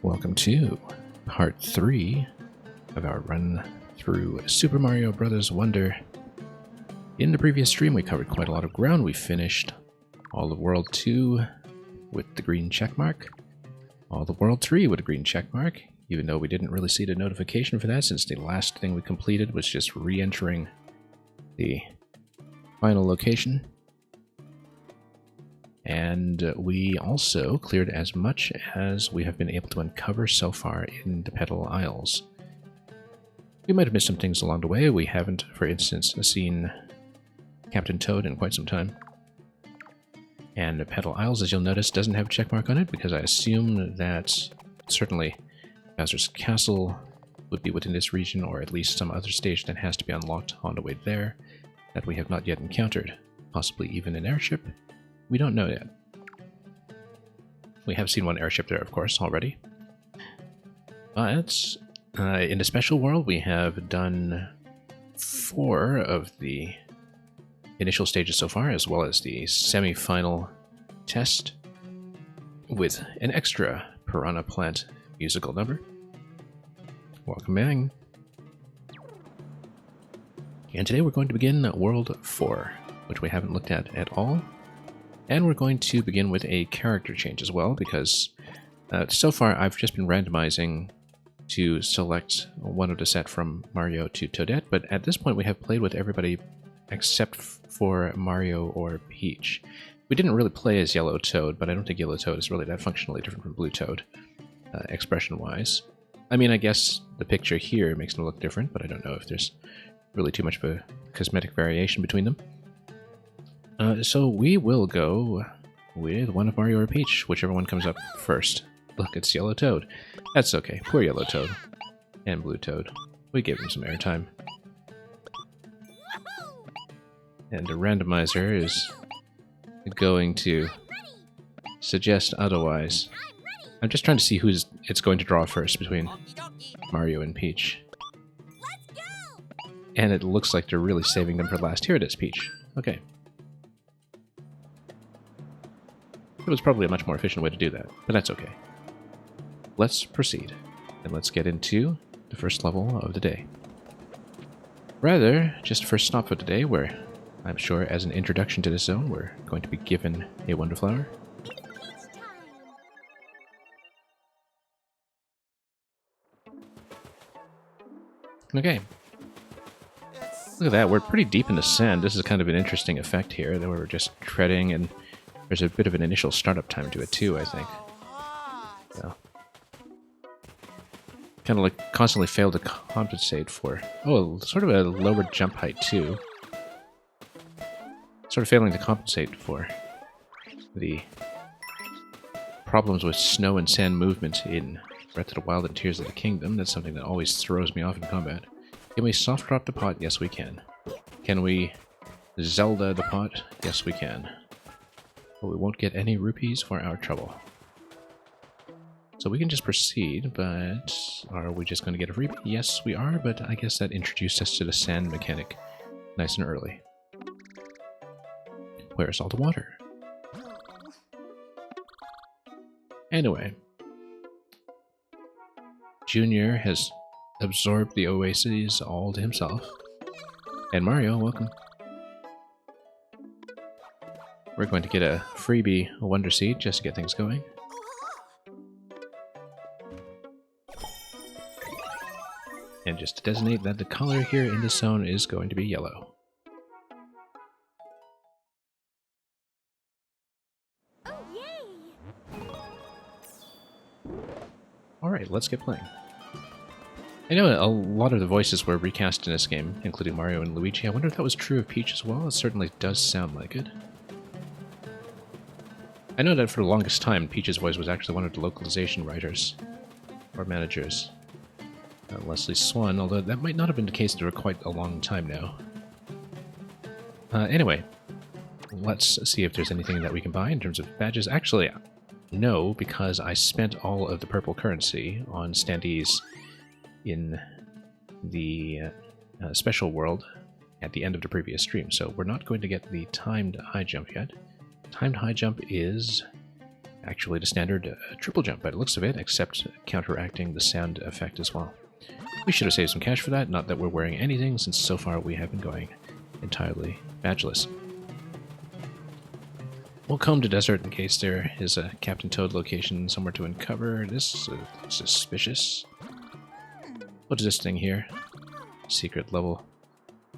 Welcome to part 3 of our run through Super Mario Bros. Wonder. In the previous stream we covered quite a lot of ground. We finished all of World 2 with the green check mark, all of World 3 with a green check mark, even though we didn't really see the notification for that since the last thing we completed was just re-entering the final location. And we also cleared as much as we have been able to uncover so far in the Petal Isles. We might have missed some things along the way. We haven't, for instance, seen Captain Toad in quite some time. And the Petal Isles, as you'll notice, doesn't have a checkmark on it because I assume that certainly Bowser's Castle would be within this region, or at least some other stage that has to be unlocked on the way there that we have not yet encountered. Possibly even an airship. We don't know yet. We have seen one airship there, of course, already. But in the special world, we have done 4 of the initial stages so far, as well as the semi-final test with an extra Piranha Plant musical number. Welcome back. And today we're going to begin World 4, which we haven't looked at all. And we're going to begin with a character change as well, because so far I've just been randomizing to select one of the set from Mario to Toadette, but at this point we have played with everybody except for Mario or Peach. We didn't really play as Yellow Toad, but I don't think Yellow Toad is really that functionally different from Blue Toad, expression-wise. I mean, I guess the picture here makes them look different, but I don't know if there's really too much of a cosmetic variation between them. So we will go with one of Mario or Peach, whichever one comes up first. Look, it's Yellow Toad. That's okay. Poor Yellow Toad. And Blue Toad. We gave him some airtime. And the randomizer is going to suggest otherwise. I'm just trying to see who's it's going to draw first between Mario and Peach. And it looks like they're really saving them for last. Here it is, Peach. Okay. It was probably a much more efficient way to do that, but that's okay. Let's proceed, and let's get into the first level of the day. Rather, just first stop for today, where I'm sure as an introduction to this zone, we're going to be given a Wonder Flower. Okay. Look at that, we're pretty deep in the sand. This is kind of an interesting effect here, that we're just treading, and there's a bit of an initial startup time to it too, I think. So, kind of like constantly fail to compensate for... Oh, sort of a lower jump height too. Sort of failing to compensate for the problems with snow and sand movement in Breath of the Wild and Tears of the Kingdom. That's something that always throws me off in combat. Can we soft drop the pot? Yes, we can. Can we Zelda the pot? Yes, we can. But we won't get any rupees for our trouble. So we can just proceed, but are we just going to get a freebie? Yes, we are, but I guess that introduced us to the sand mechanic nice and early. Where's all the water? Anyway. Junior has absorbed the oases all to himself. And Mario, welcome. We're going to get a freebie Wonder Seed just to get things going. And just to designate that the color here in this zone is going to be yellow. Alright, let's get playing. I know a lot of the voices were recast in this game, including Mario and Luigi. I wonder if that was true of Peach as well. It certainly does sound like it. I know that for the longest time, Peach's voice was actually one of the localization writers, or managers, Leslie Swan, although that might not have been the case for quite a long time now. Anyway, let's see if there's anything that we can buy in terms of badges. Actually, no, because I spent all of the purple currency on standees in the special world at the end of the previous stream, so we're not going to get the timed high jump yet. Timed high jump is actually the standard triple jump by the looks of it, except counteracting the sound effect as well. We should have saved some cash for that, not that we're wearing anything, since so far we have been going entirely badgeless. We'll comb the desert in case there is a Captain Toad location somewhere to uncover. This is suspicious. What is this thing here? Secret level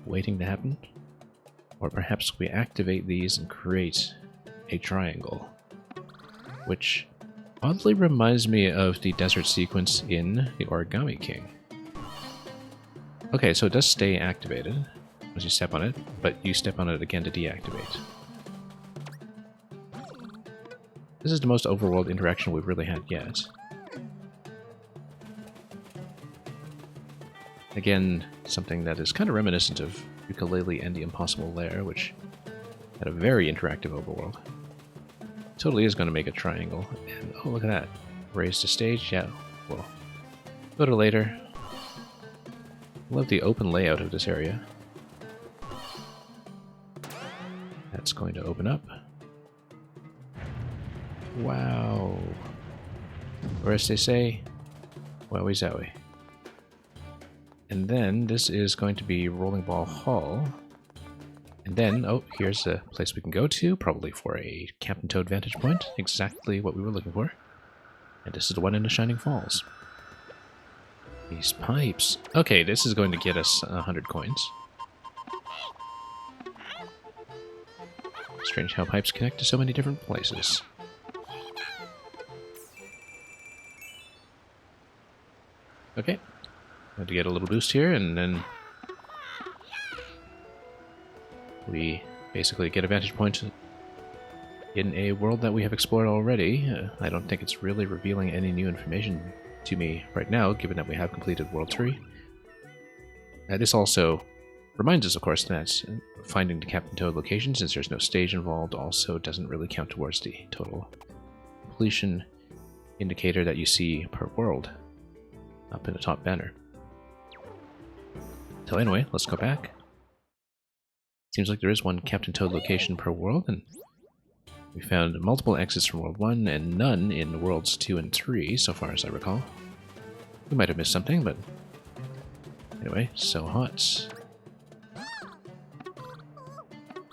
waiting to happen? Or perhaps we activate these and create a triangle, which oddly reminds me of the desert sequence in the Origami King. Okay, so it does stay activated as you step on it, but you step on it again to deactivate. This is the most overworld interaction we've really had yet. Again, something that is kind of reminiscent of Yooka-Laylee and the Impossible Lair, which had a very interactive overworld. Totally is going to make a triangle. And oh, look at that. Raise the stage? Yeah, we'll go to later. Love the open layout of this area. That's going to open up. Wow. Or as they say, wowie zowie. And then this is going to be Rolling Ball Hall. And then, oh, here's a place we can go to, probably for a Captain Toad vantage point. Exactly what we were looking for. And this is the one in the Shining Falls. These pipes. Okay, this is going to get us 100 coins. Strange how pipes connect to so many different places. Okay. Had to get a little boost here, and then we basically get a vantage point in a world that we have explored already. I don't think it's really revealing any new information to me right now, given that we have completed World 3. This also reminds us, of course, that finding the Captain Toad location, since there's no stage involved, also doesn't really count towards the total completion indicator that you see per world up in the top banner. So anyway, let's go back. Seems like there is one Captain Toad location per world, and we found multiple exits from World 1 and none in Worlds 2 and 3, so far as I recall. We might have missed something, but anyway, so hot.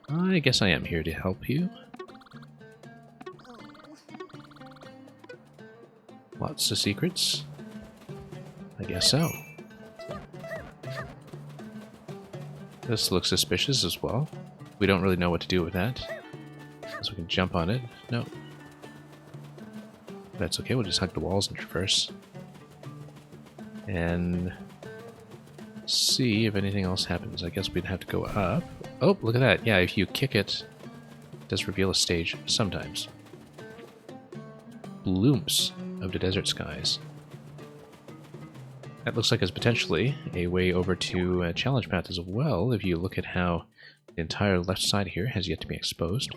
I guess I am here to help you. Lots of secrets. I guess so. This looks suspicious as well. We don't really know what to do with that. So we can jump on it. No. That's okay, we'll just hug the walls and traverse. And see if anything else happens. I guess we'd have to go up. Oh, look at that. Yeah, if you kick it, it does reveal a stage sometimes. Blooms of the desert skies. That looks like it's potentially a way over to Challenge Path as well, if you look at how the entire left side here has yet to be exposed.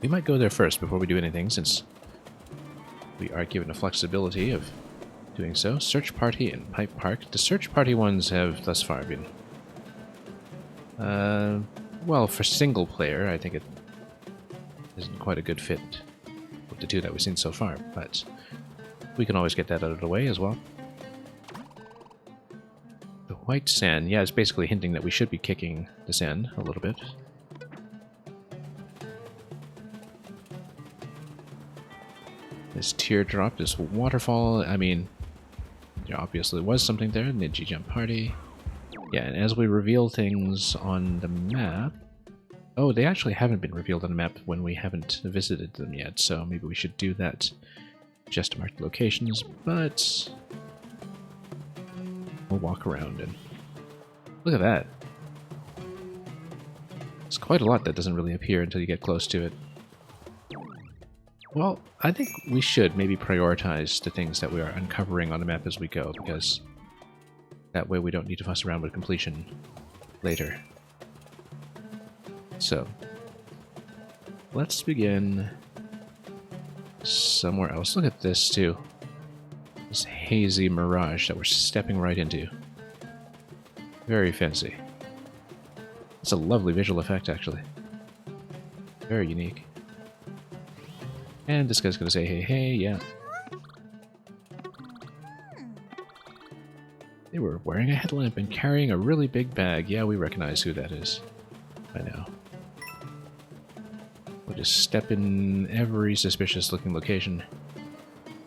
We might go there first before we do anything, since we are given the flexibility of doing so. Search Party and Pipe Park. The Search Party ones have thus far been... well, for single player, I think it isn't quite a good fit with the two that we've seen so far, but we can always get that out of the way as well. The white sand, yeah, it's basically hinting that we should be kicking the sand a little bit. This teardrop, this waterfall, I mean, there obviously was something there, Ninja Jump Party. Yeah, and as we reveal things on the map... Oh, they actually haven't been revealed on the map when we haven't visited them yet, so maybe we should do that just to mark the locations, but... we'll walk around and... look at that. It's quite a lot that doesn't really appear until you get close to it. Well, I think we should maybe prioritize the things that we are uncovering on the map as we go, because that way we don't need to fuss around with completion later. So, let's begin somewhere else. Look at this, too. This hazy mirage that we're stepping right into. Very fancy. It's a lovely visual effect, actually. Very unique. And this guy's gonna say, hey, hey, yeah. They were wearing a headlamp and carrying a really big bag. Yeah, we recognize who that is by now. We'll just step in every suspicious-looking location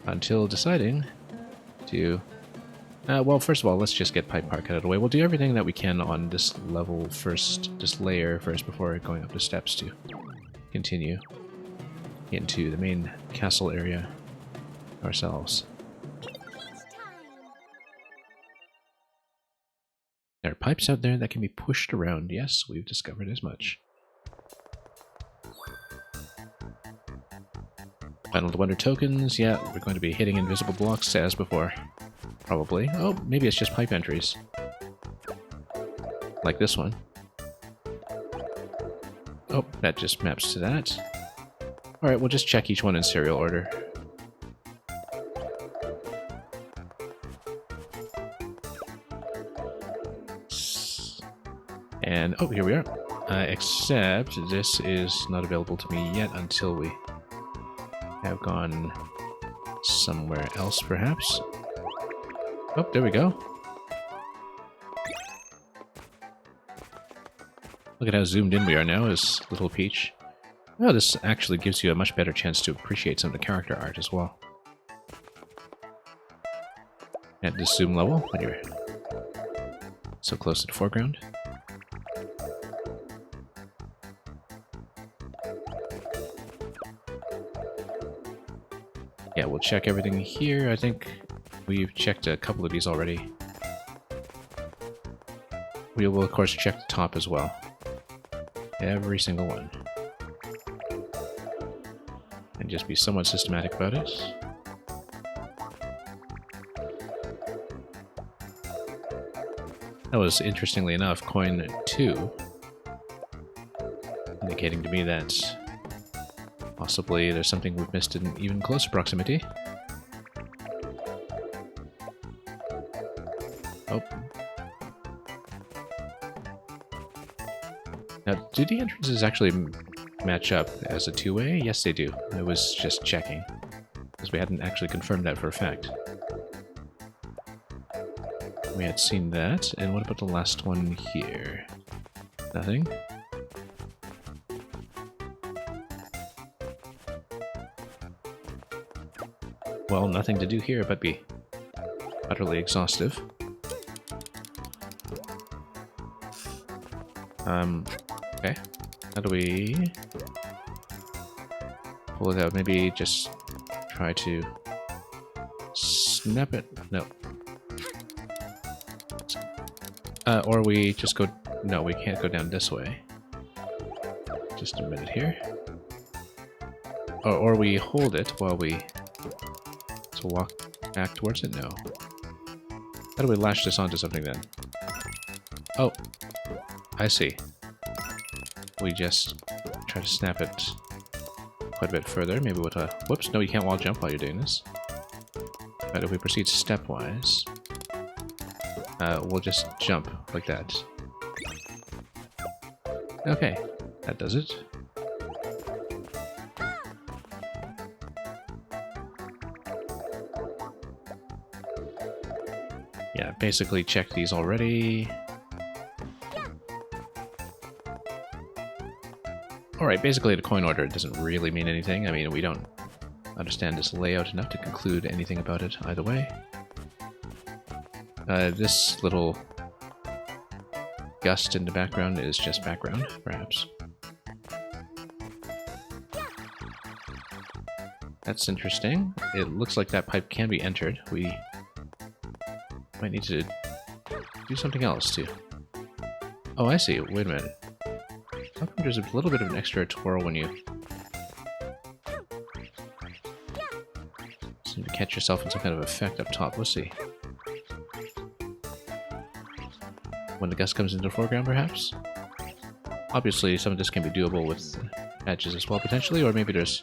until deciding to... well, first of all, let's just get Pipe Park out of the way. We'll do everything that we can on this level first, this layer first, before going up the steps to continue into the main castle area ourselves. There are pipes out there that can be pushed around. Yes, we've discovered as much. Final Wonder tokens. Yeah, we're going to be hitting invisible blocks as before. Probably. Oh, maybe it's just pipe entries. Like this one. Oh, that just maps to that. Alright, we'll just check each one in serial order. And, oh, here we are. Except this is not available to me yet until we have gone somewhere else, perhaps. Oh, there we go. Look at how zoomed in we are now as Little Peach. Oh, this actually gives you a much better chance to appreciate some of the character art as well. At this zoom level, when you're so close to the foreground. Yeah, we'll check everything here. I think we've checked a couple of these already. We will, of course, check the top as well. Every single one. And just be somewhat systematic about it. That was, interestingly enough, coin 2. Indicating to me that possibly there's something we've missed in even closer proximity. Oh. Now, do the entrances actually match up as a two-way? Yes, they do. I was just checking, because we hadn't actually confirmed that for a fact. We had seen that, and what about the last one here? Nothing? Well, nothing to do here but be utterly exhaustive. Okay. How do we pull it out? Maybe just try to snap it? No. Or we just go... No, we can't go down this way. Just a minute here. Or we hold it while we... So walk back towards it? No. How do we latch this onto something then? Oh. I see. We just try to snap it quite a bit further. Maybe with a... Whoops, no, you can't wall jump while you're doing this. But if we proceed stepwise, we'll just jump like that. Okay, that does it. Yeah, basically checked these already. Alright, basically the coin order doesn't really mean anything. I mean, we don't understand this layout enough to conclude anything about it either way. This little gust in the background is just background, perhaps. That's interesting. It looks like that pipe can be entered. We might need to do something else too. Oh, I see. Wait a minute. How come there's a little bit of an extra twirl when you seem to catch yourself in some kind of effect up top? Let's see. When the gust comes into the foreground, perhaps? Obviously, some of this can be doable with edges as well, potentially, or maybe there's...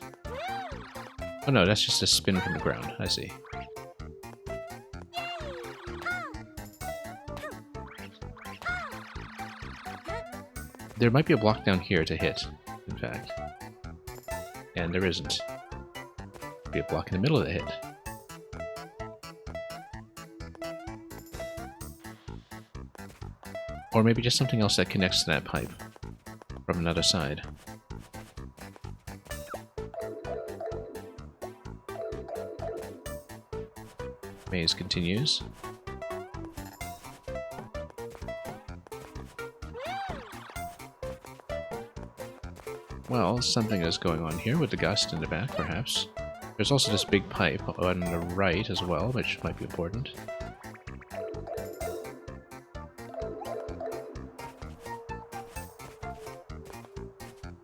Oh no, that's just a spin from the ground. I see. There might be a block down here to hit, in fact. And there isn't. Could be a block in the middle of the hit. Or maybe just something else that connects to that pipe from another side. Maze continues. Well, something is going on here with the gust in the back, perhaps. There's also this big pipe on the right as well, which might be important.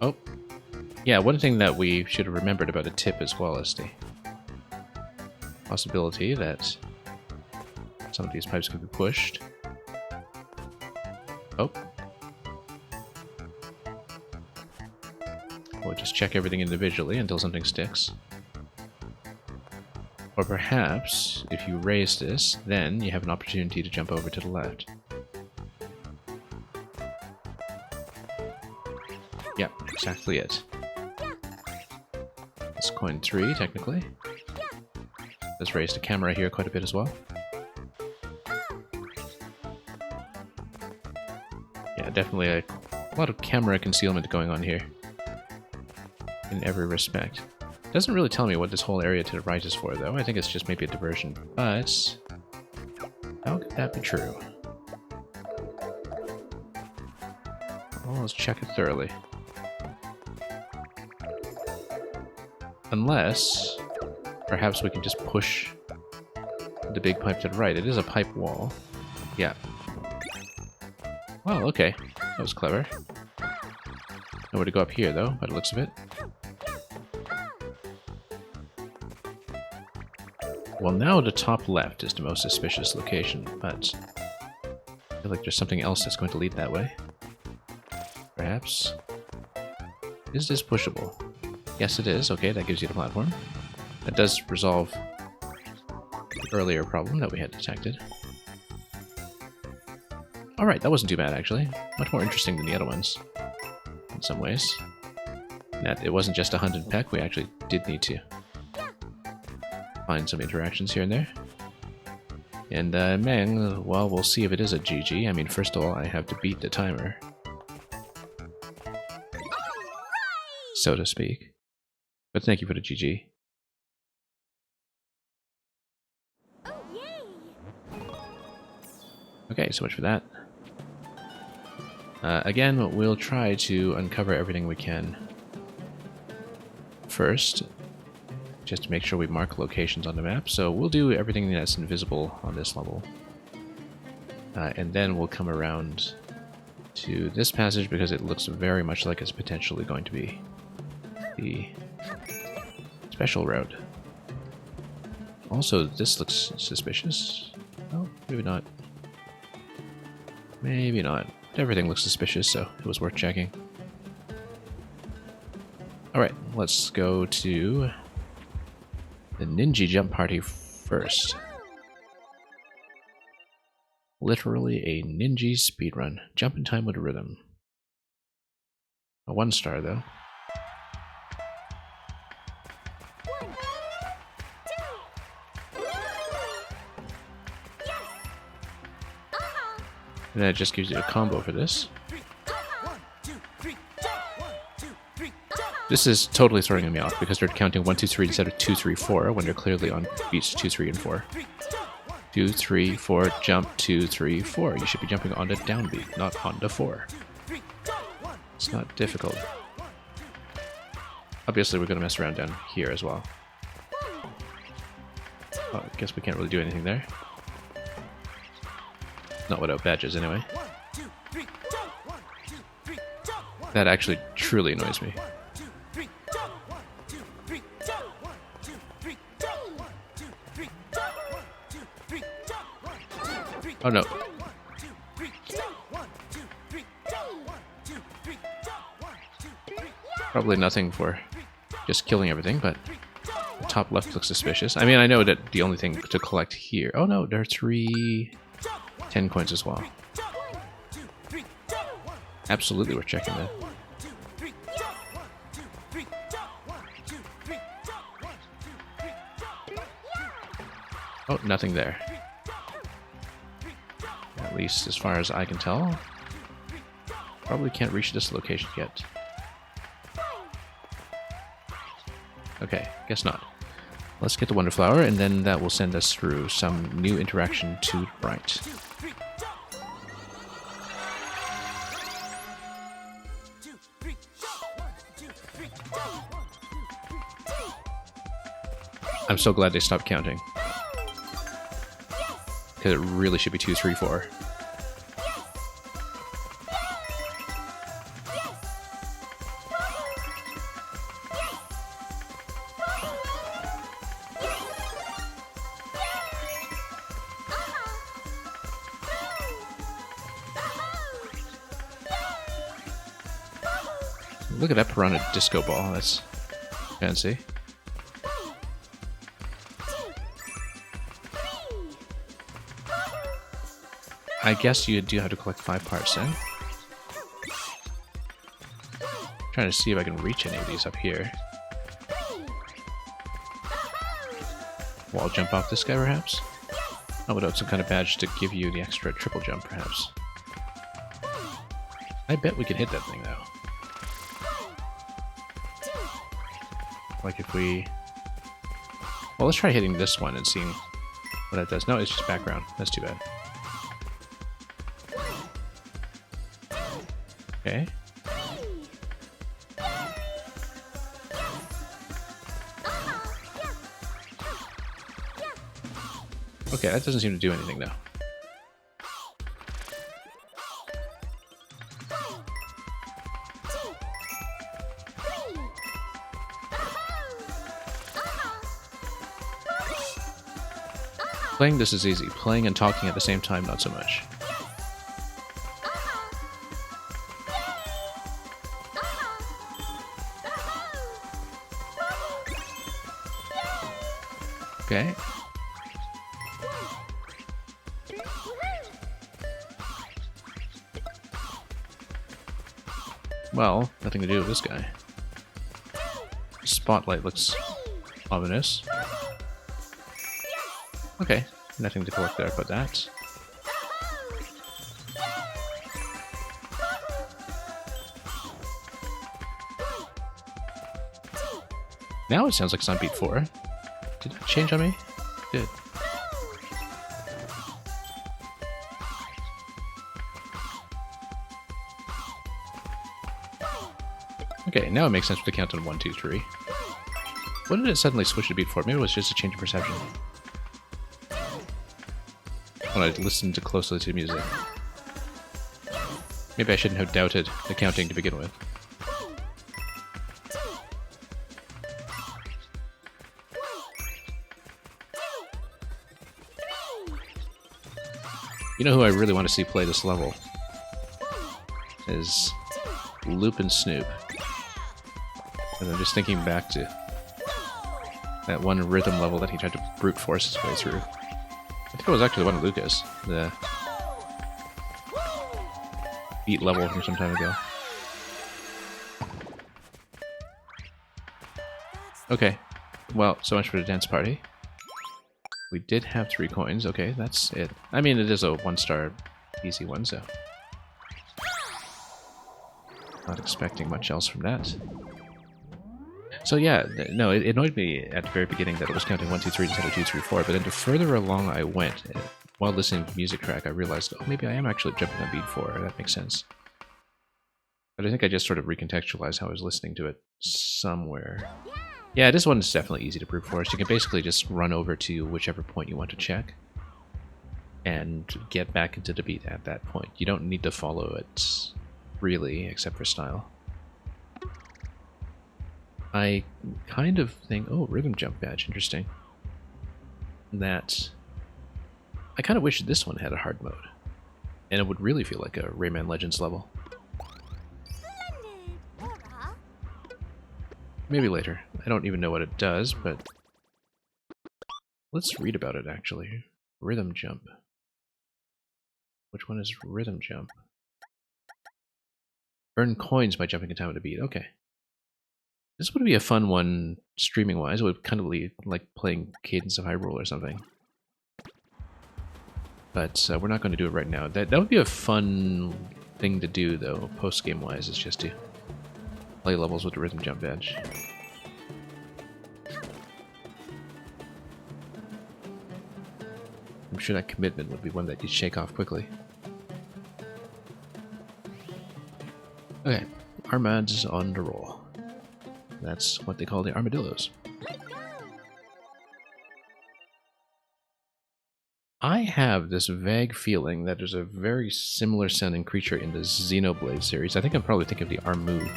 Oh. Yeah, one thing that we should have remembered about a tip as well is the possibility that some of these pipes could be pushed. Oh. We'll just check everything individually until something sticks. Or perhaps, if you raise this, then you have an opportunity to jump over to the left. Yep, exactly it. That's coin 3, technically. Let's raise the camera here quite a bit as well. Yeah, definitely a lot of camera concealment going on here. In every respect. Doesn't really tell me what this whole area to the right is for, though. I think it's just maybe a diversion. But how could that be true? Well, let's check it thoroughly. Unless, perhaps we can just push the big pipe to the right. It is a pipe wall. Yeah. Well, okay. That was clever. Nowhere to go up here, though, by the looks of it. Well, now the top left is the most suspicious location, but I feel like there's something else that's going to lead that way. Perhaps. Is this pushable? Yes, it is. Okay, that gives you the platform. That does resolve the earlier problem that we had detected. Alright, that wasn't too bad, actually. Much more interesting than the other ones, in some ways. That it wasn't just a hunt and peck, we actually did need to find some interactions here and there. And Meng, well, we'll see if it is a GG. I mean, first of all, I have to beat the timer, so to speak. But thank you for the GG. Okay, so much for that. Again, we'll try to uncover everything we can first, just to make sure we mark locations on the map. So we'll do everything that's invisible on this level. And then we'll come around to this passage because it looks very much like it's potentially going to be the special route. Also, this looks suspicious. Oh, maybe not. Maybe not. Everything looks suspicious, so it was worth checking. Alright, let's go to the Ninja Jump Party first. Literally a ninja speedrun. Jump in time with a rhythm. A 1-star, though. And that just gives you a combo for this. This is totally throwing me off because they're counting 1, 2, 3 instead of 2, 3, 4 when they're clearly on beats 2, 3, and 4. 2, 3, 4, jump 2, 3, 4. You should be jumping on the downbeat, not on the 4. It's not difficult. Obviously, we're going to mess around down here as well. Oh, I guess we can't really do anything there. Not without badges, anyway. That actually truly annoys me. Oh no. Probably nothing for just killing everything, but the top left looks suspicious. I mean, I know that the only thing to collect here... Oh no, there are 3 10 coins as well. Absolutely worth checking that. Oh, nothing there. At least as far as I can tell. Probably can't reach this location yet. Okay, guess not. Let's get the Wonder Flower, and then that will send us through some new interaction to the right. I'm so glad they stopped counting. Because it really should be 2, 3, 4. Look at that Piranha Disco Ball, that's fancy. I guess you do have to collect 5 parts then. Trying to see if I can reach any of these up here. Wall jump off this guy perhaps? Oh, without some kind of badge to give you the extra triple jump perhaps. I bet we could hit that thing though. Like if we... Well, let's try hitting this one and seeing what that does. No, it's just background. That's too bad. Okay. Okay, that doesn't seem to do anything though. Playing this is easy. Playing and talking at the same time, not so much. Okay. Well, nothing to do with this guy. Spotlight looks ominous. Okay, nothing to collect there but that. Now it sounds like it's on beat 4. Did that change on me? It did. Okay, now it makes sense to count on 1, 2, 3. When did it suddenly switch to beat 4? Maybe it was just a change of perception. When I listened closely to music. Maybe I shouldn't have doubted the counting to begin with. You know who I really want to see play this level? Is Loopin' Snoop. And I'm just thinking back to that one rhythm level that he tried to brute force his way through. I think it was actually the one of Lucas, the beat level from some time ago. Okay, well, so much for the dance party. We did have 3 coins, okay, that's it. I mean, it is a 1-star easy one, so... Not expecting much else from that. So yeah, no, it annoyed me at the very beginning that it was counting 1, 2, 3 instead of 2, 3, 4, but then the further along I went, while listening to the music track, I realized, oh, maybe I am actually jumping on beat 4, that makes sense. But I think I just sort of recontextualized how I was listening to it somewhere. Yeah, this one is definitely easy to brute force. You can basically just run over to whichever point you want to check and get back into the beat at that point. You don't need to follow it, really, except for style. I kind of think, oh, rhythm jump badge, interesting. That I kind of wish this one had a hard mode, and it would really feel like a Rayman Legends level. Maybe later. I don't even know what it does, but let's read about it actually. Rhythm jump. Which one is rhythm jump? Earn coins by jumping in time with a beat. Okay. This would be a fun one streaming-wise. It would kind of be like playing Cadence of Hyrule or something. but we're not going to do it right now. That would be a fun thing to do, though, post-game wise, is just to play levels with the rhythm jump edge. I'm sure that commitment would be one that you'd shake off quickly. Okay, Armads on the roll. That's what they call the armadillos. I have this vague feeling that there's a very similar sounding creature in the Xenoblade series. I think I'm probably thinking of the Armu,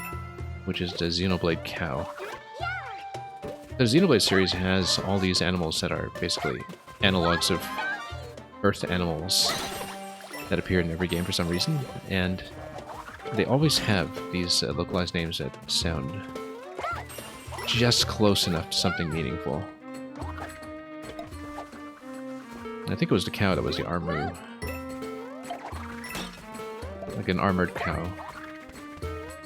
which is the Xenoblade cow. The Xenoblade series has all these animals that are basically analogs of Earth animals that appear in every game for some reason, and they always have these localized names that sound just close enough to something meaningful. I think it was the cow that was the Armu. Like an armored cow.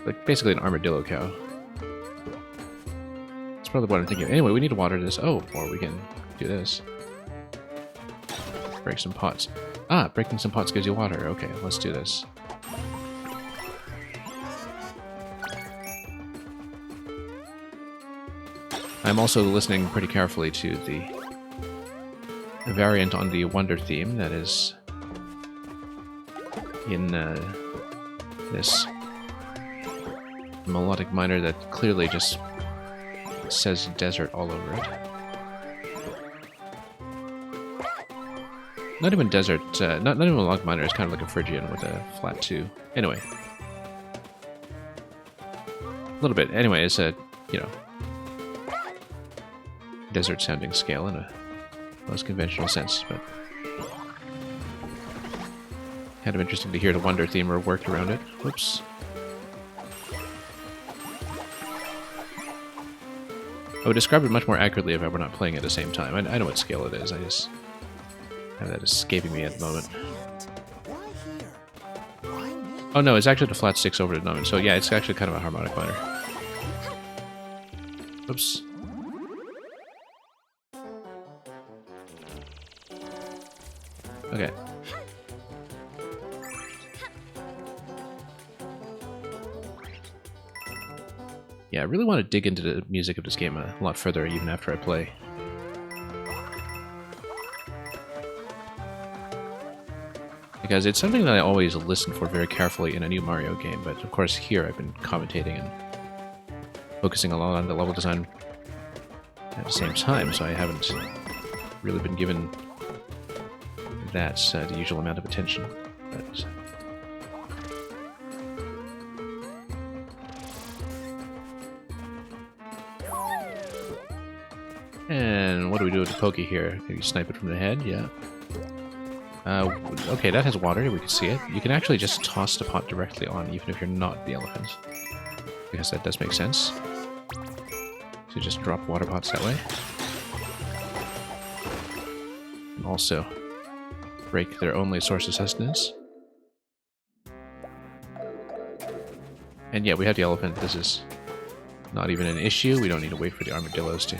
Like basically an armadillo cow. That's probably what I'm thinking of. Anyway, we need to water this. Oh, or we can do this. Break some pots. Ah, breaking some pots gives you water. Okay, let's do this. I'm also listening pretty carefully to the variant on the Wonder theme that is in this melodic minor that clearly just says desert all over it. Not even desert, not even a melodic minor, it's kind of like a Phrygian with a flat 2. Anyway. A little bit. Anyway, it's a, you know, desert sounding scale in a most conventional sense, but kind of interesting to hear the Wonder theme worked around it. Whoops. I would describe it much more accurately if I were not playing at the same time. I know what scale it is, I just have that escaping me at the moment. Oh no, it's actually the flat 6 over the moment, so yeah, it's actually kind of a harmonic minor. Oops. Okay. Yeah, I really want to dig into the music of this game a lot further even after I play. Because it's something that I always listen for very carefully in a new Mario game, but of course here I've been commentating and focusing a lot on the level design at the same time, so I haven't really been given that the usual amount of attention. But and what do we do with the Pokey here? Can you snipe it from the head? Yeah. Okay, that has water. We can see it. You can actually just toss the pot directly on, even if you're not the elephant. Because that does make sense. So just drop water pots that way. And also break their only source of sustenance. And yeah, we have the elephant. This is not even an issue. We don't need to wait for the armadillos to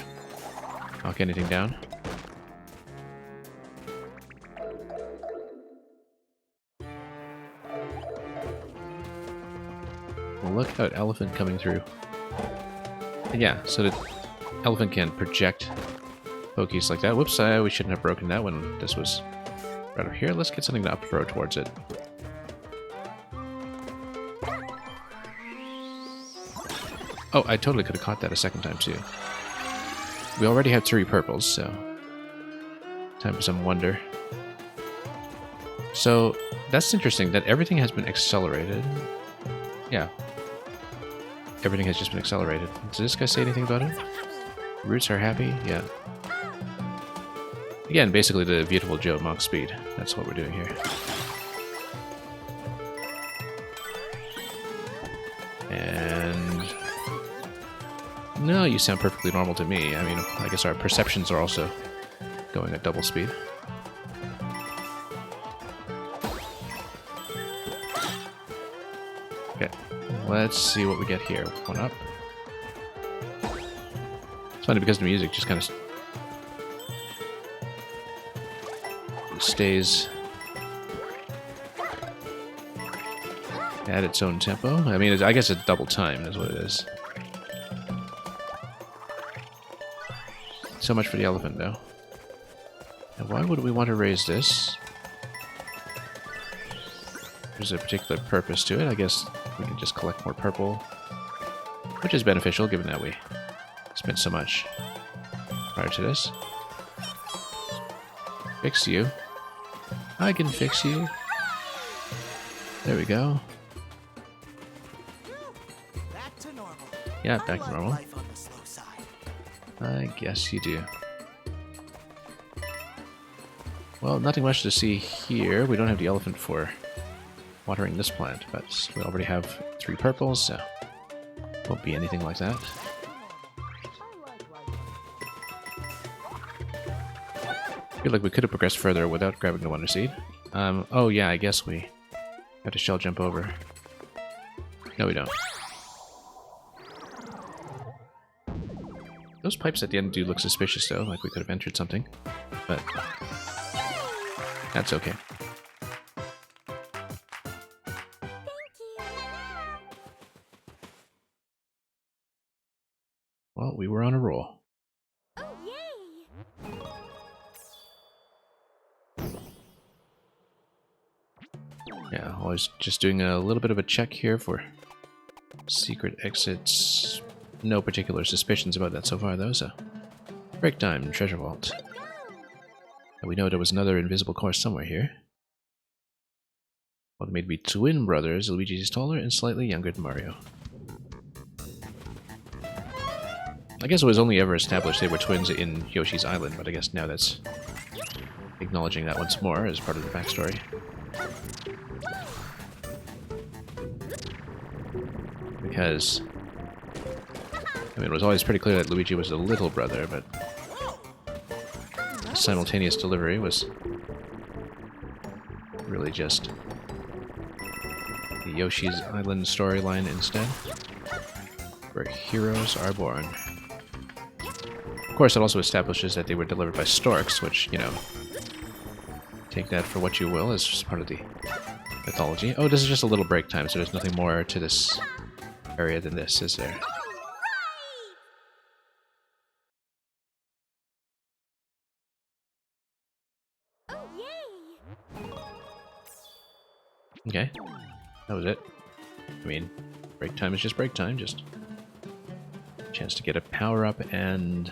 knock anything down. Well, look out, elephant coming through. And yeah, so the elephant can project Pokies like that. Whoops, we shouldn't have broken that when this was right over here. Let's get something to up throw towards it. Oh, I totally could have caught that a second time too. We already have 3 purples, so time for some wonder. So that's interesting that everything has been accelerated. Yeah. Everything has just been accelerated. Does this guy say anything about it? Roots are happy? Yeah. Again, basically the Beautiful Joe Mach speed. That's what we're doing here. And no, you sound perfectly normal to me. I mean, I guess our perceptions are also going at double speed. Okay, let's see what we get here. 1 up. It's funny because the music just kind of stays at its own tempo. I mean, I guess it's double time is what it is. So much for the elephant, though. And why would we want to raise this? There's a particular purpose to it. I guess we can just collect more purple, which is beneficial given that we spent so much prior to this. Fix you. I can fix you. There we go. Back to normal. Yeah, back to normal. Life on the slow side. I guess you do. Well, nothing much to see here. We don't have the elephant for watering this plant, but we already have 3 purples, so won't be anything like that. I feel like we could have progressed further without grabbing the Wonder Seed. Oh yeah, I guess we have to shell jump over. No, we don't. Those pipes at the end do look suspicious, though, like we could have entered something, but that's okay. Well, we were on a roll. Yeah, always just doing a little bit of a check here for secret exits. No particular suspicions about that so far, though, so... Break time, treasure vault. And we know there was another invisible course somewhere here. Well, they may be twin brothers. Luigi is taller and slightly younger than Mario. I guess it was only ever established they were twins in Yoshi's Island, but I guess now that's acknowledging that once more as part of the backstory. Because, I mean, it was always pretty clear that Luigi was the little brother, but simultaneous delivery was really just the Yoshi's Island storyline instead, where heroes are born. Of course, it also establishes that they were delivered by storks, which, you know, take that for what you will as just part of the mythology. Oh, this is just a little break time, so there's nothing more to this area than this, is there? Okay, that was it. I mean, break time is just break time, just a chance to get a power-up and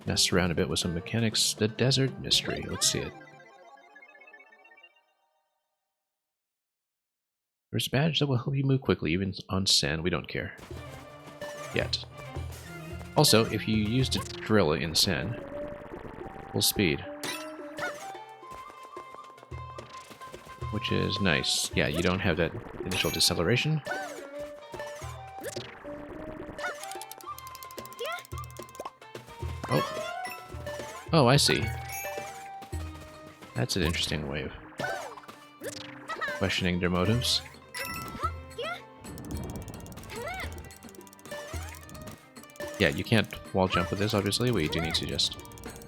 mess around a bit with some mechanics. The Desert Mystery, let's see it. There's a badge that will help you move quickly, even on sand. We don't care. Yet. Also, if you used a drill in sand, full speed. Which is nice. Yeah, you don't have that initial deceleration. Oh. Oh, I see. That's an interesting way of questioning their motives. Yeah, you can't wall jump with this, obviously. We do need to just...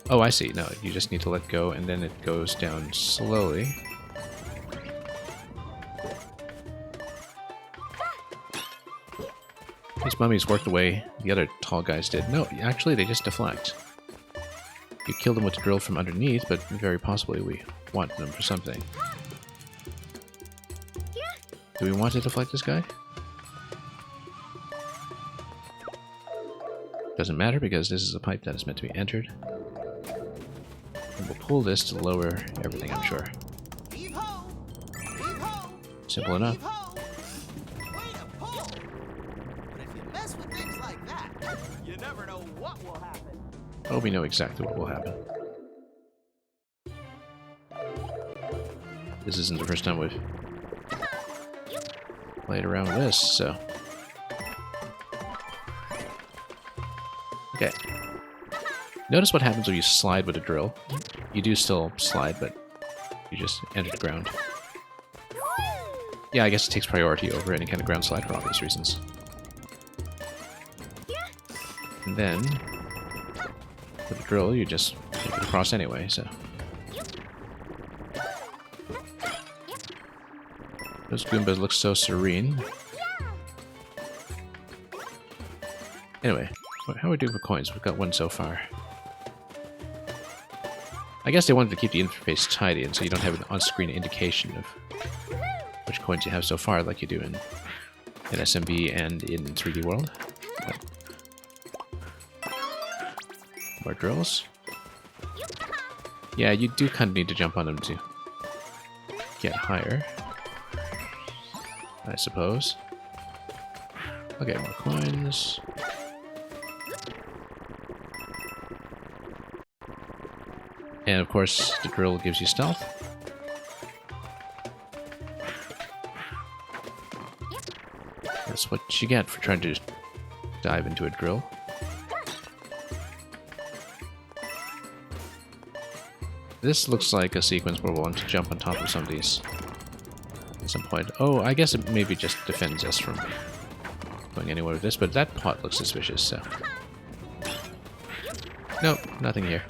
Oh, I see. No, you just need to let go, and then it goes down slowly. These mummies work the way the other tall guys did. No, actually, they just deflect. You kill them with the drill from underneath, but very possibly we want them for something. Do we want to deflect this guy? Doesn't matter because this is a pipe that is meant to be entered. And we'll pull this to lower everything, I'm sure. Simple enough. Oh, we know exactly what will happen. This isn't the first time we've played around with this, so... Okay. Notice what happens when you slide with a drill. You do still slide, but you just enter the ground. Yeah, I guess it takes priority over any kind of ground slide for obvious reasons. And then, with the drill, you just take it across anyway, so... Those Goombas look so serene. Anyway, how are we doing for coins? We've got one so far. I guess they wanted to keep the interface tidy, and so you don't have an on-screen indication of which coins you have so far, like you do in SMB and in 3D World. But more drills. Yeah, you do kind of need to jump on them to get higher, I suppose. Okay, more coins. And of course, the drill gives you stealth. That's what you get for trying to dive into a drill. This looks like a sequence where we'll want to jump on top of some of these at some point. Oh, I guess it maybe just defends us from going anywhere with this, but that pot looks suspicious, so... Nope, nothing here.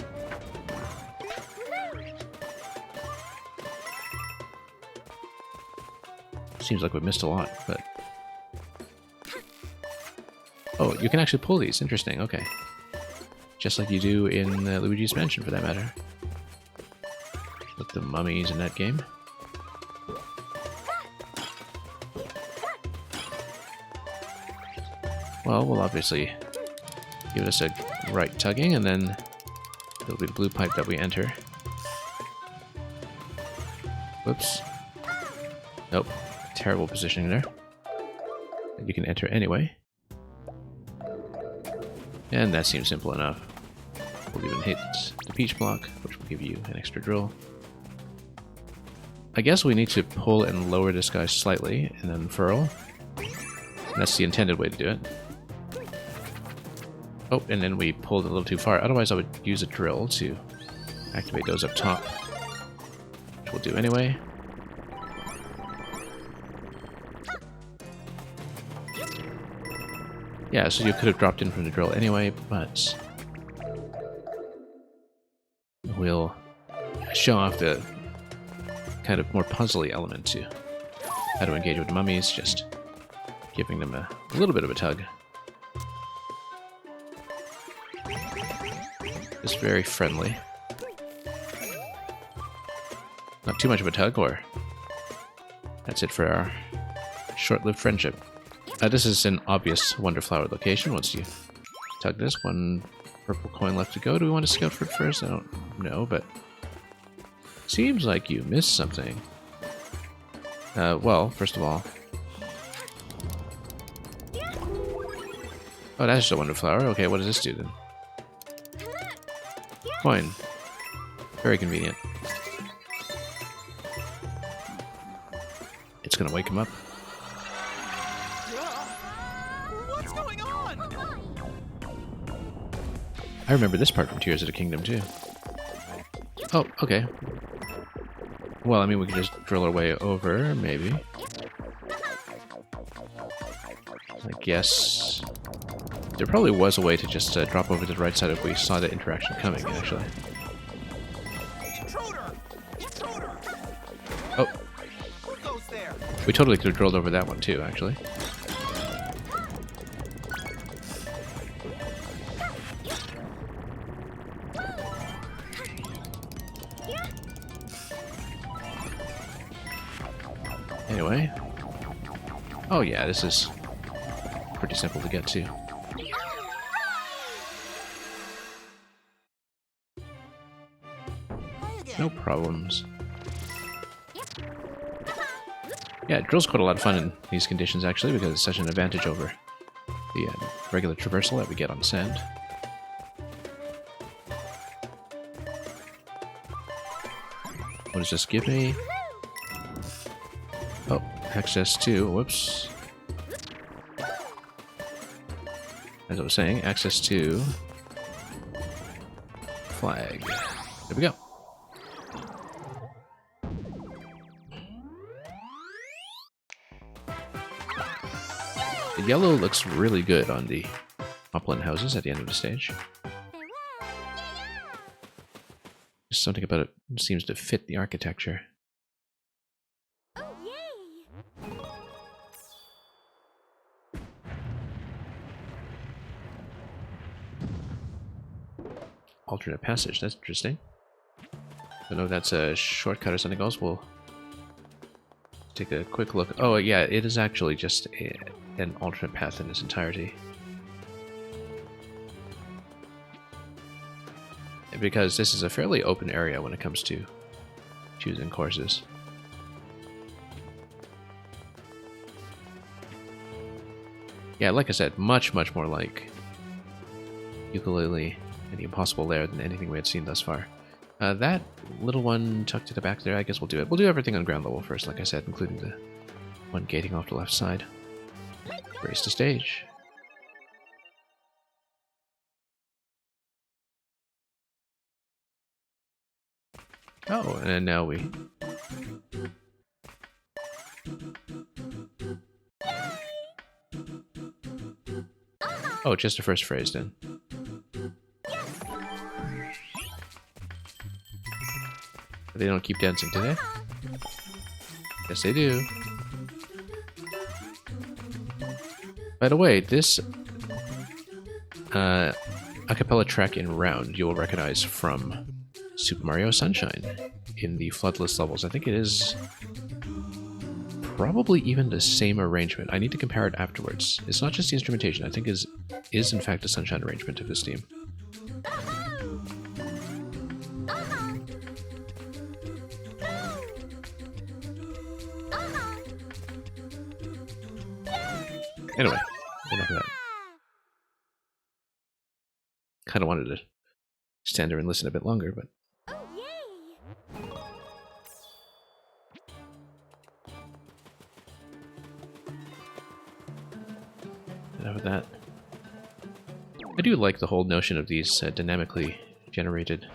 Seems like we've missed a lot, but... Oh, you can actually pull these. Interesting, okay. Just like you do in Luigi's Mansion, for that matter. With the mummies in that game. Well, we'll obviously give us a right tugging, and then there'll be the blue pipe that we enter. Whoops. Nope. Terrible positioning there. And you can enter anyway. And that seems simple enough. We'll even hit the peach block, which will give you an extra drill. I guess we need to pull and lower this guy slightly, and then furl. And that's the intended way to do it. Oh, and then we pulled a little too far. Otherwise I would use a drill to activate those up top. Which we'll do anyway. Yeah, so you could have dropped in from the drill anyway, but we'll show off the kind of more puzzly element to how to engage with the mummies, just giving them a little bit of a tug. Just very friendly. Not too much of a tug, or that's it for our short-lived friendship. This is an obvious Wonderflower location. Once you tug this, one purple coin left to go. Do we want to scout for it first? I don't know, but seems like you missed something. Well, first of all... Oh, that's just a Wonderflower. Okay, what does this do then? Coin. Very convenient. It's gonna wake him up. What's going on? I remember this part from Tears of the Kingdom, too. Oh, okay. Well, I mean, we can just drill our way over, maybe. I guess... There probably was a way to just drop over to the right side if we saw the interaction coming, actually. Intruder! Intruder! Oh, Who goes there? we totally could have drilled over that one, too, actually. Anyway. Oh yeah, this is pretty simple to get to. No problems. Yeah, drill's quite a lot of fun in these conditions, actually, because it's such an advantage over the regular traversal that we get on sand. What does this give me? Oh, access to... Whoops. As I was saying, access to... flag. There we go. The yellow looks really good on the upland houses at the end of the stage. Just something about it seems to fit the architecture. Oh, yay! alternate passage. That's interesting. I don't know if that's a shortcut or something else. We'll take a quick look. Oh, yeah, it is actually just an alternate path in its entirety. Because this is a fairly open area when it comes to choosing courses. Yeah, like I said, much more like Yooka-Laylee and the Impossible Lair than anything we had seen thus far. That little one tucked to the back there, I guess we'll do it. We'll do everything on ground level first, like I said, including the one gating off the left side. Race to stage. Oh, and now we... Oh, just the first phrase then. They don't keep dancing, do they? Yes, they do. By the way, this a cappella track in Round you will recognize from Super Mario Sunshine in the Floodless levels. I think it is probably even the same arrangement. I need to compare it afterwards. It's not just the instrumentation. I think is in fact the Sunshine arrangement of this theme. Anyway, enough of that. Kind of wanted to stand there and listen a bit longer, but... Enough of that. I do like the whole notion of these dynamically generated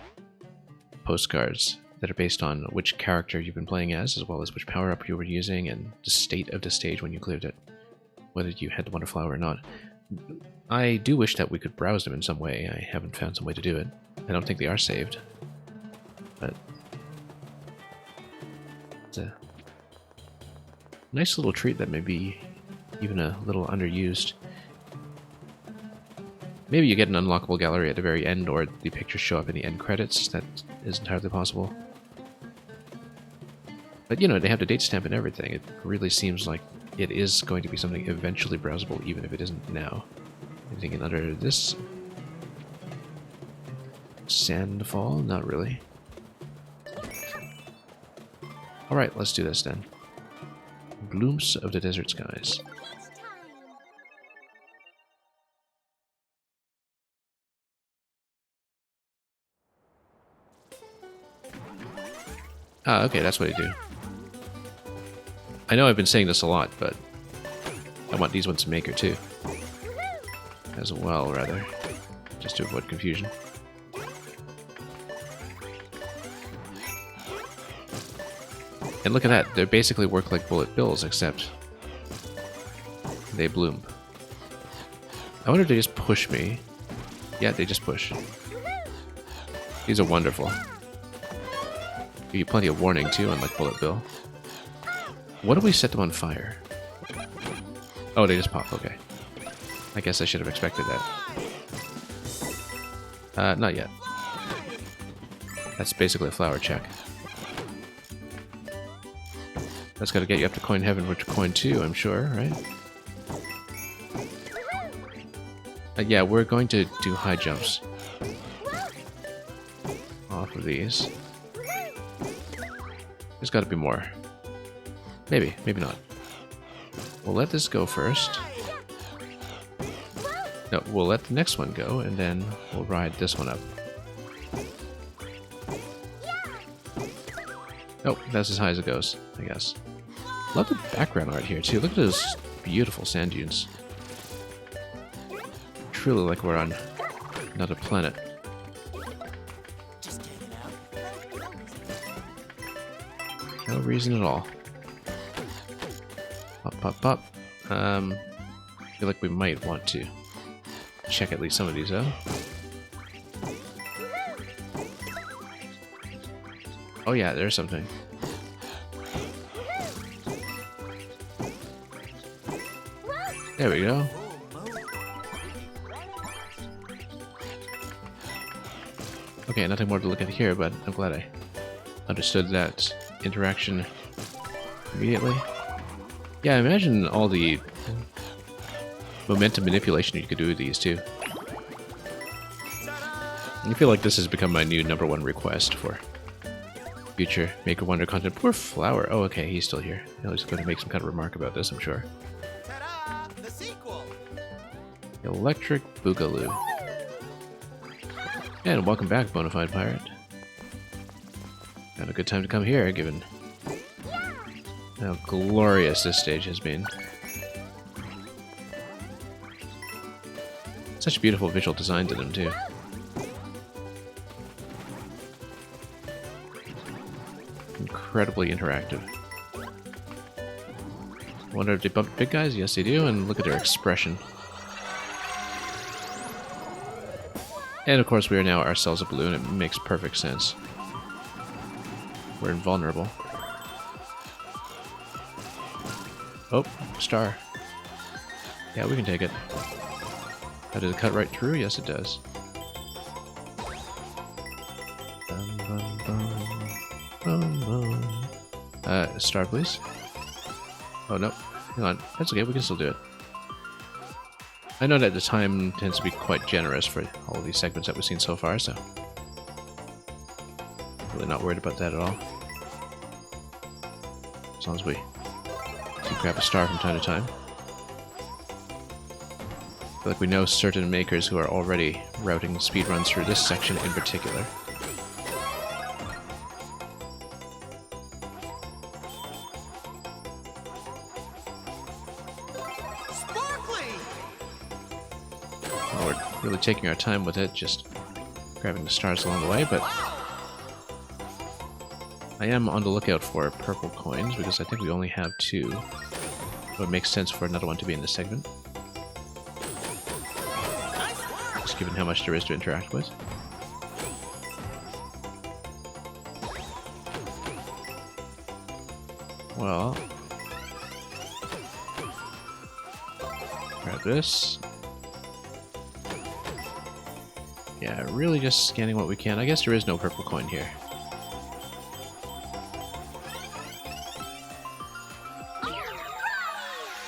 postcards that are based on which character you've been playing as well as which power-up you were using, and the state of the stage when you cleared it, whether you had the Wonder Flower or not. I do wish that we could browse them in some way. I haven't found some way to do it. I don't think they are saved, but it's a nice little treat that may be even a little underused. Maybe you get an unlockable gallery at the very end, or the pictures show up in the end credits. That is entirely possible. But you know, they have the date stamp and everything. It really seems like it is going to be something eventually browsable, even if it isn't now. Anything under this? Sandfall? Not really. Alright, let's do this then. Blooms of the Desert Skies. Ah, okay, that's what I do. I know I've been saying this a lot, but I want these ones to Maker too. As well, rather. Just to avoid confusion. And look at that, they basically work like bullet bills, except they bloom. I wonder if they just push me. Yeah, they just push. These are wonderful. Give you plenty of warning too, unlike Bullet Bill. What if we set them on fire? Oh, they just pop, okay. I guess I should have expected that. Not yet. That's basically a flower check. That's gotta get you up to coin heaven, which coin 2, I'm sure, right? Yeah, we're going to do high jumps off of these. There's gotta be more. Maybe, maybe not. We'll let this go first. No, we'll let the next one go, and then we'll ride this one up. Oh, that's as high as it goes, I guess. Love the background art here, too. Look at those beautiful sand dunes. Truly like we're on another planet. No reason at all. Pop, pop, pop. I feel like we might want to check at least some of these out. Oh yeah, there's something. There we go. Okay, nothing more to look at here, but I'm glad I understood that interaction immediately. Yeah, imagine all the momentum manipulation you could do with these too. I feel like this has become my new #1 request for future Maker Wonder content. Poor Flower. Oh, okay, he's still here. He's going to make some kind of remark about this, I'm sure. Ta-da! The sequel. Electric Boogaloo. And welcome back, Bonafide Pirate. Had a good time to come here, given how glorious this stage has been. Such beautiful visual design to them, too. Incredibly interactive. Wonder if they bumped big guys? Yes, they do, and look at their expression. And of course, we are now ourselves a balloon. It makes perfect sense. We're invulnerable. Oh, star. Yeah, we can take it. Does it cut right through? Yes, it does. Bum, bum, bum. Bum, bum. Star, please. Oh, no. Hang on. That's okay. We can still do it. I know that the time tends to be quite generous for all of these segments that we've seen so far, so really not worried about that at all. As long as we grab a star from time to time. I feel like we know certain makers who are already routing speedruns through this section in particular. Really taking our time with it, just grabbing the stars along the way, but I am on the lookout for purple coins because I think we only have 2. So it makes sense for another one to be in this segment. Just given how much there is to interact with. Well, grab this. Yeah, really just scanning what we can. I guess there is no purple coin here.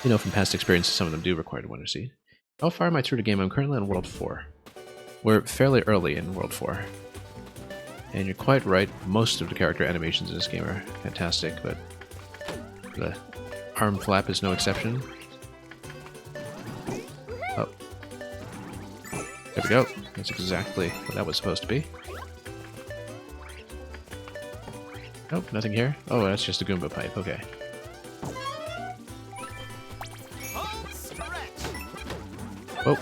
You know, from past experiences, some of them do require Wonder Seed. How far am I through the game? I'm currently on World 4. We're fairly early in World 4. And you're quite right, most of the character animations in this game are fantastic, but the arm flap is no exception. Oh. There we go. That's exactly what that was supposed to be. Nope, nothing here. Oh, that's just a Goomba pipe. Okay. Oh.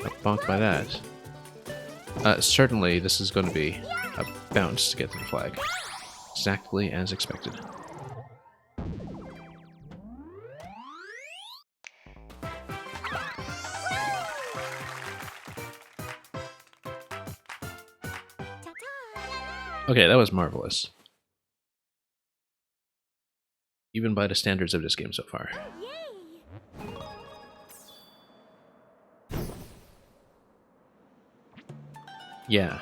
Got bonked by that. Certainly, this is going to be a bounce to get to the flag. Exactly as expected. Okay, that was marvelous. Even by the standards of this game so far. Yeah.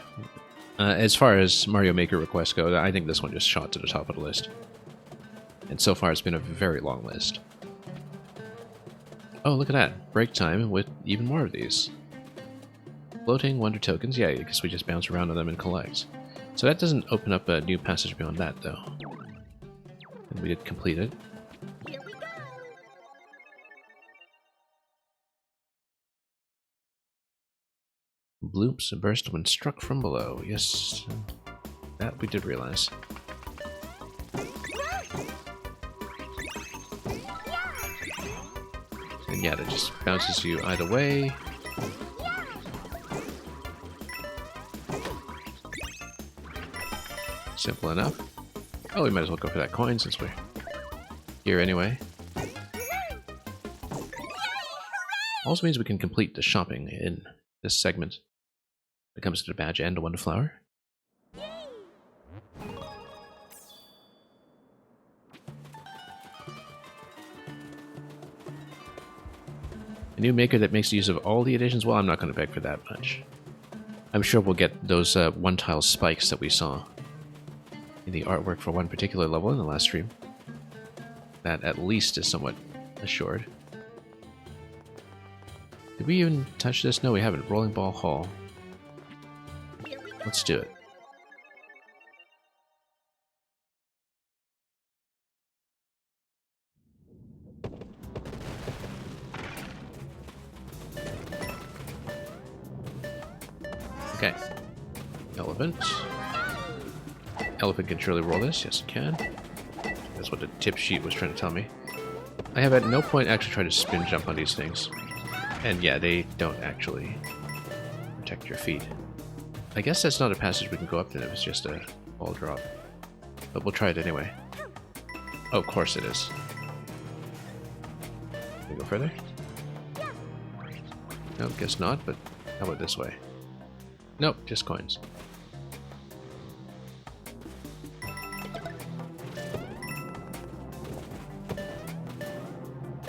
As far as Mario Maker requests go, I think this one just shot to the top of the list. And so far it's been a very long list. Oh, look at that. Break time with even more of these. Floating Wonder Tokens. Yeah, because we just bounce around on them and collect. So that doesn't open up a new passage beyond that, though. And we did complete it. Here we go. Bloops burst when struck from below. Yes, that we did realize. And yeah, that just bounces you either way. Simple enough. Oh, we might as well go for that coin since we're here anyway. Also means we can complete the shopping in this segment. When it comes to the badge and the Wonder Flower. A new maker that makes use of all the additions? Well, I'm not going to beg for that much. I'm sure we'll get those one-tile spikes that we saw in the artwork for one particular level in the last stream. That at least is somewhat assured. Did we even touch this? No, we haven't. Rolling Ball Hall. Let's do it. Okay. Elephant. Elephant can surely roll this. Yes, it can. That's what the tip sheet was trying to tell me. I have at no point actually tried to spin jump on these things. And yeah, they don't actually protect your feet. I guess that's not a passage we can go up then if it's just a ball drop. But we'll try it anyway. Oh, of course it is. Can we go further? No, guess not, but how about this way? Nope, just coins.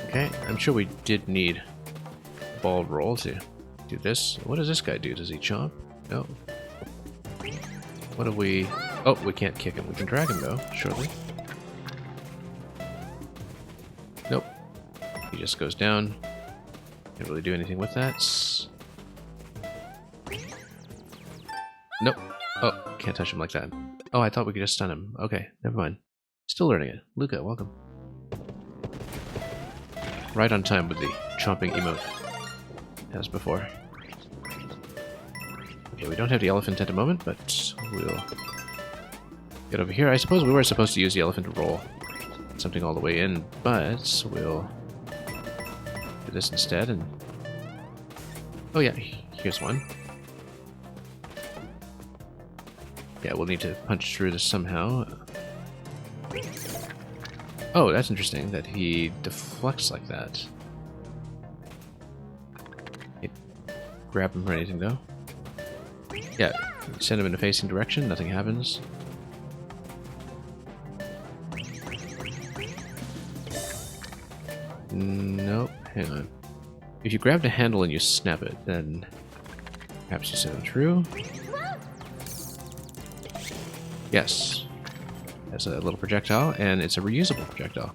Okay, I'm sure we did need a ball roll to do this. What does this guy do? Does he chomp? No. What have we... Oh, we can't kick him. We can drag him, though, surely. Nope. He just goes down. Can't really do anything with that. Nope. Oh, can't touch him like that. Oh, I thought we could just stun him. Okay, never mind. Still learning it. Luca, welcome. Right on time with the chomping emote, as before. Okay, we don't have the elephant at the moment, but we'll get over here. I suppose we were supposed to use the elephant to roll something all the way in, but we'll do this instead. And oh yeah, here's one. Yeah, we'll need to punch through this somehow. Oh, that's interesting that he deflects like that. Can't grab him or anything, though. Yeah, send him in a facing direction, nothing happens. Nope, hang on. If you grab the handle and you snap it, then perhaps you send him through. Yes. Has a little projectile, and it's a reusable projectile.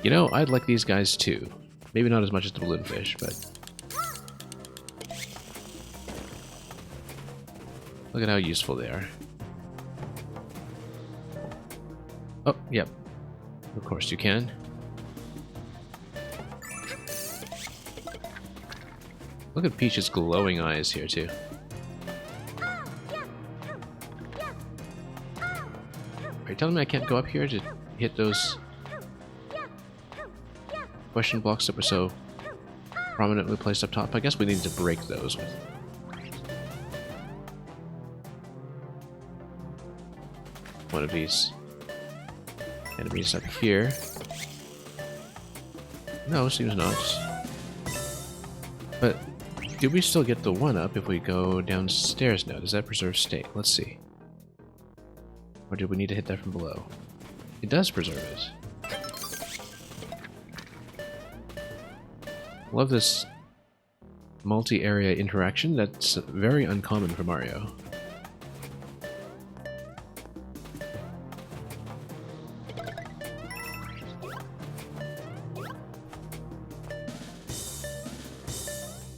You know, I'd like these guys too. Maybe not as much as the balloonfish, but... Look at how useful they are. Oh, yep. Of course you can. Look at Peach's glowing eyes here, too. Are you telling me I can't go up here to hit those question blocks that were so prominently placed up top? I guess we need to break those with one of these enemies up here. No, seems not. But do we still get the one up if we go downstairs now? Does that preserve state? Let's see. Or do we need to hit that from below? It does preserve it. Love this multi-area interaction. That's very uncommon for Mario.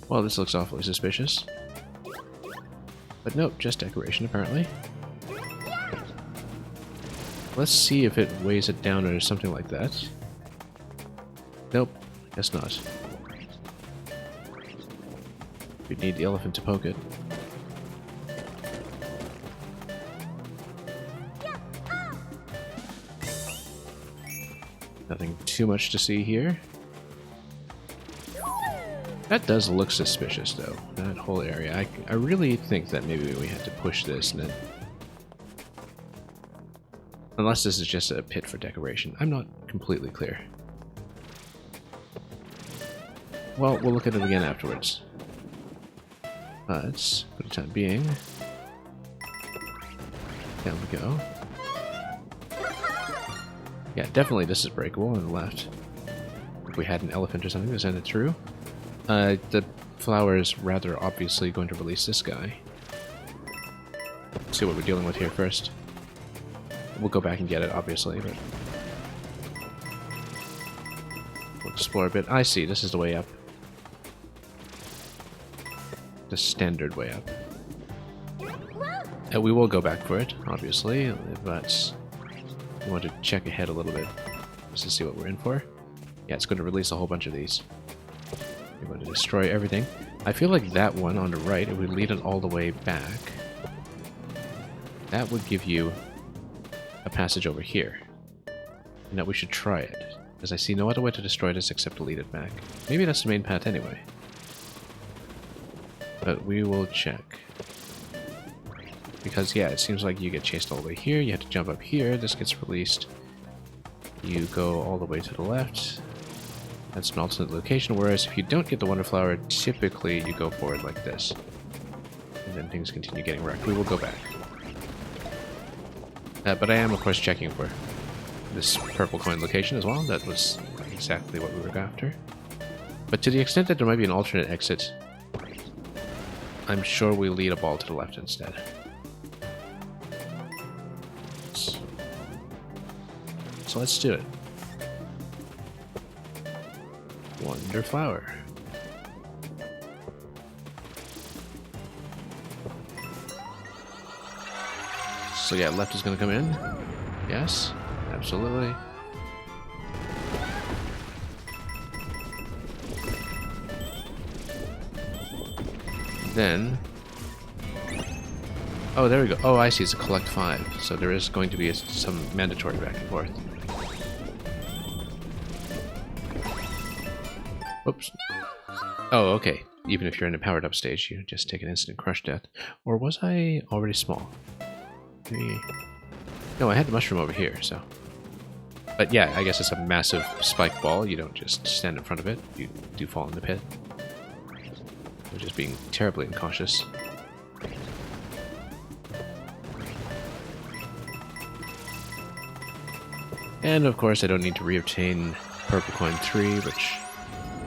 Well, this looks awfully suspicious. But nope, just decoration apparently. Let's see if it weighs it down or something like that. Nope, guess not. We'd need the elephant to poke it. Nothing too much to see here. That does look suspicious, though, that whole area. I really think that maybe we had to push this and then... Unless this is just a pit for decoration. I'm not completely clear. Well, we'll look at it again afterwards. But, for the time being... Down we go. Yeah, definitely this is breakable on the left. if we had an elephant or something to send it through. The flower is rather obviously going to release this guy. Let's see what we're dealing with here first. We'll go back and get it, obviously, but we'll explore a bit. I see, this is the way up. The standard way up. We will go back for it, obviously, but we want to check ahead a little bit just to see what we're in for. Yeah, it's going to release a whole bunch of these. We're going to destroy everything. I feel like that one on the right, it would lead it all the way back. That would give you a passage over here. And that we should try it, as I see no other way to destroy this except to lead it back. Maybe that's the main path anyway. But we will check. Because, yeah, it seems like you get chased all the way here, you have to jump up here, this gets released. You go all the way to the left. That's an alternate location, whereas if you don't get the Wonder Flower, typically you go forward like this. And then things continue getting wrecked. We will go back. But I am, of course, checking for this purple coin location as well. That was exactly what we were after. But to the extent that there might be an alternate exit, I'm sure we lead a ball to the left instead. So let's do it. Wonder Flower. So yeah, left is going to come in. Yes, absolutely. Then... oh, there we go. Oh, I see. It's a collect 5. So there is going to be some mandatory back and forth. Whoops. Oh, okay. Even if you're in a powered up stage, you just take an instant crush death. Or was I already small? Maybe... no, I had the mushroom over here, so... but yeah, I guess it's a massive spike ball. You don't just stand in front of it. You do fall in the pit. We're just being terribly incautious. And of course, I don't need to reobtain Purple Coin 3, which,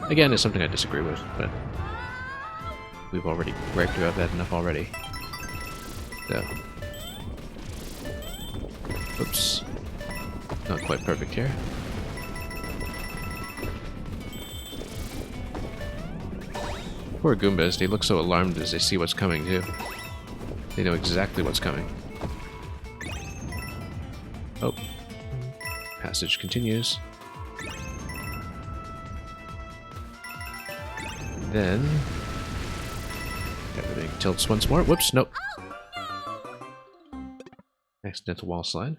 again, is something I disagree with, but we've already griped about that enough already. So, oops, not quite perfect here. Poor Goombas, they look so alarmed as they see what's coming, too. They know exactly what's coming. Oh. Passage continues. Then... everything tilts once more. Whoops, nope. Accidental wall slide.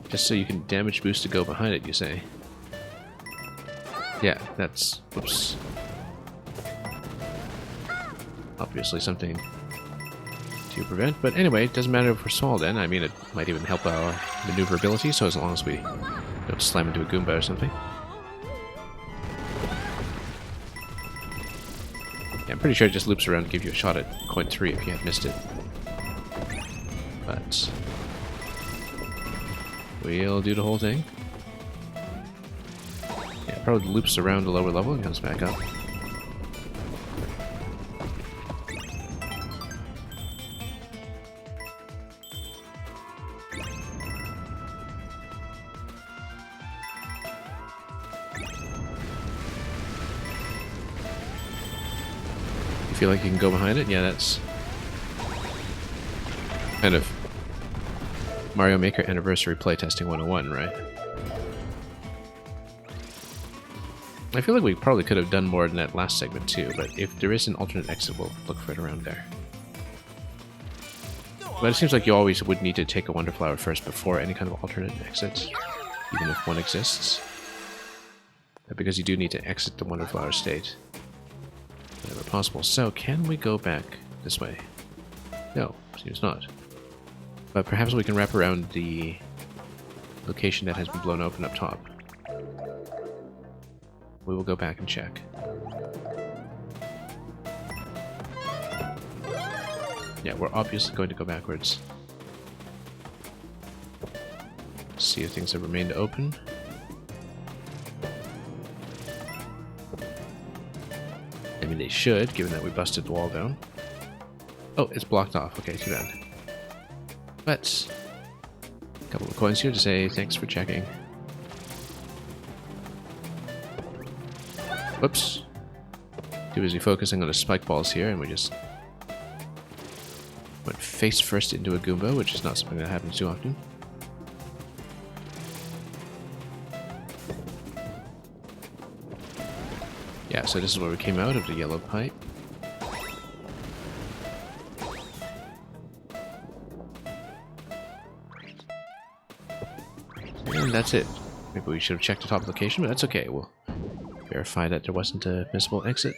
Just so you can damage boost to go behind it, you say? Yeah, that's... whoops. Obviously something to prevent, but anyway, it doesn't matter if we're small then. I mean, it might even help our maneuverability, so as long as we don't slam into a Goomba or something. Yeah, I'm pretty sure it just loops around to give you a shot at coin 3 if you had missed it. But... we'll do the whole thing. Yeah, it probably loops around the lower level and comes back up. You feel like you can go behind it? Yeah, that's kind of Mario Maker Anniversary Playtesting 101, right? I feel like we probably could have done more in that last segment too, but if there is an alternate exit, we'll look for it around there. But it seems like you always would need to take a Wonder Flower first before any kind of alternate exit, even if one exists. Because you do need to exit the Wonder Flower state whenever possible. So, can we go back this way? No, seems not. But perhaps we can wrap around the location that has been blown open up top. We will go back and check. Yeah, we're obviously going to go backwards. See if things have remained open. I mean, they should, given that we busted the wall down. Oh, it's blocked off. Okay, too bad. But a couple of coins here to say thanks for checking. Whoops. Too busy focusing on the spike balls here, and we just went face first into a Goomba, which is not something that happens too often. Yeah, so this is where we came out of the yellow pipe. And that's it. Maybe we should have checked the top location, but that's okay. We'll verify that there wasn't a missable exit.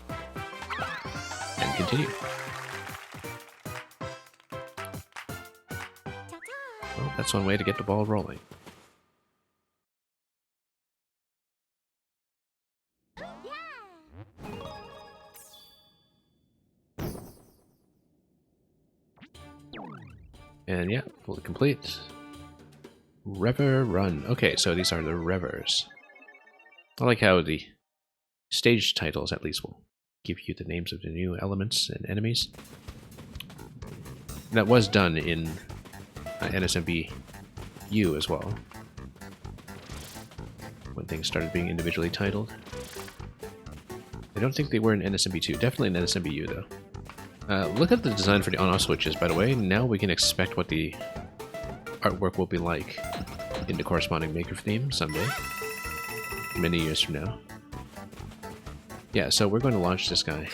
And continue. Well, that's one way to get the ball rolling. And yeah, fully complete. Rever Run. Okay, so these are the Revers. I like how the stage titles at least will give you the names of the new elements and enemies. That was done in NSMB U as well, when things started being individually titled. I don't think they were in NSMB 2, definitely in NSMB U though. Look at the design for the on-off switches, by the way. Now we can expect what the artwork will be like in the corresponding Maker theme someday, many years from now. Yeah, so we're going to launch this guy.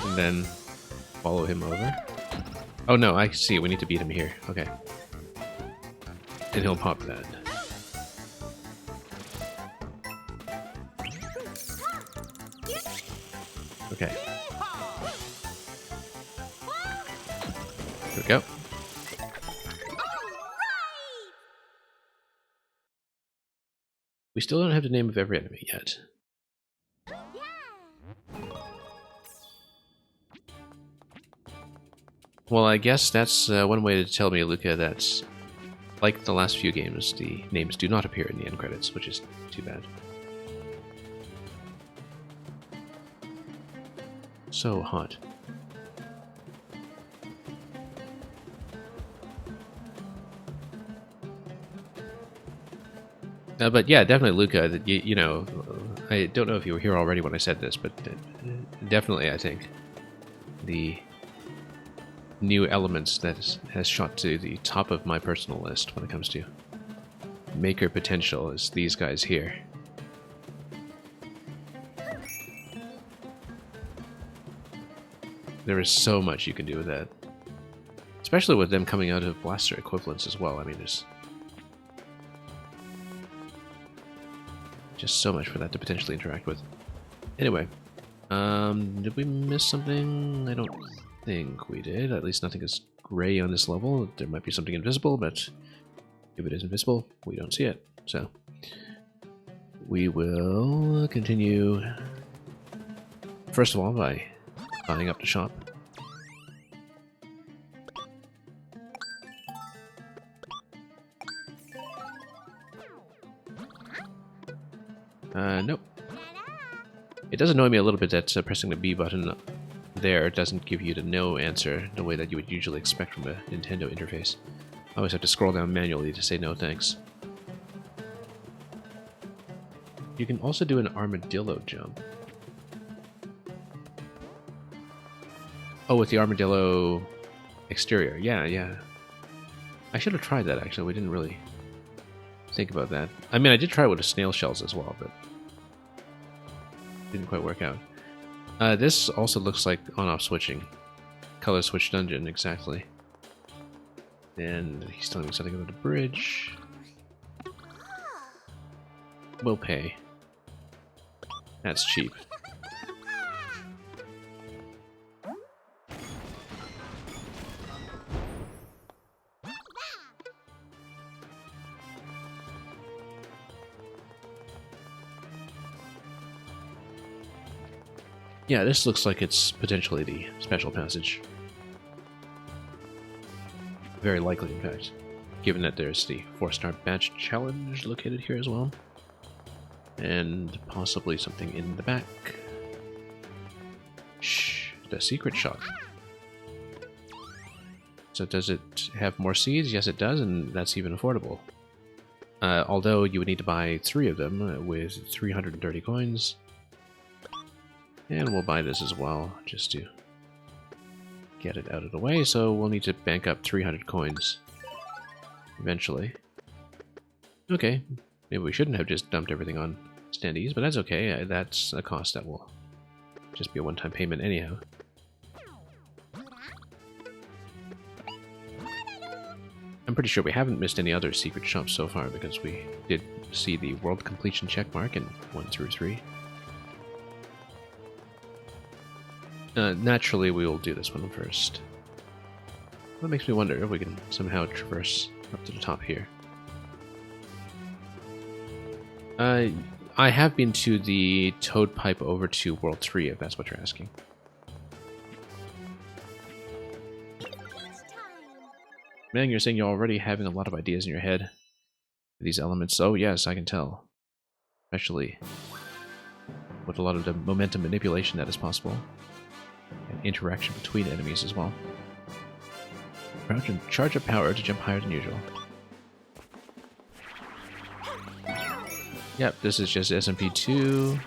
And then follow him over. Oh no, I see, we need to beat him here. Okay. And he'll pop that. Okay. There we go. We still don't have the name of every enemy yet. Well, I guess that's one way to tell me, Luca, that like the last few games, the names do not appear in the end credits, which is too bad. So hot. But yeah, definitely Luca, you know, I don't know if you were here already when I said this, but definitely I think the new elements that has shot to the top of my personal list when it comes to Maker potential is these guys here. There is so much you can do with that. Especially with them coming out of blaster equivalents as well. I mean, there's just so much for that to potentially interact with. Anyway, did we miss something? I don't think we did. At least nothing is gray on this level. There might be something invisible, but if it is invisible, we don't see it. So we will continue, first of all, by buying up the shop. Nope. It does annoy me a little bit that pressing the B button there doesn't give you the no answer the way that you would usually expect from a Nintendo interface. I always have to scroll down manually to say no thanks. You can also do an armadillo jump. Oh, with the armadillo exterior. Yeah. I should have tried that, actually. We didn't really think about that. I mean, I did try it with the snail shells as well, but didn't quite work out. This also looks like on-off switching. Color switch dungeon, exactly. And he's telling me something about the bridge. We'll pay. That's cheap. Yeah, this looks like it's potentially the special passage. Very likely, in fact, given that there's the 4-star badge challenge located here as well. And possibly something in the back. Shh, the secret shop. So does it have more seeds? Yes, it does, and that's even affordable. Although you would need to buy 3 of them with 330 coins. And we'll buy this as well, just to get it out of the way. So we'll need to bank up 300 coins eventually. Okay, maybe we shouldn't have just dumped everything on standees, but that's okay. That's a cost that will just be a one-time payment anyhow. I'm pretty sure we haven't missed any other secret shops so far because we did see the world completion checkmark in 1 through 3. Naturally, we will do this one first. That makes me wonder if we can somehow traverse up to the top here. I have been to the Toad Pipe over to World 3, if that's what you're asking. Man, you're saying you're already having a lot of ideas in your head for these elements. Oh yes, I can tell. Especially with a lot of the momentum manipulation that is possible. And interaction between enemies as well. Crouch and charge up power to jump higher than usual. Yep, this is just SMP2.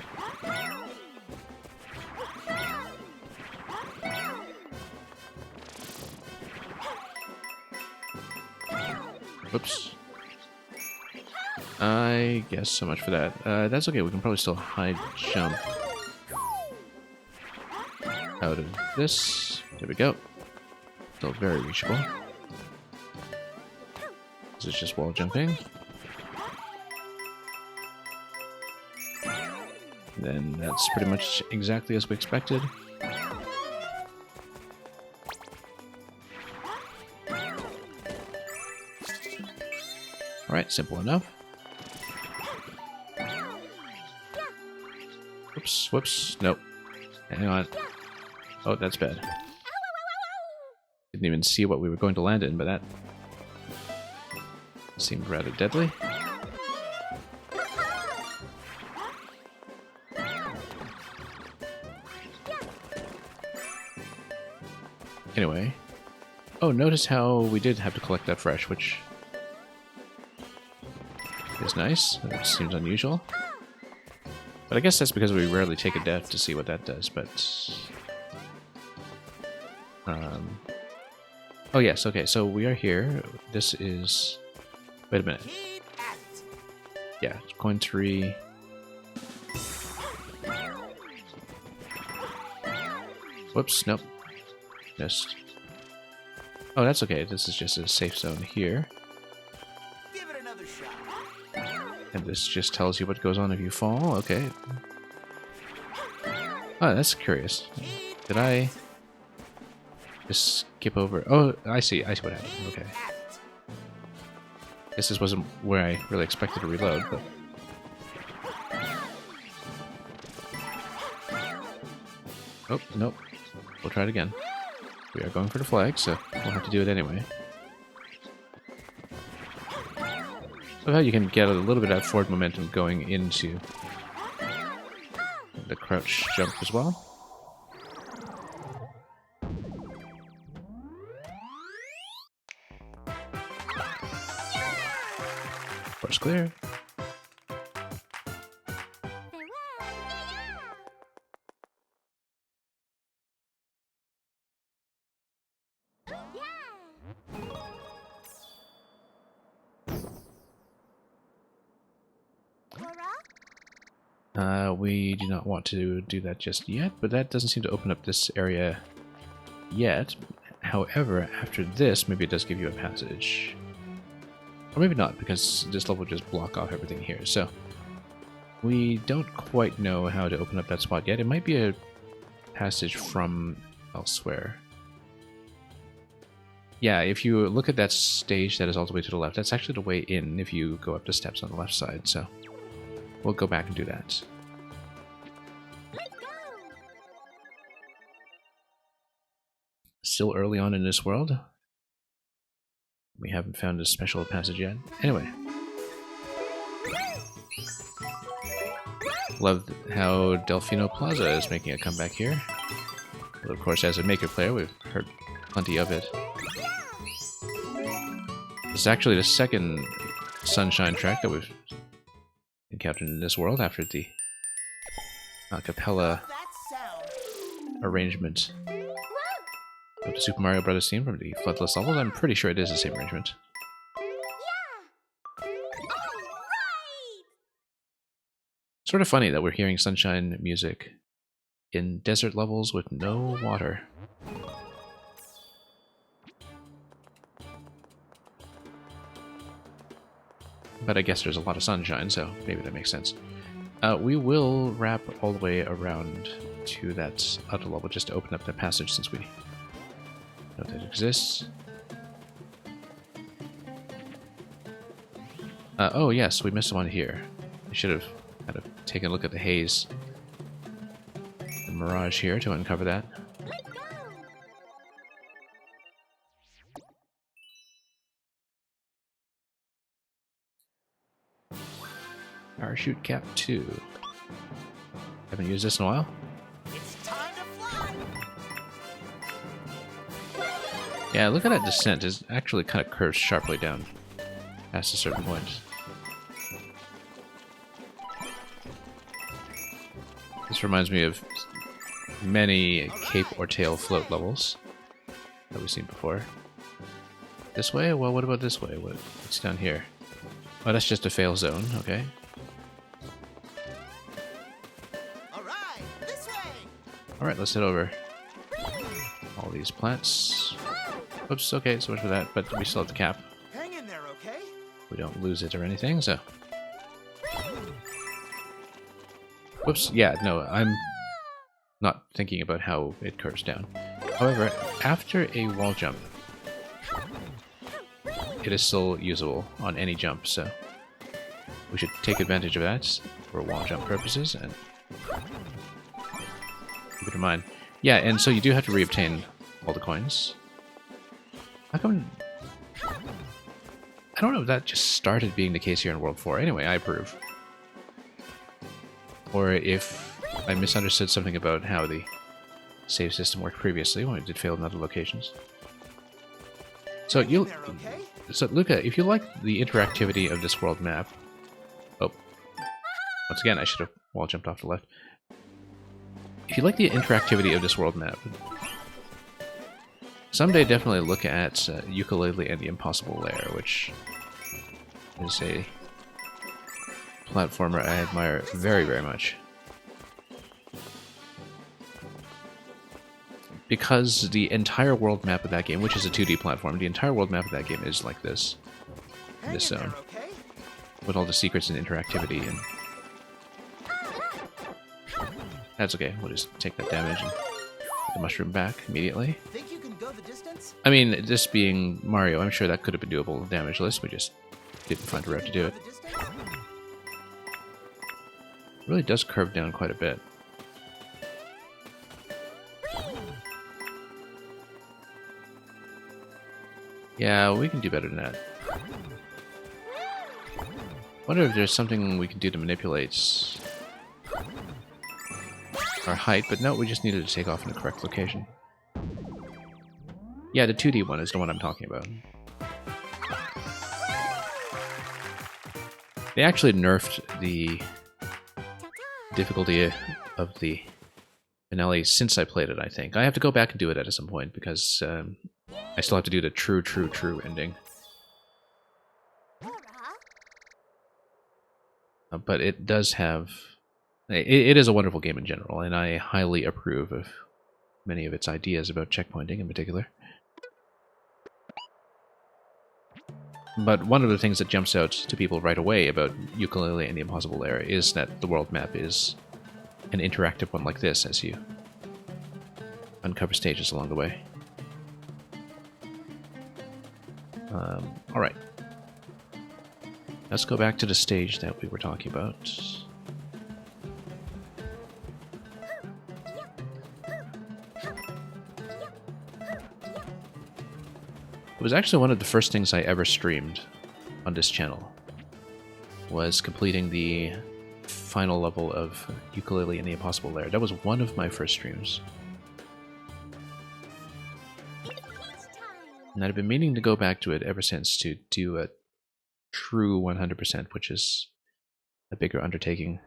Oops. I guess so much for that. That's okay, we can probably still high jump out of this. There we go. Still very reachable. This is just wall jumping. Then that's pretty much exactly as we expected. Alright, simple enough. Whoops, whoops, nope. Hang on. Oh, that's bad. Didn't even see what we were going to land in, but that seemed rather deadly. Anyway. Oh, notice how we did have to collect that fresh, which is nice. That seems unusual. But I guess that's because we rarely take a death to see what that does, but... Oh yes, okay, so we are here. This is... Wait a minute. Yeah, coin 3. Whoops, nope. Missed. Oh, that's okay. This is just a safe zone here. Give it another shot. And this just tells you what goes on if you fall. Okay. Oh, that's curious. Did I just skip over? Oh, I see. I see what happened. Okay. Guess this wasn't where I really expected to reload, but... Oh, nope. We'll try it again. We are going for the flag, so we'll have to do it anyway. Somehow you can get a little bit of forward momentum going into the crouch jump as well. Course clear. We do not want to do that just yet, but that doesn't seem to open up this area yet. However, after this, maybe it does give you a passage. Or maybe not, because this level will just block off everything here. So, we don't quite know how to open up that spot yet. It might be a passage from elsewhere. Yeah, if you look at that stage that is all the way to the left, that's actually the way in if you go up the steps on the left side, so we'll go back and do that. still early on in this world. We haven't found a special passage yet. Anyway. Love how Delfino Plaza is making a comeback here. But of course, as a Maker player, we've heard plenty of it. This is actually the second Sunshine track that we've encountered in this world after the a cappella arrangement of the Super Mario Bros. Theme from the Floodless levels. I'm pretty sure it is the same arrangement. Sort of funny that we're hearing Sunshine music in desert levels with no water. But I guess there's a lot of sunshine, so maybe that makes sense. We will wrap all the way around to that other level just to open up the passage since we know that it exists. Oh yes, we missed one here. I should have kind of taken a look at the haze and mirage here to uncover that. Parachute Cap 2. Haven't used this in a while. It's time to fly. Yeah, look at that descent. It actually kind of curves sharply down past a certain point. This reminds me of many Cape or Tail float levels that we've seen before. This way? Well, what about this way? What's down here? Oh, that's just a fail zone. Okay. Alright, let's head over. All these plants. Oops, okay, so much for that, but we still have the cap. Hang in there, okay? We don't lose it or anything, so... Whoops, yeah, no, I'm not thinking about how it curves down. However, after a wall jump, it is still usable on any jump, so we should take advantage of that for wall jump purposes and keep it in mind. Yeah, and so you do have to reobtain all the coins. How come... I don't know if that just started being the case here in World 4. Anyway, I approve. Or if I misunderstood something about how the save system worked previously when it did fail in other locations. So you... So, Luca, if you like the interactivity of this world map... Oh. Once again, I should have wall jumped off the left. If you like the interactivity of this world map, someday definitely look at Yooka-Laylee and the Impossible Lair, which is a platformer I admire very, very much. Because the entire world map of that game, which is a 2D platform, the entire world map of that game is like this. In this zone. With all the secrets and interactivity and... That's okay, we'll just take that damage and get the mushroom back immediately. Think you can go the distance? I mean, this being Mario, I'm sure that could have been doable with damage-less, we just didn't find a route to do it. It really does curve down quite a bit. Yeah, we can do better than that. Wonder if there's something we can do to manipulate our height, but no, we just needed to take off in the correct location. Yeah, the 2D one is the one I'm talking about. They actually nerfed the difficulty of the finale since I played it, I think. I have to go back and do it at some point, because I still have to do the true ending. But it does have... It is a wonderful game in general, and I highly approve of many of its ideas about checkpointing in particular. But one of the things that jumps out to people right away about Yooka-Laylee and the Impossible Lair is that the world map is an interactive one like this as you uncover stages along the way. Alright. Let's go back to the stage that we were talking about. It was actually one of the first things I ever streamed on this channel, was completing the final level of Yooka-Laylee in the Impossible Lair. That was one of my first streams. And I've been meaning to go back to it ever since to do a true 100%, which is a bigger undertaking.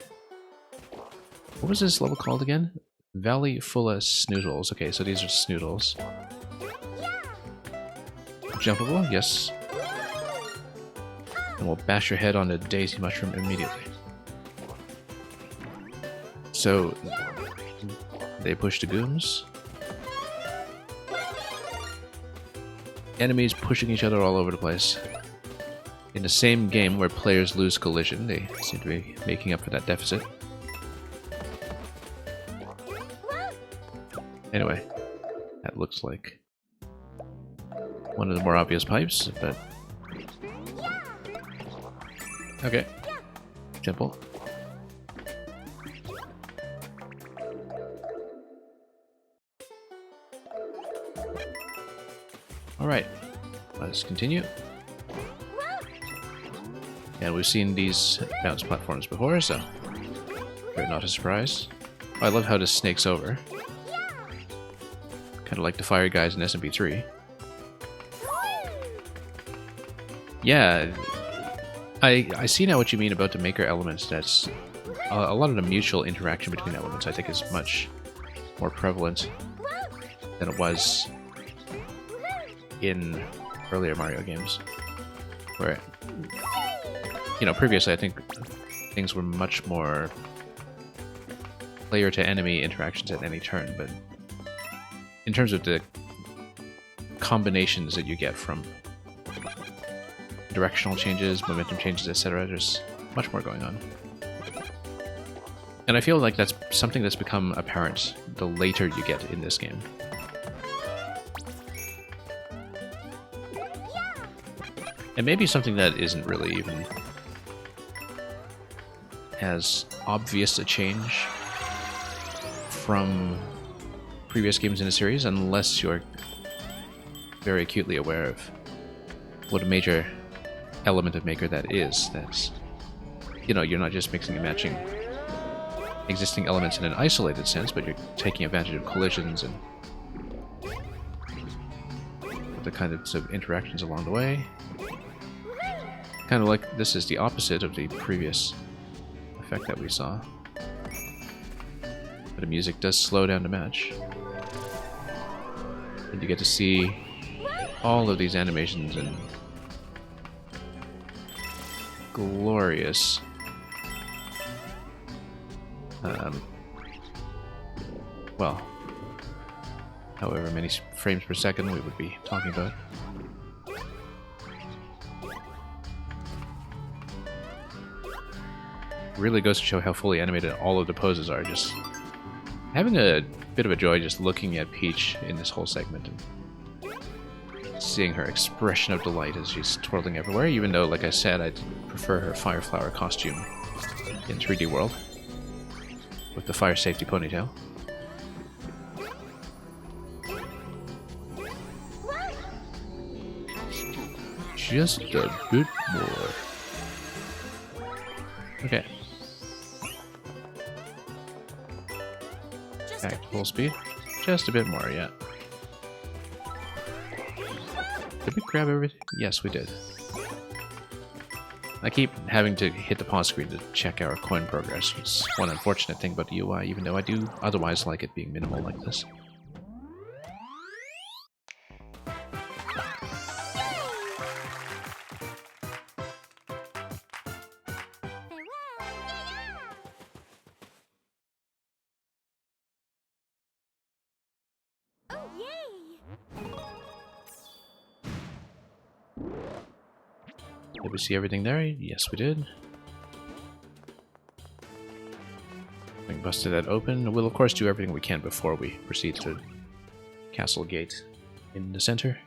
What was this level called again? Valley Full of Snoodles. Okay, so these are Snoodles. Jumpable, yes. And we'll bash your head on the Daisy Mushroom immediately. So, they push the gooms. Enemies pushing each other all over the place. In the same game where players lose collision, they seem to be making up for that deficit. Anyway, that looks like one of the more obvious pipes, but... Okay. Simple. Alright, let's continue. And we've seen these bounce platforms before, so they're not a surprise. Oh, I love how this snakes over. Kind of like the fire guys in SMP3. Yeah, I see now what you mean about the maker elements. That's a lot of the mutual interaction between elements, I think, is much more prevalent than it was in earlier Mario games, where, you know, previously I think things were much more player to enemy interactions at any turn, but in terms of the combinations that you get from directional changes, momentum changes, etc., there's much more going on. And I feel like that's something that's become apparent the later you get in this game. And maybe something that isn't really even as obvious a change from previous games in the series, unless you're very acutely aware of what a major element of Maker that is. That's, you know, you're not just mixing and matching existing elements in an isolated sense, but you're taking advantage of collisions and the kind of interactions along the way. Kind of like this is the opposite of the previous effect that we saw. But the music does slow down to match. And you get to see all of these animations and glorious well, however many frames per second we would be talking about. Really goes to show how fully animated all of the poses are. Just having a bit of a joy just looking at Peach in this whole segment and seeing her expression of delight as she's twirling everywhere, even though, like I said, I prefer her Fire Flower costume in 3D World with the fire safety ponytail. Just a bit more. Okay. Back to full speed. Just a bit more, yeah. Did we grab everything? Yes, we did. I keep having to hit the pause screen to check our coin progress. It's one unfortunate thing about the UI, even though I do otherwise like it being minimal like this. Did we see everything there? Yes, we did. We busted that open. We'll of course do everything we can before we proceed to Castle Gate in the center.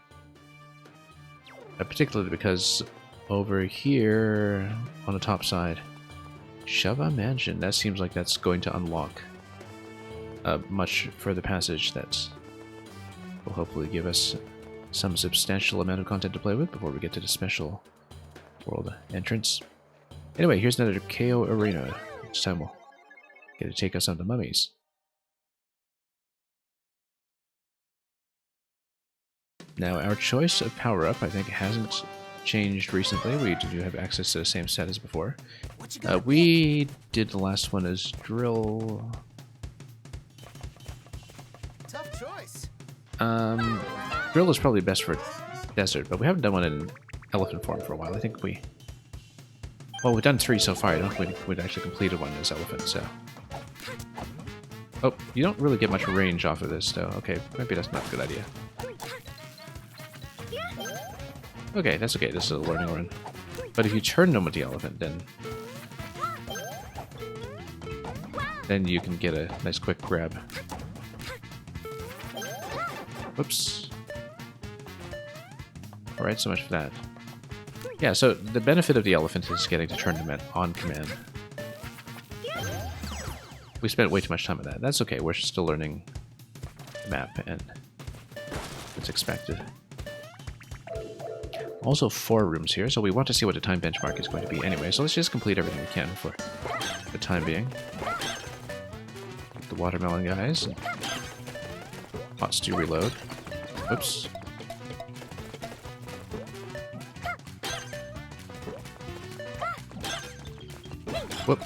Particularly because over here on the top side, Shava Mansion, that seems like that's going to unlock a much further passage that will hopefully give us some substantial amount of content to play with before we get to the special world entrance. Anyway, here's another KO arena. This time we'll get to take us on the mummies. Now, our choice of power-up, I think, hasn't changed recently. We do have access to the same set as before. We did the last one as drill. Tough choice. Drill is probably best for desert, but we haven't done one in elephant form for a while. I think we... Well, we've done 3 so far. I don't think we'd actually completed one as elephant, so... Oh, you don't really get much range off of this, though. Okay, maybe that's not a good idea. Okay, that's okay. This is a learning run. But if you turn them with the elephant, then you can get a nice quick grab. Whoops. Alright, so much for that. Yeah, so the benefit of the elephant is getting to turn them on command. We spent way too much time on that. That's okay, we're still learning the map, and it's expected. Also 4 rooms here, so we want to see what the time benchmark is going to be anyway, so let's just complete everything we can for the time being. The watermelon guys. Hot stew reload. Oops. Whoop.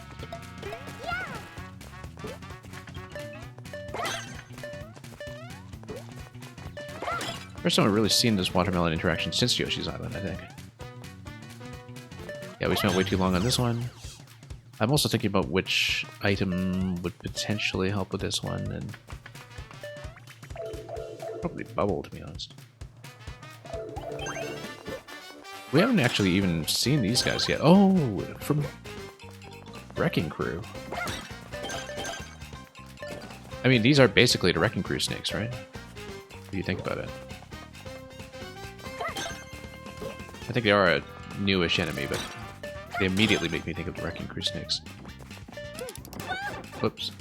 First time I've really seen this watermelon interaction since Yoshi's Island, I think. Yeah, we spent way too long on this one. I'm also thinking about which item would potentially help with this one, and... Probably bubble, to be honest. We haven't actually even seen these guys yet. Oh, from Wrecking Crew. I mean, these are basically the Wrecking Crew snakes, right? What do you think about it? I think they are a newish enemy, but they immediately make me think of the Wrecking Crew snakes. Whoops.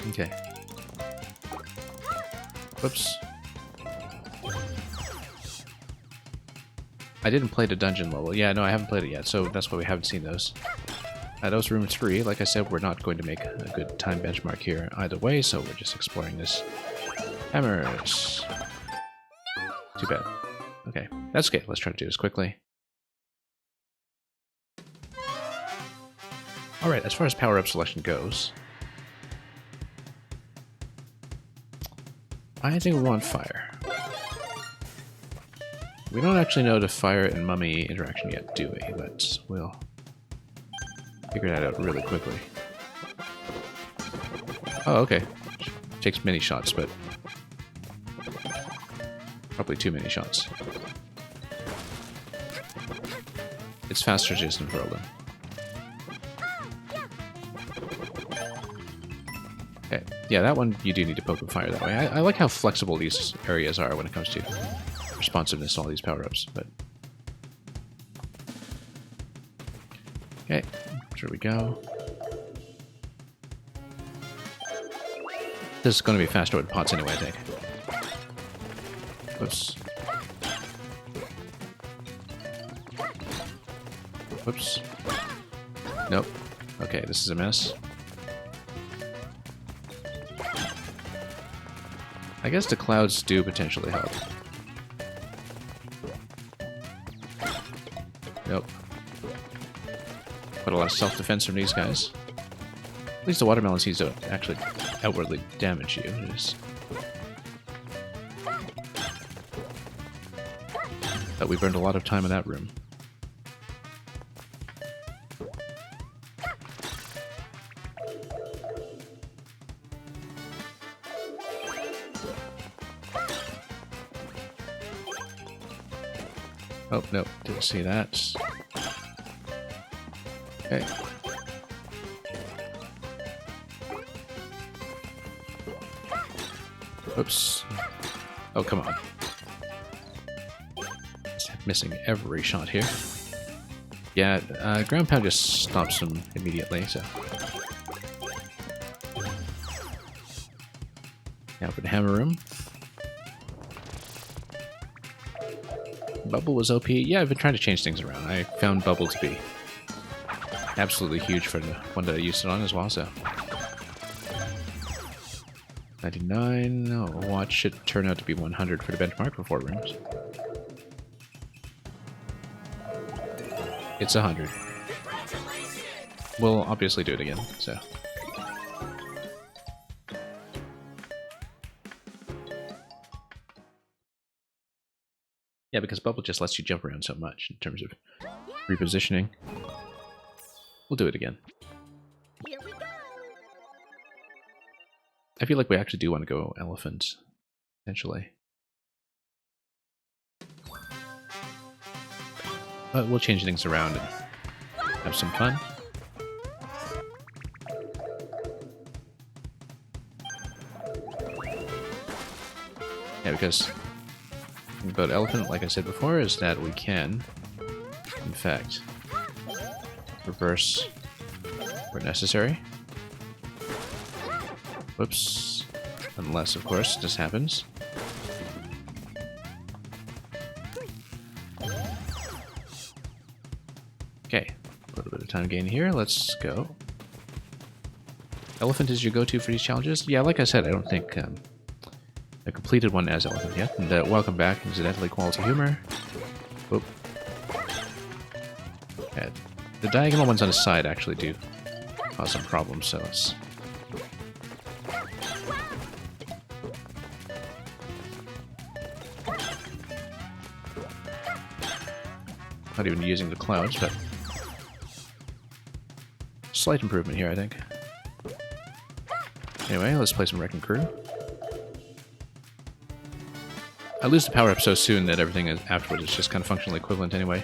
Okay. Whoops. I didn't play the dungeon level. Yeah, no, I haven't played it yet, so that's why we haven't seen those. That was room 3. Like I said, we're not going to make a good time benchmark here either way, so we're just exploring this. Hammers. Too bad. Okay, that's okay. Let's try to do this quickly. Alright, as far as power-up selection goes, I think we want fire. We don't actually know the fire and mummy interaction yet, do we? But we'll figure that out really quickly. Oh, okay. Takes many shots, but probably too many shots. It's faster just than Berlin. Okay. Yeah, that one you do need to poke with fire that way. I like how flexible these areas are when it comes to responsiveness to all these power-ups, but... Okay, here we go. This is going to be faster with pots anyway, I think. Whoops. Whoops. Nope. Okay, this is a mess. I guess the clouds do potentially help. Nope. Quite a lot of self-defense from these guys. At least the watermelon seeds don't actually outwardly damage you. Just... But we burned a lot of time in that room. Oh, no, didn't see that. Okay. Oops. Oh, come on. Just missing every shot here. Yeah, ground pound just stops them immediately, so... Now for the hammer room. Bubble was OP. Yeah, I've been trying to change things around. I found Bubble to be absolutely huge for the one that I used it on as well, so. 99. Oh, watch should turn out to be 100 for the benchmark for 4 rooms. It's 100. We'll obviously do it again, so. Yeah, because Bubble just lets you jump around so much in terms of repositioning. We'll do it again. Here we go. I feel like we actually do want to go elephant, potentially. But we'll change things around and have some fun. Yeah, because the thing about elephant, like I said before, is that we can, in fact, reverse where necessary. Whoops. Unless, of course, this happens. Okay, a little bit of time gain here. Let's go. Elephant is your go-to for these challenges? Yeah, like I said, I don't think I completed one as elephant yet. And welcome back, incidentally, Quality Humor. Whoop. Yeah, the diagonal ones on the side actually do cause some problems, so it's... Not even using the clouds, but slight improvement here, I think. Anyway, let's play some Wrecking Crew. I lose the power-up so soon that everything is, afterwards is just kind of functionally equivalent anyway.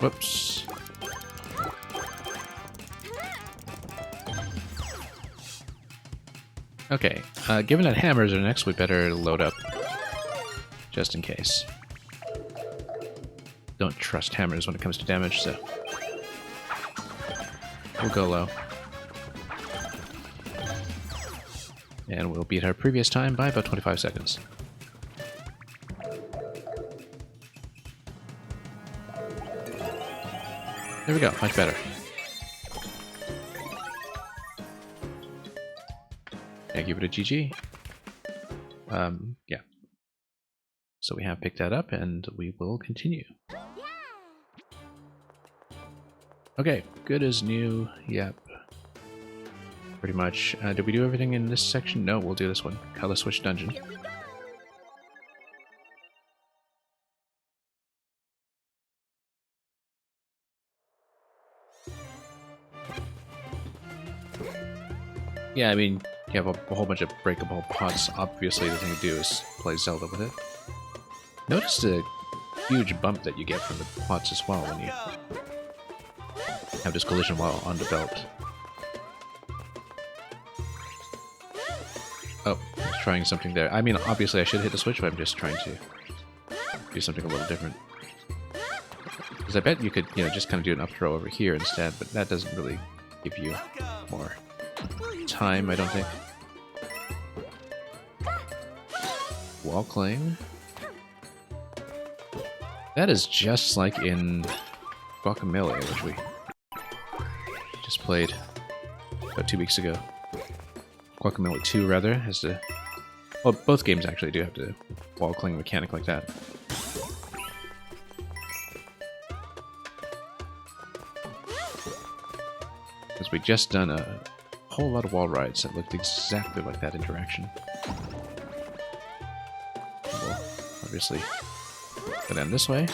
Whoops. Okay, given that hammers are next, we better load up, just in case. Don't trust hammers when it comes to damage, so we'll go low. And we'll beat our previous time by about 25 seconds. There we go, much better. Yeah, give it a GG. Yeah. So we have picked that up, and we will continue. Okay, good as new. Yep. Pretty much. Did we do everything in this section? No, we'll do this one. Color Switch Dungeon. Here we go. Yeah, I mean, you have a whole bunch of breakable pots. Obviously, the thing to do is play Zelda with it. Notice the huge bump that you get from the pots as well when you have this collision while on the belt. Oh, I was trying something there. I mean, obviously I should hit the switch, but I'm just trying to do something a little different. Because I bet you could, you know, just kind of do an up throw over here instead, but that doesn't really give you more time, I don't think. Wall cling. That is just like in Guacamelee, which we just played about 2 weeks ago. Guacamelee 2, rather, has the... Well, both games actually do have the wall cling mechanic like that. Because we just done a whole lot of wall rides that looked exactly like that interaction. We'll obviously go down this way.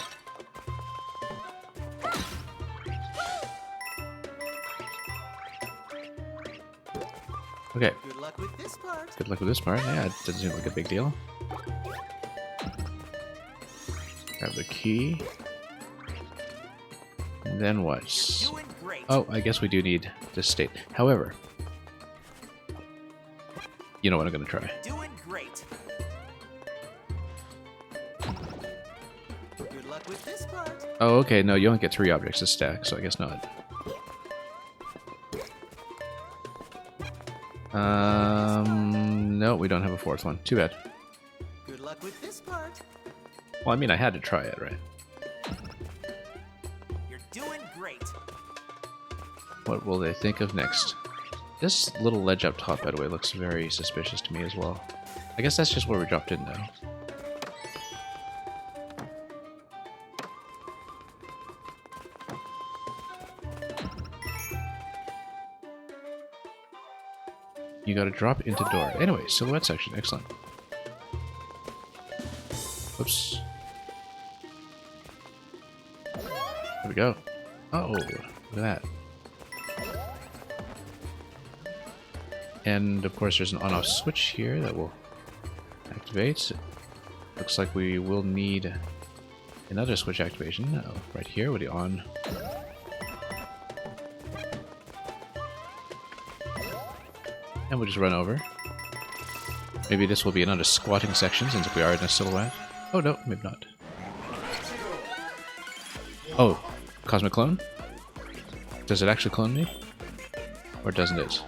Okay. Good luck with this part. Good luck with this part. Yeah, it doesn't seem like a big deal. Grab the key. And then what? Doing great. Oh, I guess we do need this state. However, you know what I'm going to try. Doing great. Good luck with this part. Oh, okay, no, you only get 3 objects to stack, so I guess not. No, we don't have a 4th one. Too bad. Good luck with this part. Well, I mean, I had to try it, right? You're doing great. What will they think of next? This little ledge up top, by the way, looks very suspicious to me as well. I guess that's just where we dropped in, though. You gotta drop into door. Anyway, silhouette section. Excellent. Oops. There we go. Oh, look at that. And of course there's an on-off switch here that will activate. Looks like we will need another switch activation right here with the on. And we'll just run over. Maybe this will be another squatting section since we are in a silhouette. Oh no, maybe not. Oh, Cosmic Clone? Does it actually clone me? Or doesn't it?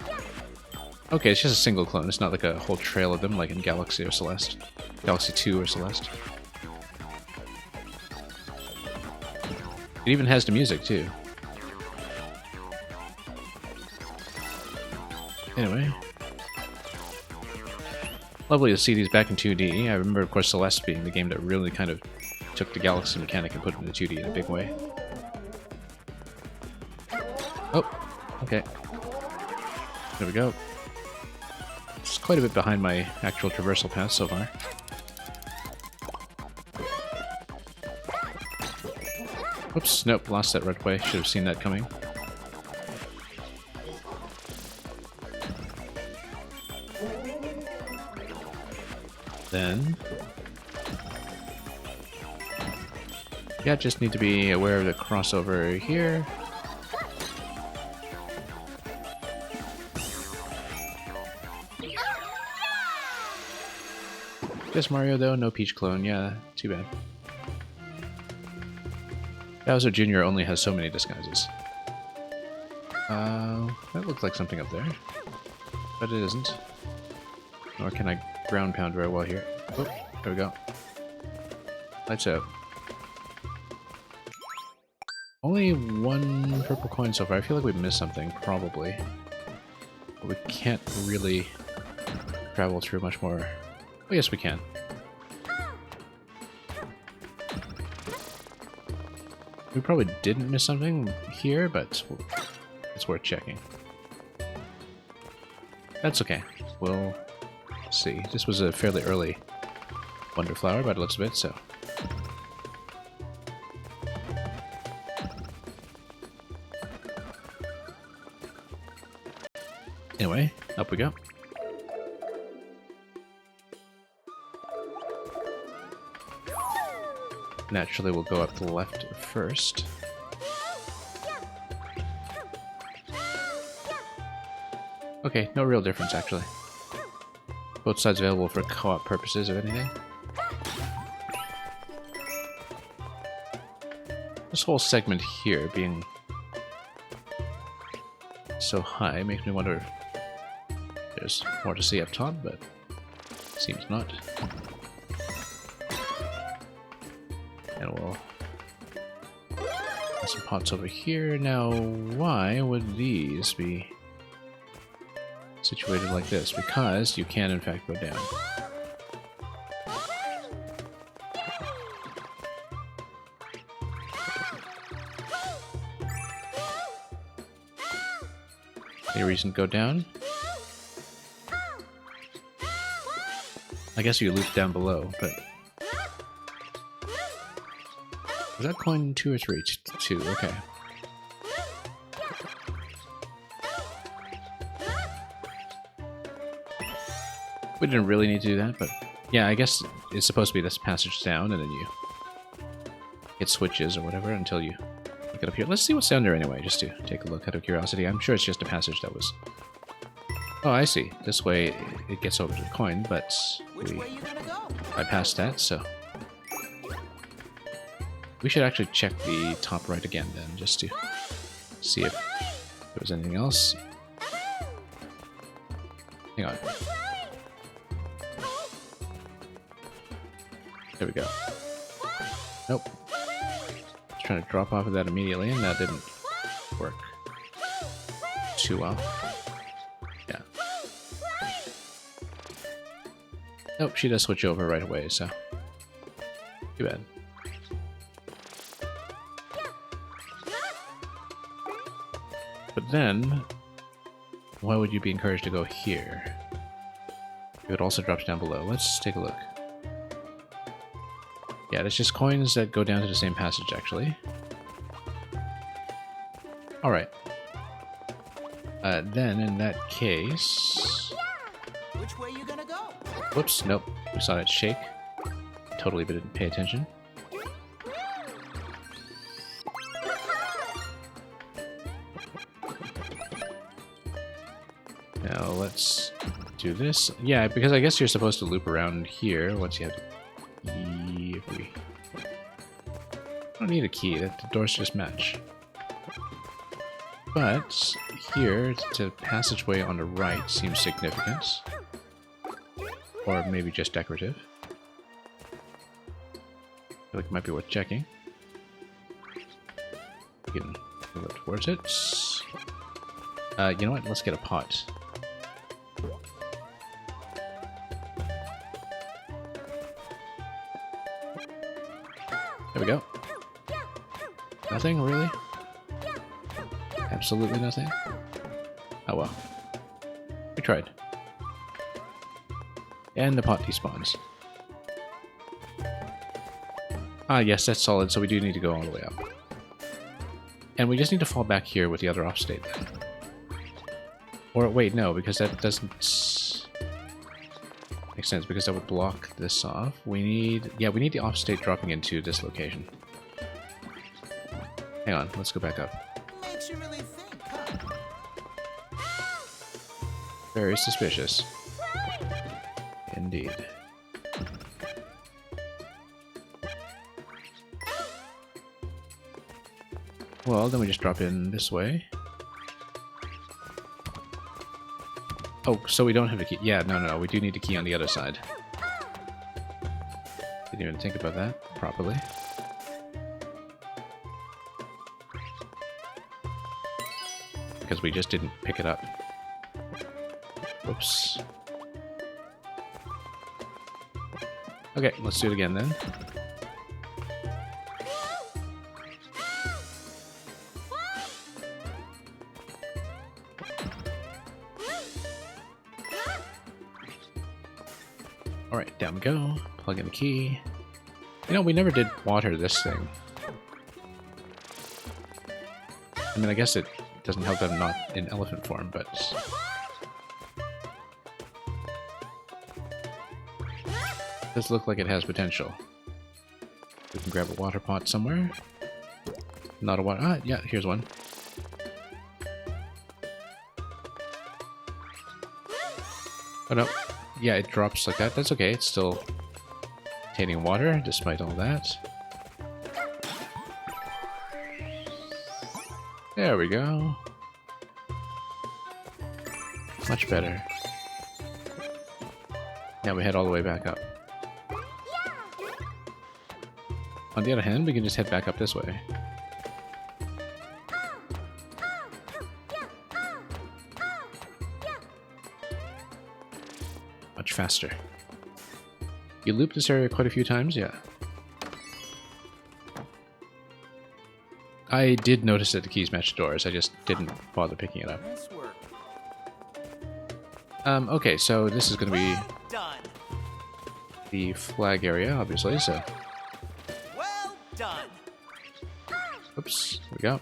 Okay, it's just a single clone. It's not like a whole trail of them like in Galaxy or Celeste. Galaxy 2 or Celeste. It even has the music too. Anyway. Lovely to see these back in 2D. I remember, of course, Celeste being the game that really kind of took the Galaxy mechanic and put it into 2D in a big way. Oh, okay. There we go. It's quite a bit behind my actual traversal path so far. Whoops, nope, lost that right away. Should have seen that coming. Then... yeah, just need to be aware of the crossover here. Just Mario though, no Peach clone. Yeah, too bad. Bowser Jr. only has so many disguises. That looks like something up there. But it isn't. Nor can I ground pound very well here. Oh, there we go. Lights out. Only 1 purple coin so far. I feel like we missed something, probably. But we can't really travel through much more. Oh, yes, we can. We probably didn't miss something here, but it's worth checking. That's okay. We'll see. This was a fairly early Wonder Flower by the looks of it, so... anyway, up we go. Naturally, we'll go up to the left first. Okay, no real difference, actually. Both sides available for co-op purposes, if anything. This whole segment here being so high makes me wonder if there's more to see up top, but seems not. And we'll have some pots over here. Now, why would these be situated like this? Because you can, in fact, go down. Any reason to go down? I guess you loop down below, but... was that coin 2 or 3? 2, okay. We didn't really need to do that, but... yeah, I guess it's supposed to be this passage down, and then you hit switches or whatever until you get up here. Let's see what's down there anyway, just to take a look out of curiosity. I'm sure it's just a passage that was... oh, I see. This way it gets over to the coin, but Which way you gonna go? bypassed that, so... We should actually check the top right again then, just to see if there was anything else. Hang on. There we go. Nope. Just trying to drop off of that immediately, and that didn't work too well. Yeah. Nope, she does switch over right away, so too bad. But then, why would you be encouraged to go here? It also drops down below. Let's take a look. Yeah, it's just coins that go down to the same passage, actually. Alright. Then, in that case... Which way you gonna go? Whoops, nope. We saw it shake. Totally didn't pay attention. Now, let's do this. Yeah, because I guess you're supposed to loop around here once you have to... I don't need a key, the doors just match. But here, the passageway on the right seems significant. Or maybe just decorative. I feel like it might be worth checking. We can move up towards it. You know what? Let's get a pot. There we go. Nothing, really? Absolutely nothing? Oh well. We tried. And the pot despawns. Ah, yes, that's solid, so we do need to go all the way up. And we just need to fall back here with the other off state then. Or wait, no, because that doesn't make sense, because that would block this off. We need... yeah, we need the off state dropping into this location. Hang on, let's go back up. Makes you really think, huh? Very suspicious. Indeed. Well, then we just drop in this way. Oh, so we don't have a key. Yeah, no, we do need a key on the other side. Didn't even think about that properly. Because we just didn't pick it up. Whoops. Okay, let's do it again then. Alright, down we go. Plug in the key. You know, we never did water this thing. I mean, I guess it doesn't help that I'm not in elephant form, but... it does look like it has potential. We can grab a water pot somewhere. Not a water... ah, yeah, here's one. Oh no. Yeah, it drops like that. That's okay. It's still containing water, despite all that. There we go. Much better. Now we head all the way back up. On the other hand, we can just head back up this way. Much faster. You looped this area quite a few times, yeah. I did notice that the keys matched doors, I just didn't bother picking it up. Nice work. Okay, so this is gonna be Done. the flag area, obviously, so... Well done. oops, there we go.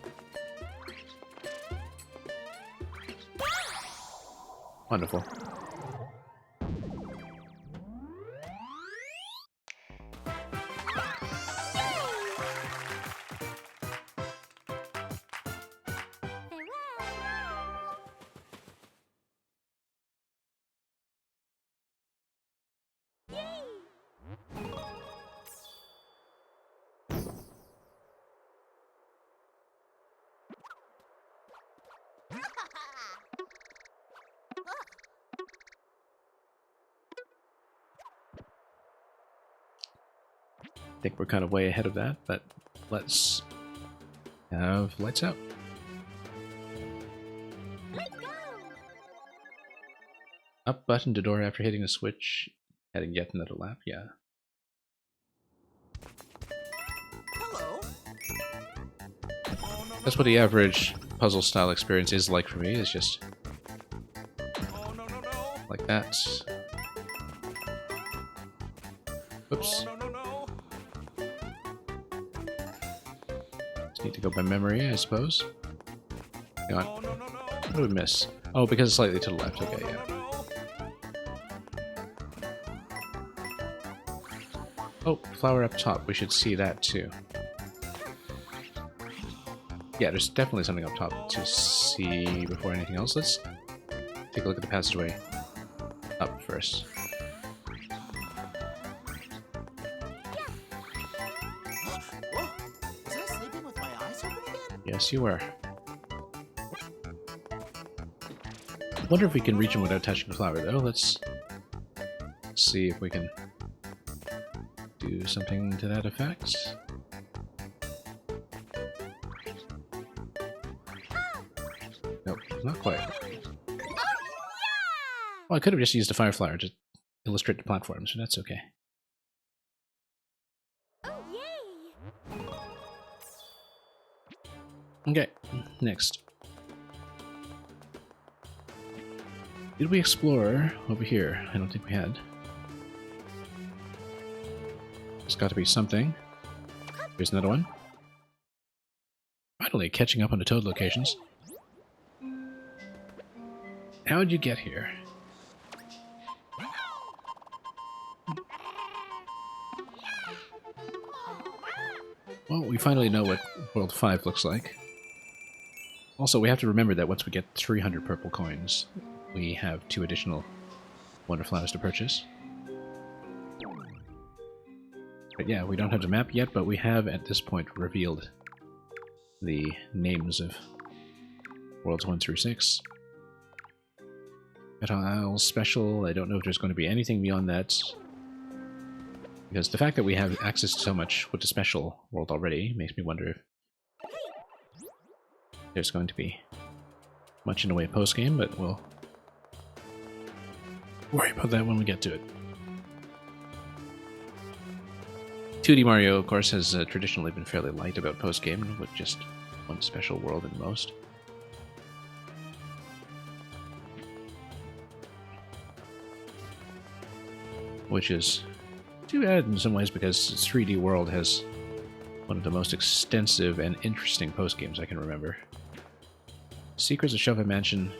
Wonderful. think we're kind of way ahead of that, but let's have lights out. Up button to door after hitting a switch, adding yet another lap, yeah. Hello. That's what the average puzzle style experience is like for me, it's just Oh, no, no, no. like that. Oops. Oh, no, no, no. Just need to go by memory, I suppose. Hang on. Oh, no, no, no. What did we miss? Oh, because it's slightly to the left. Okay, yeah. Oh, flower up top. We should see that too. Yeah, there's definitely something up top to see before anything else. Let's take a look at the passageway up first. Whoa. Was I sleeping with my eyes open again? Yes, you were. Wonder if we can reach him without touching the flower, though. Let's see if we can do something to that effect. Nope, not quite. Well, I could have just used a fire flower to illustrate the platform, so that's okay. Okay, next. Did we explore over here? I don't think we had. There's got to be something. Here's another one. Finally, catching up on the Toad locations. How'd you get here? Well, we finally know what World 5 looks like. Also, we have to remember that once we get 300 purple coins, we have 2 additional Wonder Flowers to purchase. But yeah, we don't have the map yet, but we have at this point revealed the names of Worlds 1 through 6. Metal Isle Special, I don't know if there's going to be anything beyond that. Because the fact that we have access to so much with the Special World already makes me wonder if there's going to be much in the way of post-game, but we'll worry about that when we get to it. 2D Mario, of course, has traditionally been fairly light about post-game, with just one special world at most. Which is too bad in some ways, because 3D World has one of the most extensive and interesting post-games I can remember. Secrets of Shovel Mansion.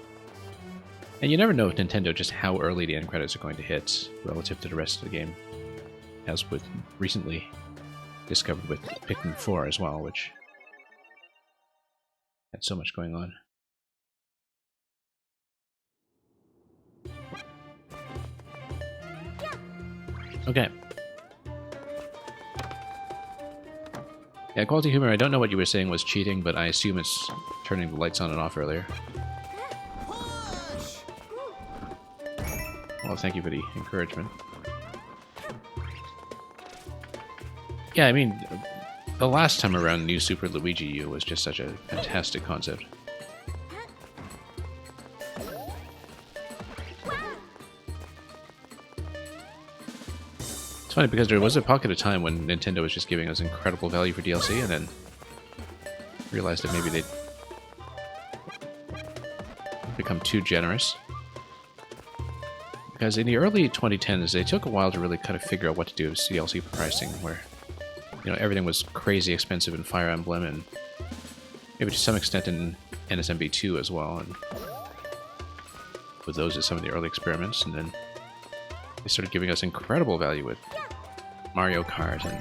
And you never know with Nintendo just how early the end credits are going to hit relative to the rest of the game. As with recently discovered with Pikmin 4 as well, which had so much going on. Okay. Yeah, Quality Humor, I don't know what you were saying was cheating, but I assume it's turning the lights on and off earlier. Push! Well, thank you for the encouragement. Yeah, I mean, the last time around New Super Luigi U was just such a fantastic concept. It's funny because there was a pocket of time when Nintendo was just giving us incredible value for DLC and then realized that maybe they'd become too generous. Because in the early 2010s, they took a while to really kind of figure out what to do with DLC pricing, where, you know, everything was crazy expensive in Fire Emblem and maybe to some extent in NSMB 2 as well, and with those as some of the early experiments, and then they started giving us incredible value with Mario Kart and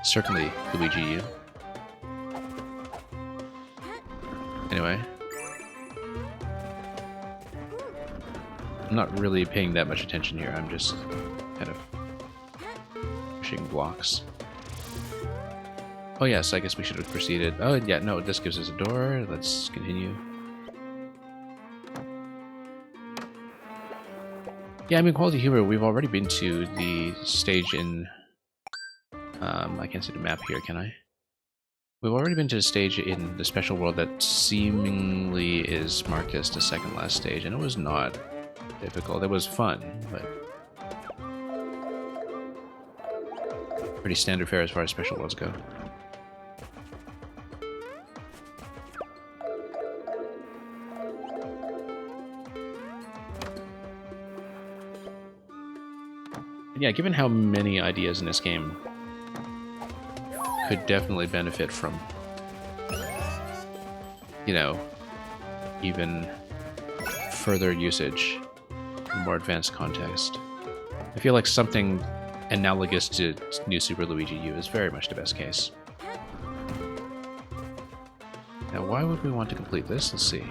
certainly Luigi U. Anyway, I'm not really paying that much attention here, I'm just kind of pushing blocks. Oh yes, I guess we should have proceeded. Oh yeah, no, this gives us a door. Let's continue. Yeah, I mean, Quality Humor, we've already been to the stage in I can't see the map here, can I? We've already been to a stage in the special world that seemingly is marked as the second last stage, and it was not difficult. It was fun, but pretty standard fare as far as special worlds go. And yeah, given how many ideas in this game could definitely benefit from, you know, even further usage in more advanced context. I feel like something analogous to New Super Luigi U is very much the best case. Now, why would we want to complete this? Let's see.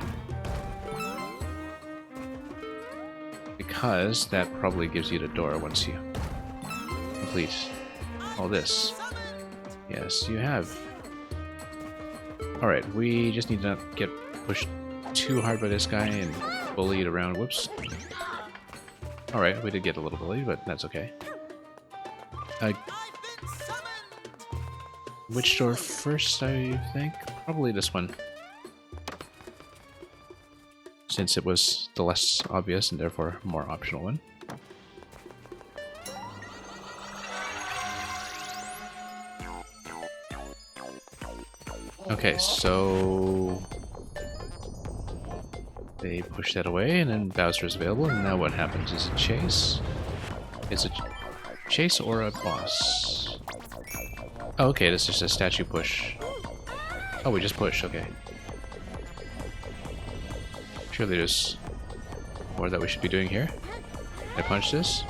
Because that probably gives you the door once you complete all this. Yes, you have. Alright, we just need to not get pushed too hard by this guy and bullied around. Whoops. Alright, we did get a little bullied, but that's okay. Which door first, I think? Probably this one. Since it was the less obvious and therefore more optional one. Okay, so they push that away, and then Bowser is available, and now what happens? Is it chase? Is it chase or a boss? Oh, okay, this is just a statue push. Oh, we just push, okay. Surely there's more that we should be doing here. Can I punch this?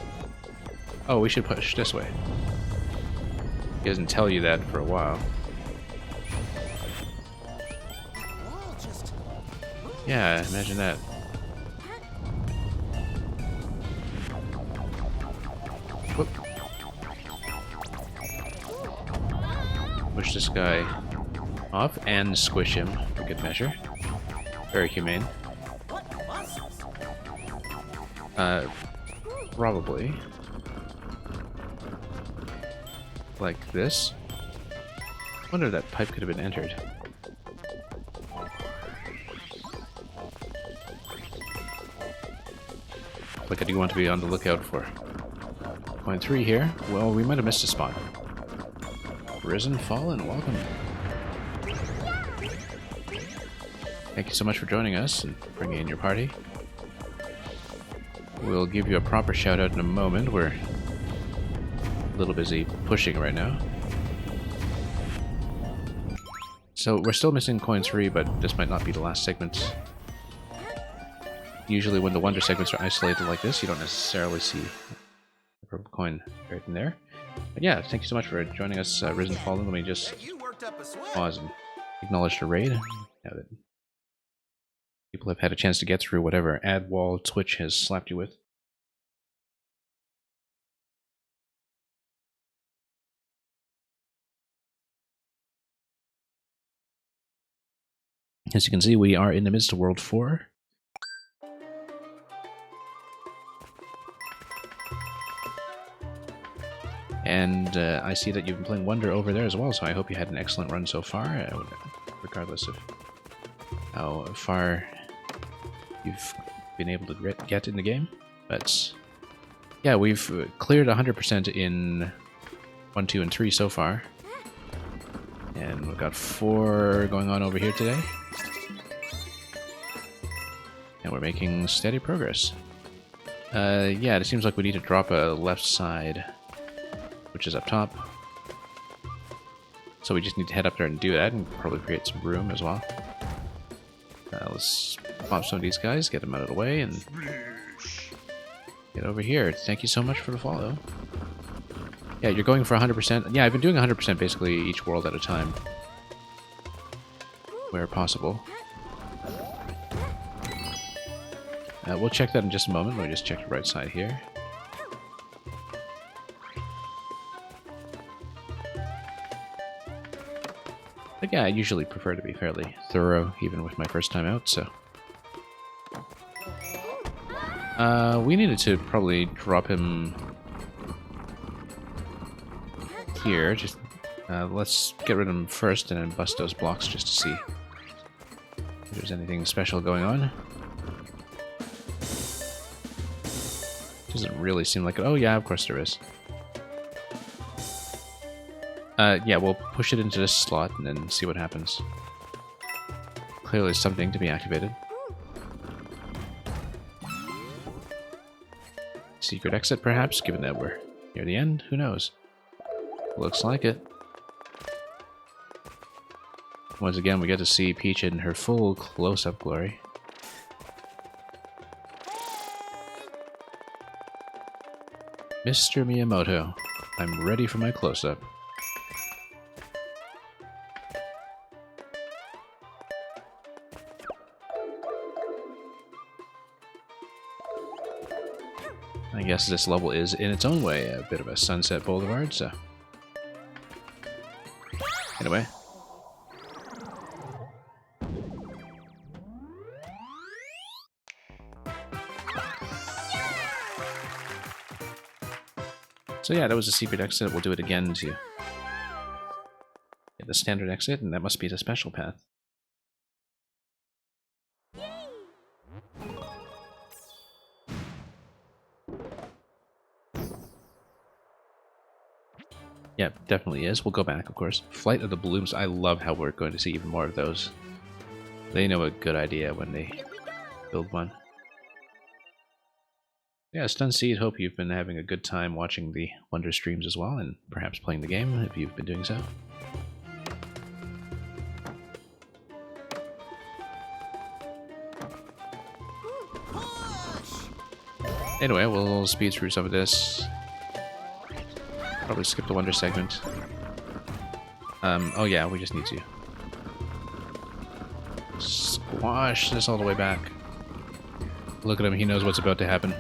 Oh, we should push this way. He doesn't tell you that for a while. Yeah, imagine that. Whoop. Push this guy off and squish him for good measure. Very humane. Probably. Like this. Wonder if that pipe could have been entered. Like I do want to be on the lookout for coin 3 here. Well, we might have missed a spot. Risen, Fallen, welcome. Thank you so much for joining us and bringing in your party. We'll give you a proper shout out in a moment. We're a little busy pushing right now. So we're still missing coin 3, but this might not be the last segment. Usually when the wonder segments are isolated like this, you don't necessarily see the purple coin right in there. But yeah, thank you so much for joining us, Risen Fallen. Let me just pause and acknowledge the raid. Now that people have had a chance to get through whatever ad wall Twitch has slapped you with. As you can see, we are in the midst of World 4. And I see that you've been playing Wonder over there as well, so I hope you had an excellent run so far, regardless of how far you've been able to get in the game. But yeah, we've cleared 100% in 1, 2, and 3 so far. And we've got 4 going on over here today. And we're making steady progress. Yeah, it seems like we need to drop a left side, which is up top. So we just need to head up there and do that, and probably create some room as well. Let's pop some of these guys, get them out of the way, and get over here. Thank you so much for the follow. Yeah, you're going for 100%. Yeah, I've been doing 100% basically each world at a time, where possible. We'll check that in just a moment. Let me just check the right side here. But yeah, I usually prefer to be fairly thorough, even with my first time out, so... we needed to probably drop him here. Just let's get rid of them first and then bust those blocks just to see if there's anything special going on. Doesn't really seem like it. Oh yeah, of course there is. Yeah, we'll push it into this slot and then see what happens. Clearly something to be activated. Secret exit, perhaps, given that we're near the end? Who knows? Looks like it. Once again, we get to see Peach in her full close-up glory. Mr. Miyamoto, I'm ready for my close-up. I guess this level is, in its own way, a bit of a Sunset Boulevard, so... Anyway. So yeah, that was a secret exit. We'll do it again to get the standard exit, and that must be the special path. Yeah, definitely is. We'll go back, of course. Flight of the Blooms. I love how we're going to see even more of those. They know a good idea when they build one. Yeah, Stun Seed, hope you've been having a good time watching the Wonder streams as well, and perhaps playing the game if you've been doing so. Anyway, we'll speed through some of this. Probably skip the Wonder segment. Oh yeah, we just need to squash this all the way back. Look at him, he knows what's about to happen.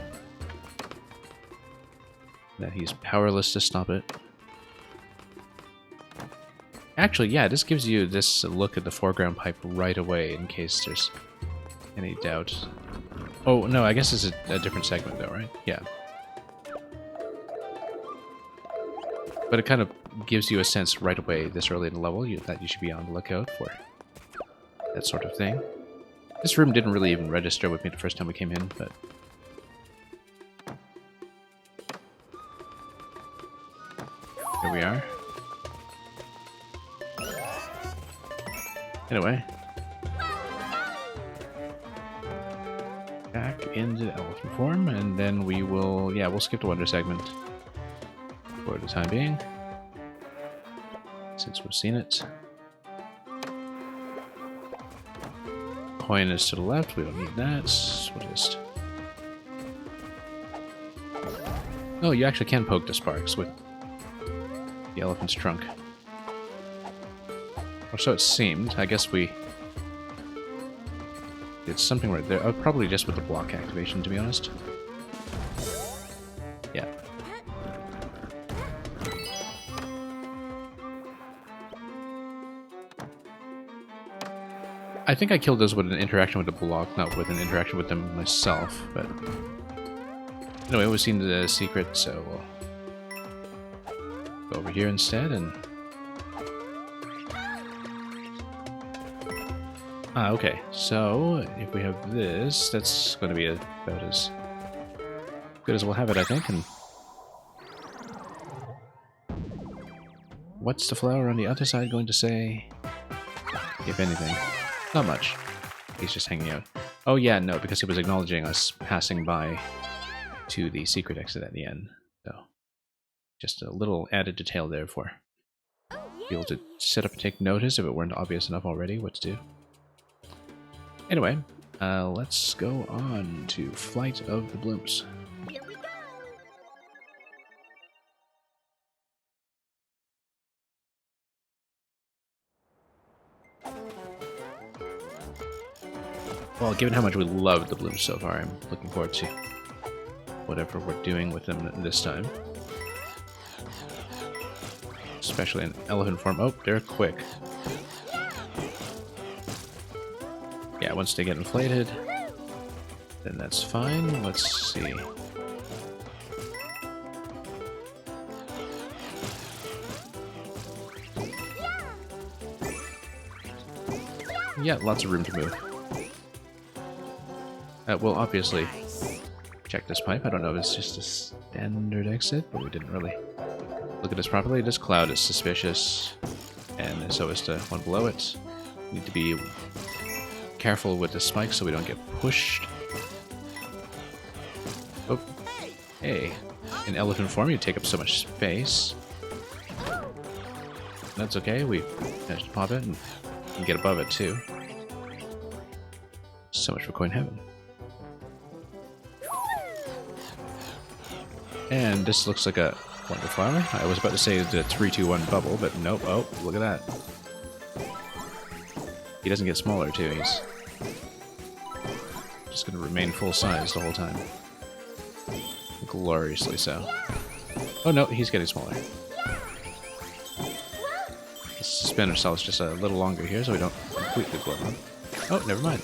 That he's powerless to stop it. Actually, yeah, this gives you this look at the foreground pipe right away in case there's any doubt. Oh, no, I guess it's a different segment though, right? Yeah. But it kind of gives you a sense right away this early in the level that you should be on the lookout for that sort of thing. This room didn't really even register with me the first time we came in, but... Here we are. Anyway. Back into the elephant form, and then we will... Yeah, we'll skip the Wonder segment for the time being, since we've seen it. Coin is to the left, we don't need that. What is it? Oh, you actually can poke the sparks with the elephant's trunk. Or so it seemed. I guess we did something right there. Oh, probably just with the block activation, to be honest. Yeah. I think I killed those with an interaction with the block, not with an interaction with them myself, but... Anyway, we've seen the secret, so we'll go over here instead, and... Ah, okay. So, if we have this, that's going to be about as good as we'll have it, I think, and... What's the flower on the other side going to say? If anything. Not much. He's just hanging out. Oh yeah, no, because he was acknowledging us passing by to the secret exit at the end. So, just a little added detail there for be able to sit up and take notice if it weren't obvious enough already what to do. Anyway, let's go on to Flight of the Blooms. Here we go. Well, given how much we love the Blooms so far, I'm looking forward to whatever we're doing with them this time. Especially in elephant form. Oh, they're quick. Yeah, once they get inflated, then that's fine. Let's see. Yeah, lots of room to move. We'll obviously check this pipe. I don't know if it's just a standard exit, but we didn't really look at this properly. This cloud is suspicious, and so is the one below it. Need to be careful with the spikes so we don't get pushed. Oh, hey. In elephant form, you take up so much space. That's okay, we managed to pop it and get above it too. So much for Coin Heaven. And this looks like a Wonder Flower. I was about to say the 3, 2, 1 bubble, but nope. Oh, look at that. He doesn't get smaller too, he's just going to remain full size the whole time. Gloriously so. Oh no, he's getting smaller. Let's suspend ourselves just a little longer here so we don't completely blow up. Oh, never mind.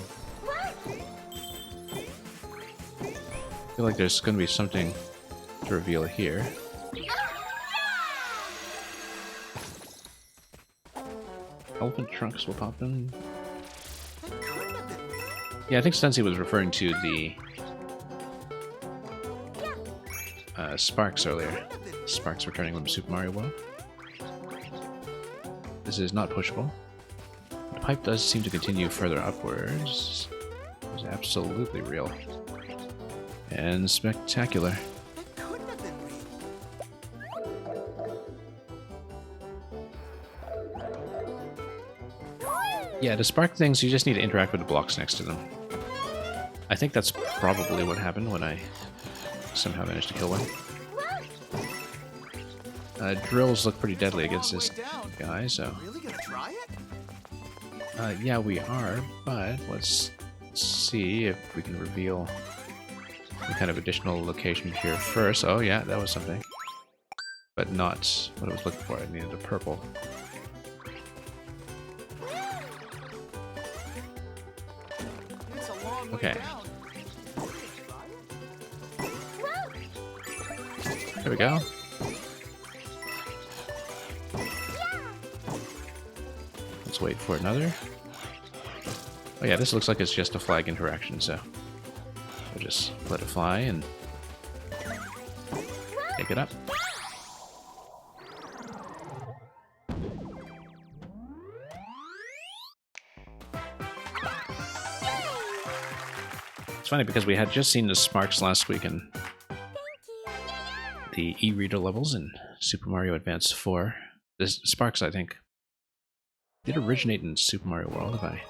I feel like there's going to be something to reveal here. Elephant trunks will pop in. Yeah, I think Stency was referring to the Sparks earlier. Sparks returning from Super Mario World. This is not pushable. The pipe does seem to continue further upwards. It's absolutely real. And spectacular. Yeah, to spark things, you just need to interact with the blocks next to them. I think that's probably what happened when I somehow managed to kill one. Drills look pretty deadly against this guy, so... yeah, we are, but let's see if we can reveal some kind of additional location here first. Oh yeah, that was something. But not what I was looking for. I needed a purple. Okay. There we go. Let's wait for another. Oh yeah, this looks like it's just a flag interaction, so we'll just let it fly and pick it up. It's funny because we had just seen the Sparks last week in the e-reader levels in Super Mario Advance 4. The Sparks, I think, did originate in Super Mario World, if I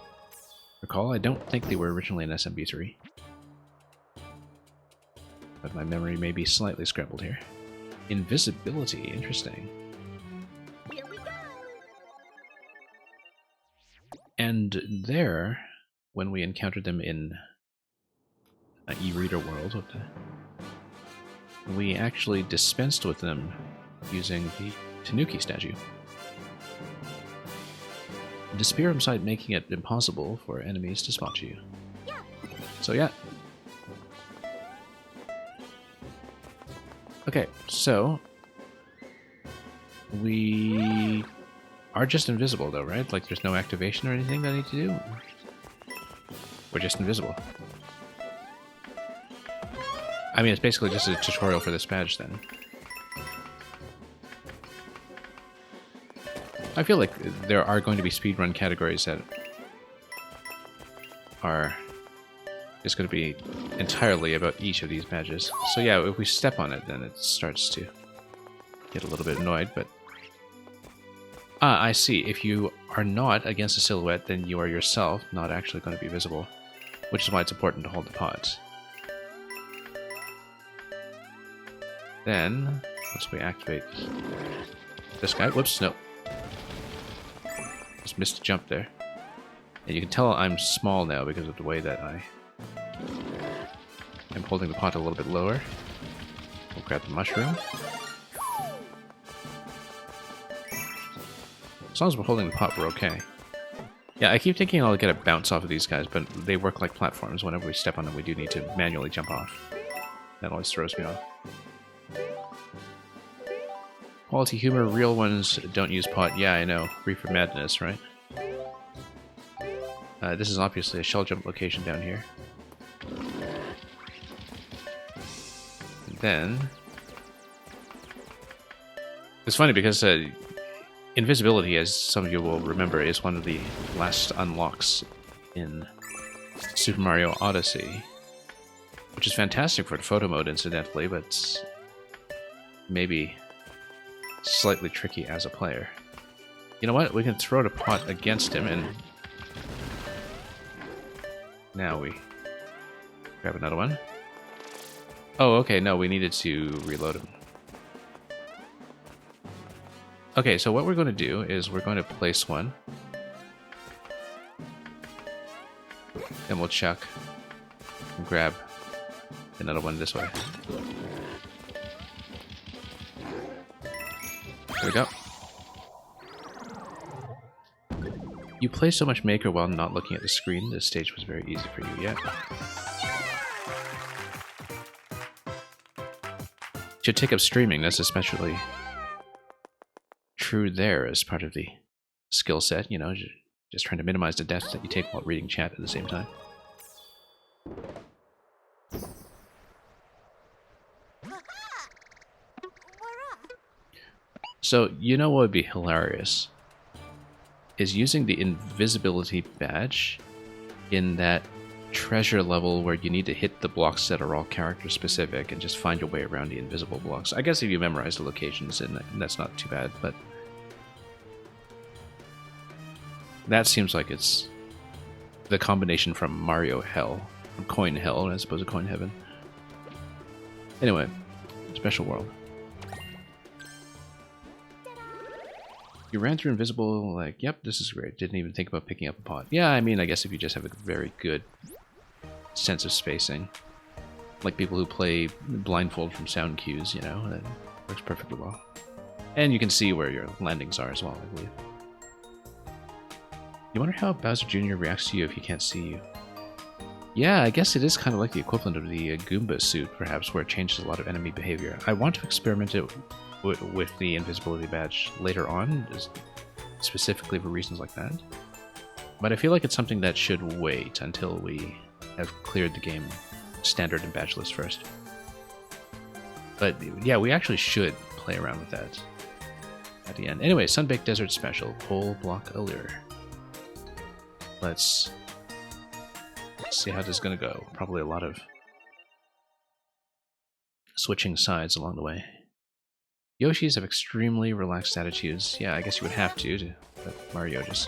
recall. I don't think they were originally in SMB3. But my memory may be slightly scrambled here. Invisibility, interesting. And there, when we encountered them in e-reader world, we actually dispensed with them using the Tanuki statue. Disappear from sight, making it impossible for enemies to spot you. So yeah. Okay, so we are just invisible though, right? Like there's no activation or anything that I need to do? We're just invisible. I mean, it's basically just a tutorial for this badge, then. I feel like there are going to be speedrun categories that are just going to be entirely about each of these badges. So yeah, if we step on it, then it starts to get a little bit annoyed, but... Ah, I see. If you are not against a silhouette, then you are yourself not actually going to be visible, which is why it's important to hold the pot. Then, once we activate this guy, whoops, no. Just missed a jump there. And you can tell I'm small now because of the way that I am holding the pot a little bit lower. We'll grab the mushroom. As long as we're holding the pot, we're okay. Yeah, I keep thinking I'll get a bounce off of these guys, but they work like platforms. Whenever we step on them, we do need to manually jump off. That always throws me off. Quality humor, real ones don't use pot. Yeah, I know. Reefer Madness, right? This is obviously a shell jump location down here. And then... It's funny because invisibility, as some of you will remember, is one of the last unlocks in Super Mario Odyssey. Which is fantastic for the photo mode, incidentally, but maybe slightly tricky as a player. You know what? We can throw the pot against him, and now we grab another one. Oh, okay, no, we needed to reload him. Okay, so what we're going to do is we're going to place one. Then we'll chuck and grab another one this way. There we go. You play so much Maker while not looking at the screen. This stage was very easy for you, yeah. Should take up streaming. That's especially true there as part of the skill set, you know, just trying to minimize the deaths that you take while reading chat at the same time. So, you know what would be hilarious? Is using the invisibility badge in that treasure level where you need to hit the blocks that are all character specific and just find your way around the invisible blocks. I guess if you memorize the locations, and that's not too bad, but that seems like it's the combination from Mario Hell, from Coin Hell as opposed to Coin Heaven. Anyway, special world. You ran through invisible, like, yep, this is great. Didn't even think about picking up a pot. Yeah, I mean, I guess if you just have a very good sense of spacing. Like people who play blindfold from sound cues, you know, that works perfectly well. And you can see where your landings are as well, I believe. You wonder how Bowser Jr. reacts to you if he can't see you. Yeah, I guess it is kind of like the equivalent of the Goomba suit, perhaps, where it changes a lot of enemy behavior. I want to experiment it with the invisibility badge later on, specifically for reasons like that. But I feel like it's something that should wait until we have cleared the game standard and badge list first. But yeah, we actually should play around with that at the end. Anyway, Sunbaked Desert Special, Pole Block Allure. Let's see how this is going to go. Probably a lot of switching sides along the way. Yoshis have extremely relaxed attitudes. Yeah, I guess you would have to let Mario just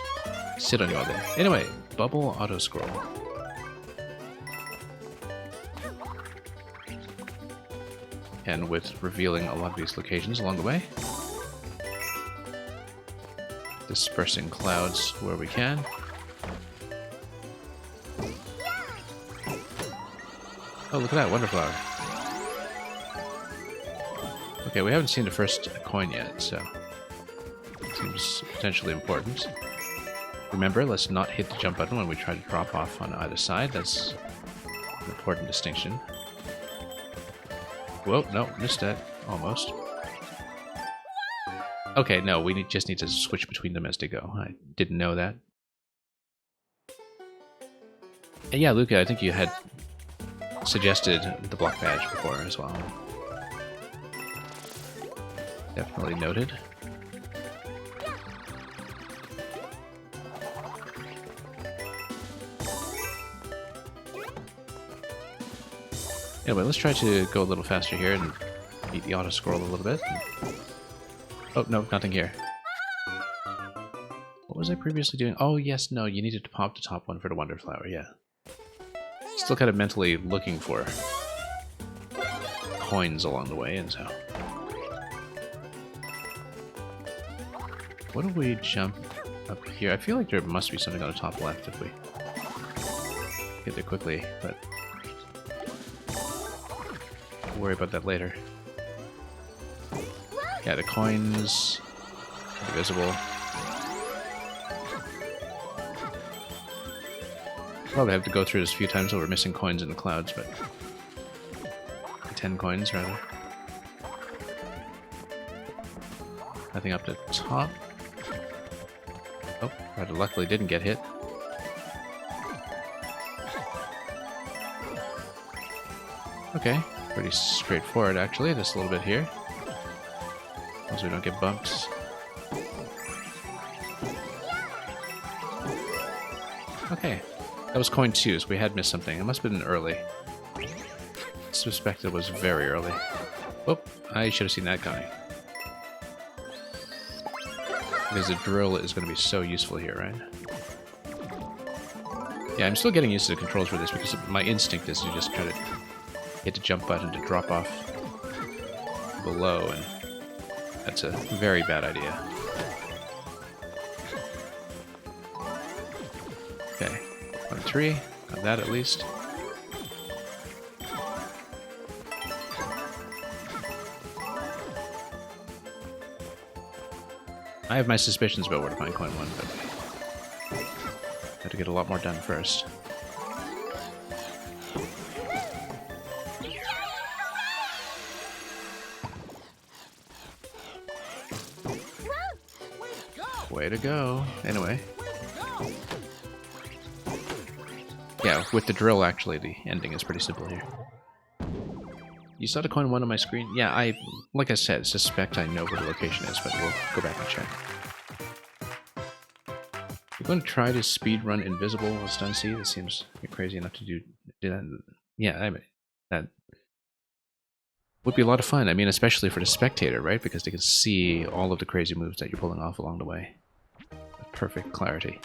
sit on you all day. Anyway, Bubble Auto Scroll. And with revealing a lot of these locations along the way. Dispersing clouds where we can. Oh, look at that, Wonderflower. Okay, we haven't seen the first coin yet, so it seems potentially important. Remember, let's not hit the jump button when we try to drop off on either side. That's an important distinction. Whoa, no, missed that. Almost. Okay, no, we just need to switch between them as they go. I didn't know that. And yeah, Luca, I think you had suggested the block badge before as well. Definitely noted. Anyway, let's try to go a little faster here and beat the auto scroll a little bit. Oh, no, nothing here. What was I previously doing? Oh, yes, no, you needed to pop the top one for the Wonderflower, yeah. Still kind of mentally looking for coins along the way, and so... What if we jump up here? I feel like there must be something on the top left if we get there quickly, but we'll worry about that later. Yeah, the coins are visible. Probably have to go through this a few times while we're missing coins in the clouds, but 10 coins rather. Nothing up the top. Oh, rather luckily didn't get hit. Okay, pretty straightforward actually, just a little bit here. As long as we don't get bumped. Okay, that was coin 2, so we had missed something. It must have been early. I suspect it was very early. Whoop, I should have seen that coming. Because the drill is going to be so useful here, right? Yeah, I'm still getting used to the controls for this because my instinct is to just try to hit the jump button to drop off below, and that's a very bad idea. Okay, 1, 3, got that at least. I have my suspicions about where to find coin 1, but I have to get a lot more done first. Way to go. Anyway. Yeah, with the drill, actually, the ending is pretty simple here. You saw the coin 1 on my screen? Yeah, like I said, suspect I know where the location is, but we'll go back and check. We're going to try to speedrun Invisible with Stun Sea. This seems crazy enough to do that. Yeah, I mean, that would be a lot of fun. I mean, especially for the spectator, right? Because they can see all of the crazy moves that you're pulling off along the way. With perfect clarity.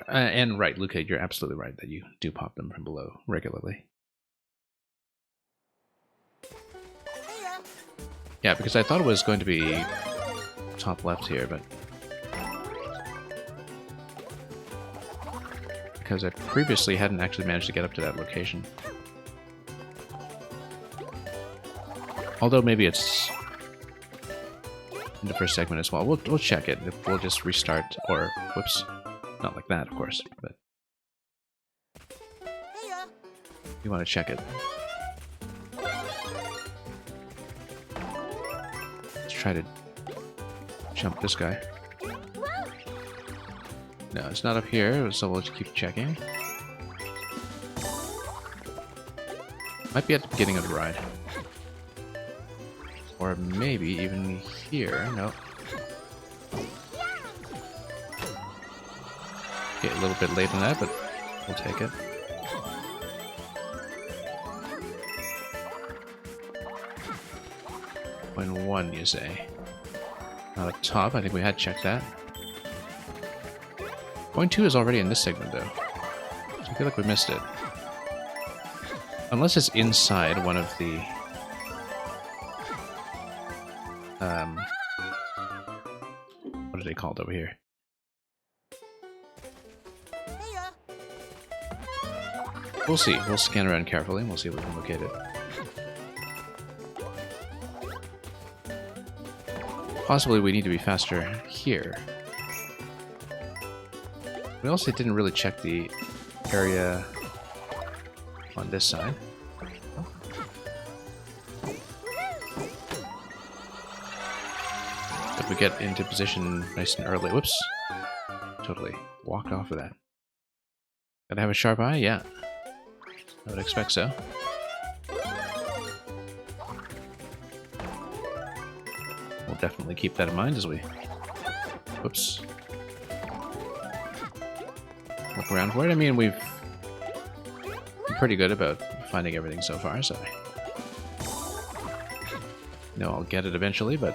And right, Luca, you're absolutely right that you do pop them from below regularly. Yeah, because I thought it was going to be top left here, but because I previously hadn't actually managed to get up to that location. Although maybe it's in the first segment as well. We'll check it. We'll just restart, or whoops. Not like that, of course, but you want to check it. Let's try to jump this guy. No, it's not up here, so we'll just keep checking. Might be at the beginning of the ride. Or maybe even here. No. Okay, a little bit late on that, but we'll take it. Coin 1, you say? Not up top, I think we had checked that. Coin 2 is already in this segment, though. So I feel like we missed it. Unless it's inside one of the... what are they called over here? We'll see. We'll scan around carefully and we'll see if we can locate it. Possibly we need to be faster here. We also didn't really check the area on this side. If we get into position nice and early... Whoops. Totally walked off of that. Gotta have a sharp eye? Yeah. I would expect so. We'll definitely keep that in mind as we... Whoops. Look around for it. I mean, we've been pretty good about finding everything so far, so... No, I'll get it eventually, but...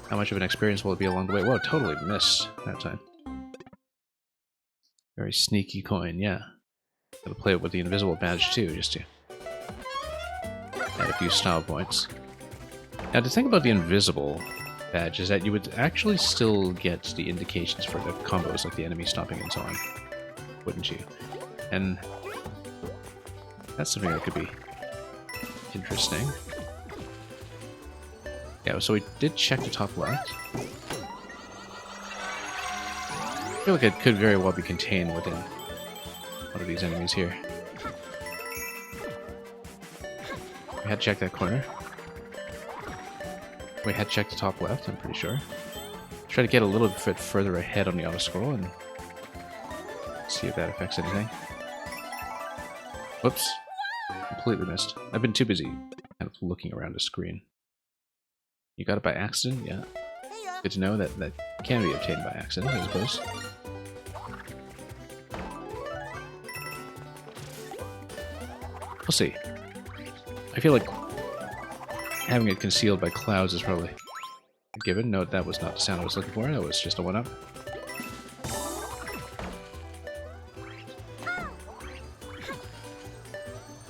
How much of an experience will it be along the way? Whoa, totally missed that time. Very sneaky coin, yeah. Gotta play it with the invisible badge too, just to add a few style points. Now, the thing about the invisible badge is that you would actually still get the indications for the combos, like the enemy stopping and so on, wouldn't you? And that's something that could be interesting. Yeah, so we did check the top left. I feel like it could very well be contained within one of these enemies here. We had checked that corner. We had checked the top left, I'm pretty sure. Try to get a little bit further ahead on the auto scroll and see see if that affects anything. Whoops. Completely missed. I've been too busy kind of looking around the screen. You got it by accident? Yeah. Good to know that that can be obtained by accident, I suppose. We'll see. I feel like having it concealed by clouds is probably a given. No, that was not the sound I was looking for. That was just a one-up.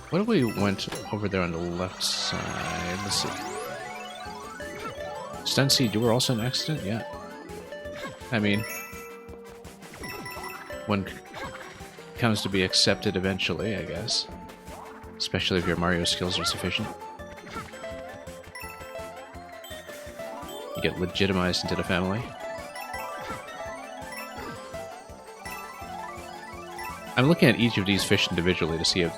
What if we went over there on the left side? Let's see. Stun Seed, you were also an accident? Yeah. I mean, one comes to be accepted eventually, I guess. Especially if your Mario skills are sufficient. You get legitimized into the family. I'm looking at each of these fish individually to see if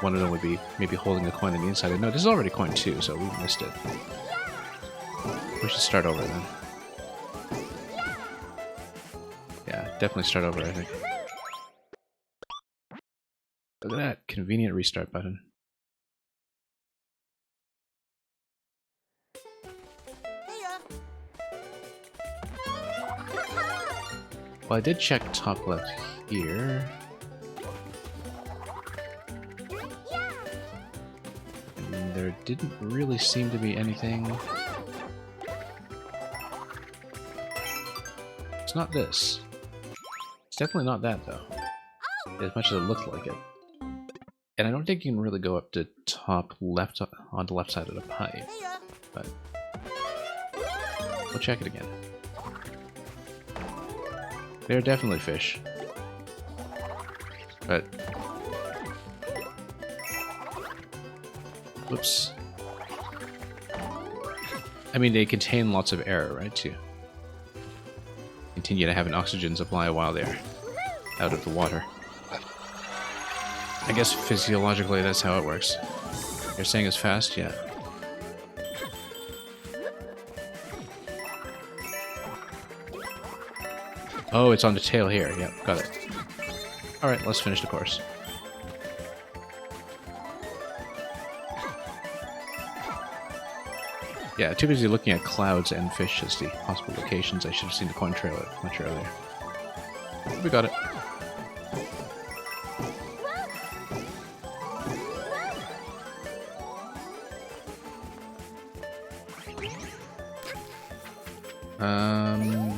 one of them would be maybe holding a coin on the inside. No, this is already coin 2, so we missed it. We should start over then. Yeah, definitely start over, I think. Look at that convenient restart button. Well, I did check top left here. And there didn't really seem to be anything. It's not this. It's definitely not that, though. As much as it looked like it. And I don't think you can really go up to top left on the left side of the pipe. But we'll check it again. They're definitely fish. But whoops. I mean, they contain lots of air, right, too. Continue to have an oxygen supply while they're out of the water. I guess physiologically that's how it works. You're saying it's fast? Yeah. Oh, it's on the tail here. Yep, got it. Alright, let's finish the course. Yeah, too busy looking at clouds and fish as the possible locations. I should have seen the coin trail much earlier. We got it.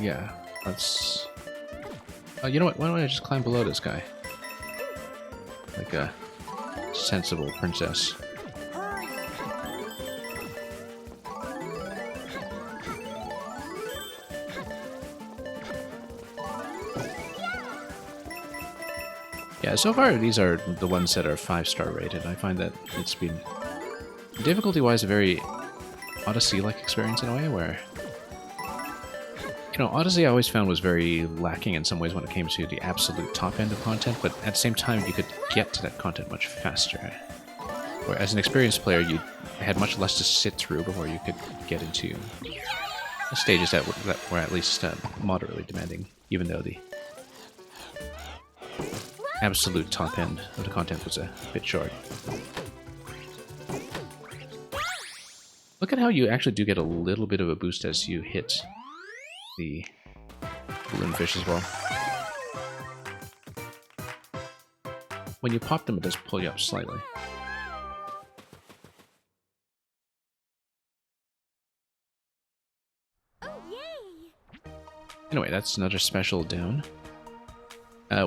Yeah, let's... Oh, you know what? Why don't I just climb below this guy? Like a sensible princess. Yeah, so far these are the ones that are 5-star rated. I find that it's been, difficulty-wise, a very Odyssey-like experience in a way, where... You know, Odyssey I always found was very lacking in some ways when it came to the absolute top end of content, but at the same time you could get to that content much faster. Where as an experienced player you had much less to sit through before you could get into stages that were at least moderately demanding, even though the absolute top end of the content was a bit short. Look at how you actually do get a little bit of a boost as you hit the balloonfish as well. When you pop them, it does pull you up slightly. Oh, yay! Anyway, that's another special down.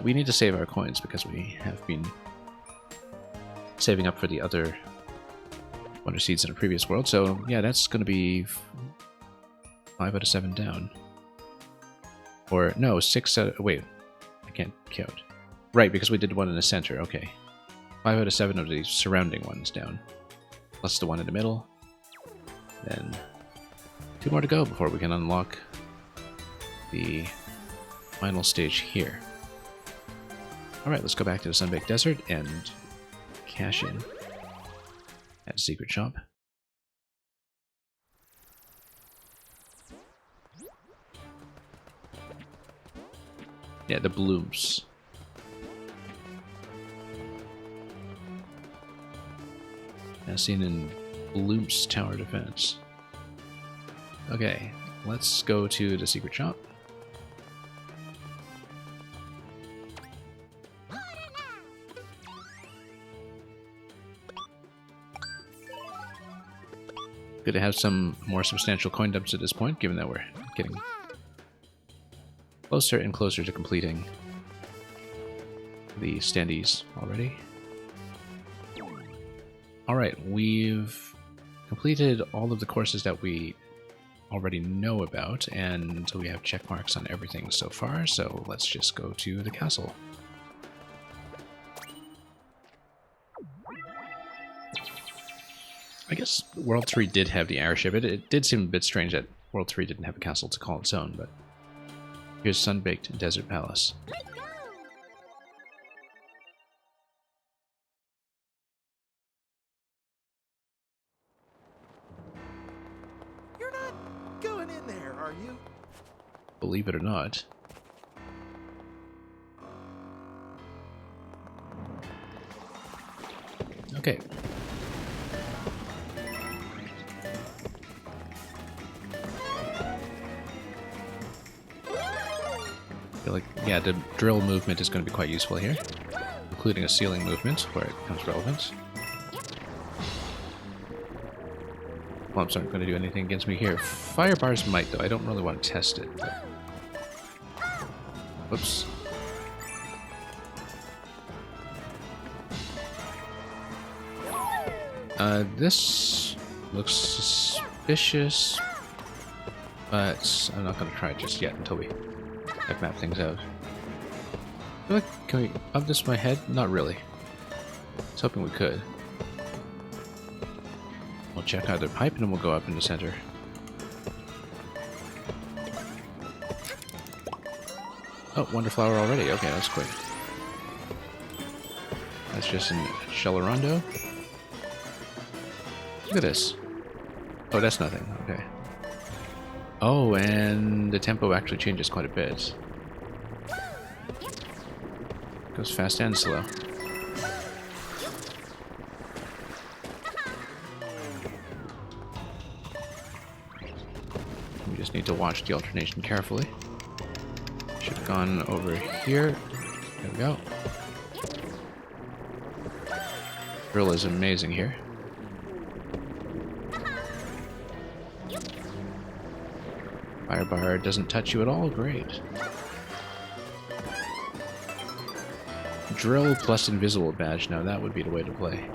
We need to save our coins because we have been saving up for the other Wonder Seeds in a previous world. So yeah, that's going to be 5 out of 7 down. Or, no, 6 out of... Wait, I can't count. Right, because we did one in the center, okay. 5 out of 7 of the surrounding ones down. Plus the one in the middle. Then 2 more to go before we can unlock the final stage here. Alright, let's go back to the Sunbaked Desert and cash in at the secret shop. Yeah, the blooms. As seen in Bloop's Tower Defense. Okay, let's go to the secret shop. Good to have some more substantial coin dumps at this point, given that we're getting closer and closer to completing the standees already. Alright, we've completed all of the courses that we already know about, and we have check marks on everything so far, so let's just go to the castle. I guess World 3 did have the airship. It did seem a bit strange that World 3 didn't have a castle to call its own, but here's Sunbaked Desert Palace. You're not going in there, are you? Believe it or not. Okay. I feel like, yeah, the drill movement is going to be quite useful here, including a ceiling movement where it becomes relevant. Clumps aren't going to do anything against me here. Fire bars might, though. I don't really want to test it. But... Whoops. This looks suspicious, but I'm not going to try it just yet until we have mapped things out. I feel like, can we up this my head? Not really. I was hoping we could. We'll check out the pipe and then we'll go up in the center. Oh, Wonderflower already. Okay, that's quick. That's just in Shellerondo. Look at this. Oh, that's nothing. Okay. Oh, and the tempo actually changes quite a bit. Goes fast and slow. We just need to watch the alternation carefully. Should have gone over here. There we go. Drill is amazing here. Fire bar doesn't touch you at all. Great. Drill plus invisible badge. Now that would be the way to play.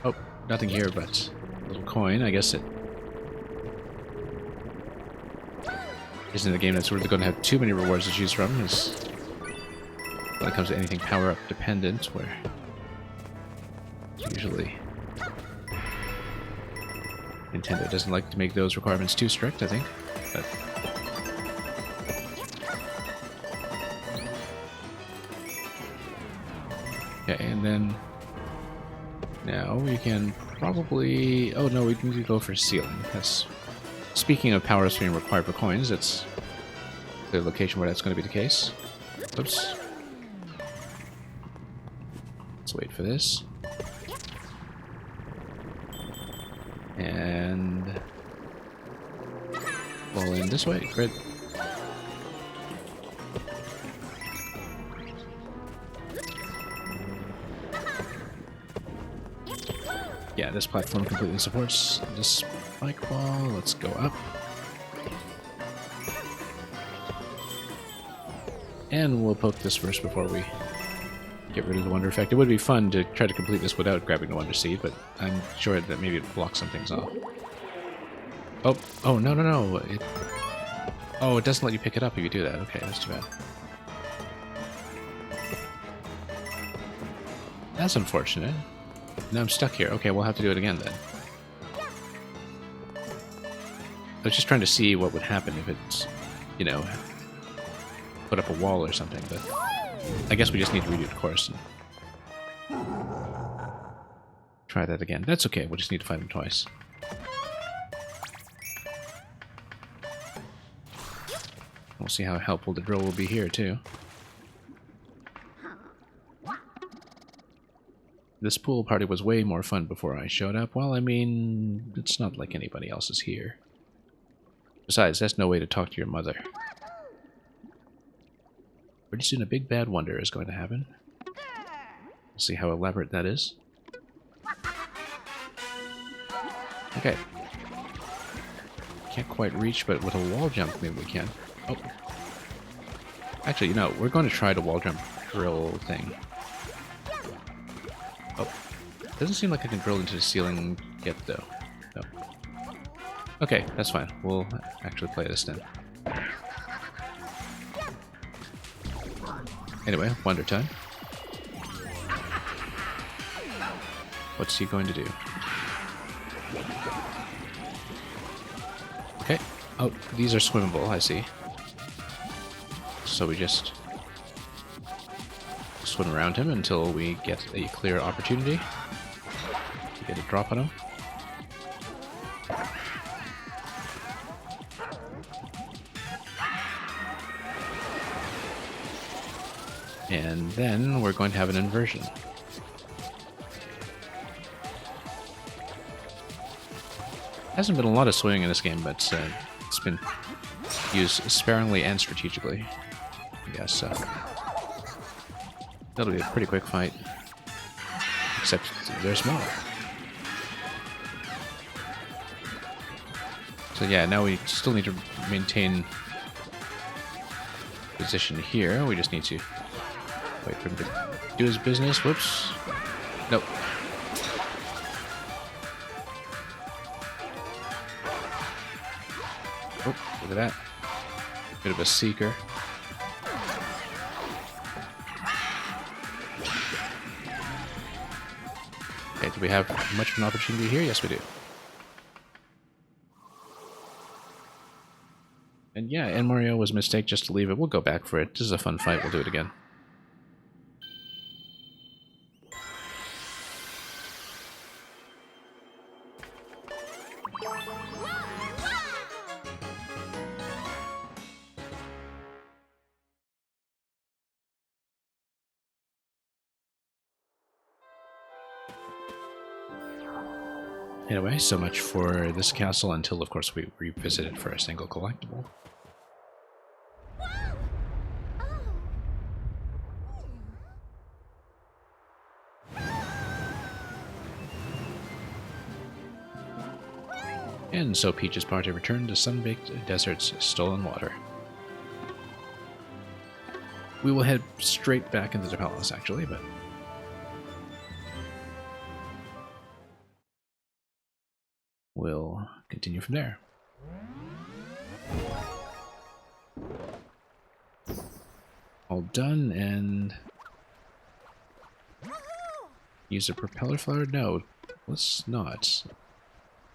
Oh, nothing here but a little coin. I guess it isn't a game that's really going to have too many rewards to choose from. Is when it comes to anything power-up dependent, where usually Nintendo doesn't like to make those requirements too strict, I think. But okay, and then now we can probably... Oh no, we need to go for ceiling. That's... Speaking of power-ups being required for coins, it's the location where that's going to be the case. Oops. Let's wait for this. And fall in this way. Great. Yeah, this platform completely supports this spike wall. Let's go up. And we'll poke this first before we get rid of the Wonder Effect. It would be fun to try to complete this without grabbing the Wonder Seed, but I'm sure that maybe it blocks some things off. Oh, no, no, no. Oh, it doesn't let you pick it up if you do that. Okay, that's too bad. That's unfortunate. Now I'm stuck here. Okay, we'll have to do it again then. I was just trying to see what would happen if it's, you know, put up a wall or something, but I guess we just need to redo the course and try that again. That's okay, we'll just need to fight them twice. We'll see how helpful the drill will be here, too. This pool party was way more fun before I showed up. Well, I mean, it's not like anybody else is here. Besides, that's no way to talk to your mother. Pretty soon a big bad wonder is going to happen. We'll see how elaborate that is. Okay. Can't quite reach, but with a wall jump, maybe we can. Oh. Actually, you know, we're going to try the wall jump drill thing. Oh. Doesn't seem like I can drill into the ceiling yet, though. No. Okay, that's fine. We'll actually play this then. Anyway, wonder time. What's he going to do? Okay. Oh, these are swimmable, I see. So we just swim around him until we get a clear opportunity to get a drop on him. And then we're going to have an inversion. Hasn't been a lot of swimming in this game, but it's been used sparingly and strategically, I guess. So that'll be a pretty quick fight. Except there's more. So yeah, now we still need to maintain position here. We just need to wait for him to do his business. Whoops. Nope. Oh, look at that. Bit of a seeker. Okay, do we have much of an opportunity here? Yes, we do. And yeah, and Mario was a mistake just to leave it. We'll go back for it. This is a fun fight. We'll do it again. Anyway, so much for this castle until, of course, we revisit it for a single collectible. And so Peach's party returned to Sun-Baked Desert's stolen water. We will head straight back into the palace, actually, but we'll continue from there. All done, and use a propeller flower? No, let's not.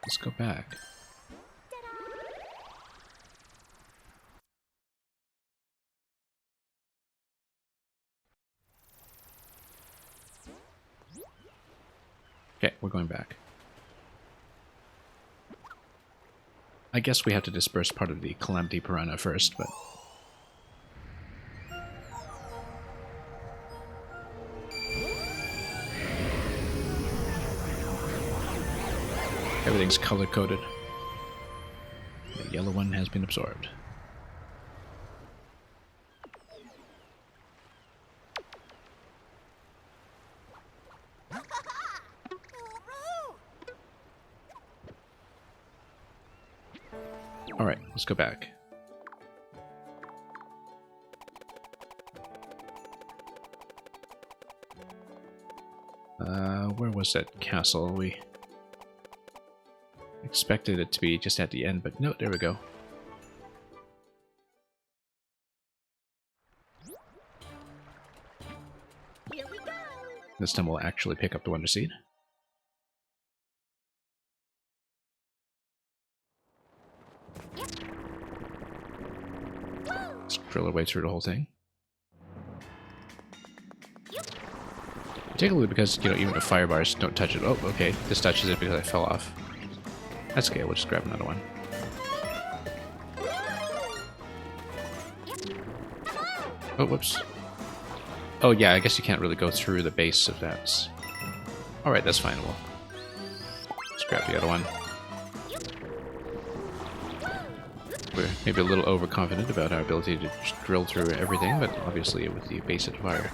Let's go back. Okay, we're going back. I guess we have to disperse part of the Calamity Piranha first, but everything's color-coded. The yellow one has been absorbed. Alright, let's go back. Where was that castle? We expected it to be just at the end, but no, there we go. Here we go. This time we'll actually pick up the Wonder Seed. Let's drill our way through the whole thing. Particularly because, you know, even the fire bars don't touch it. Oh, okay, this touches it because I fell off. That's okay, we'll just grab another one. Oh, whoops. Oh yeah, I guess you can't really go through the base of that. Alright, that's fine. We'll scrap the other one. We're maybe a little overconfident about our ability to just drill through everything, but obviously with the base of our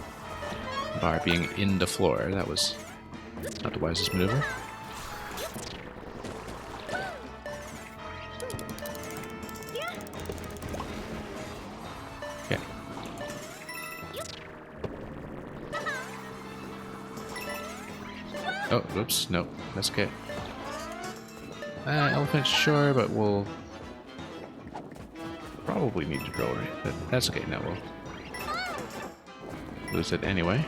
bar being in the floor, that was not the wisest maneuver. Okay. Oh, whoops, no, that's okay. Elephant, sure, but we'll probably need to drill right, but that's okay, now we'll lose it anyway.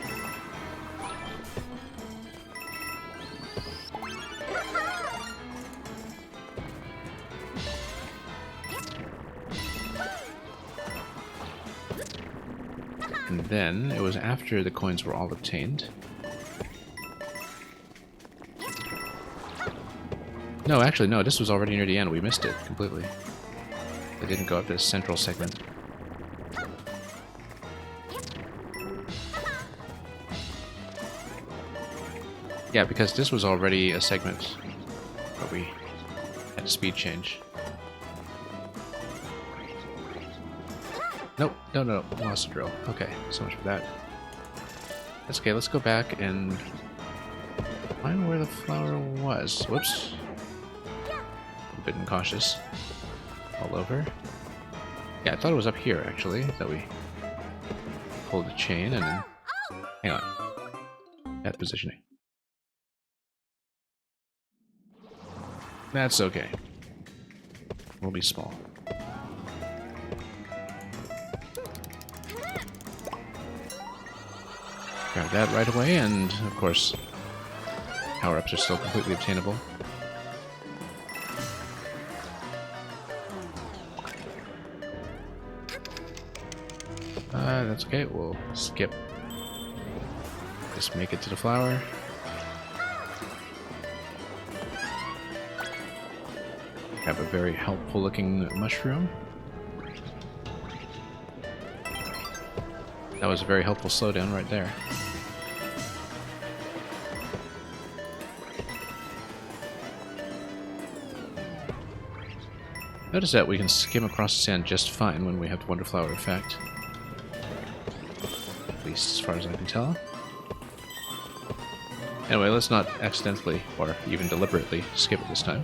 And then, it was after the coins were all obtained. No, actually, no, this was already near the end. We missed it completely. It didn't go up this central segment. Yeah, because this was already a segment where we had a speed change. Nope, no, lost the drill. Okay, so much for that. That's okay, let's go back and find where the flower was. Whoops. A bit incautious. All over. Yeah, I thought it was up here, actually, that we pulled the chain and then... Hang on. That positioning. That's okay. We'll be small. Grab that right away, and of course, power-ups are still completely obtainable. That's okay, we'll skip. Just make it to the flower. Have a very helpful looking mushroom. That was a very helpful slowdown right there. Notice that we can skim across the sand just fine when we have the Wonder Flower effect. At least as far as I can tell. Anyway, let's not accidentally, or even deliberately, skip it this time.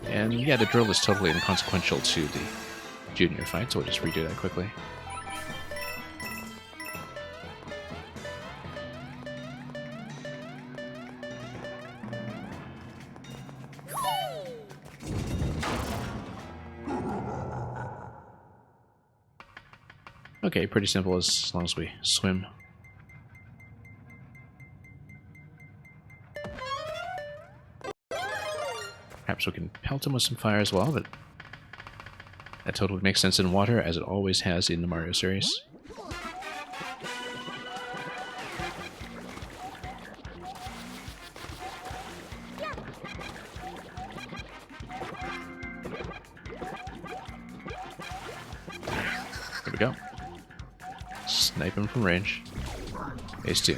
And yeah, the drill is totally inconsequential to the junior fight, so we'll just redo that quickly. Okay, pretty simple as long as we swim. Perhaps we can pelt him with some fire as well, but that totally makes sense in water, as it always has in the Mario series. Here we go. Snipe him from range. Phase 2.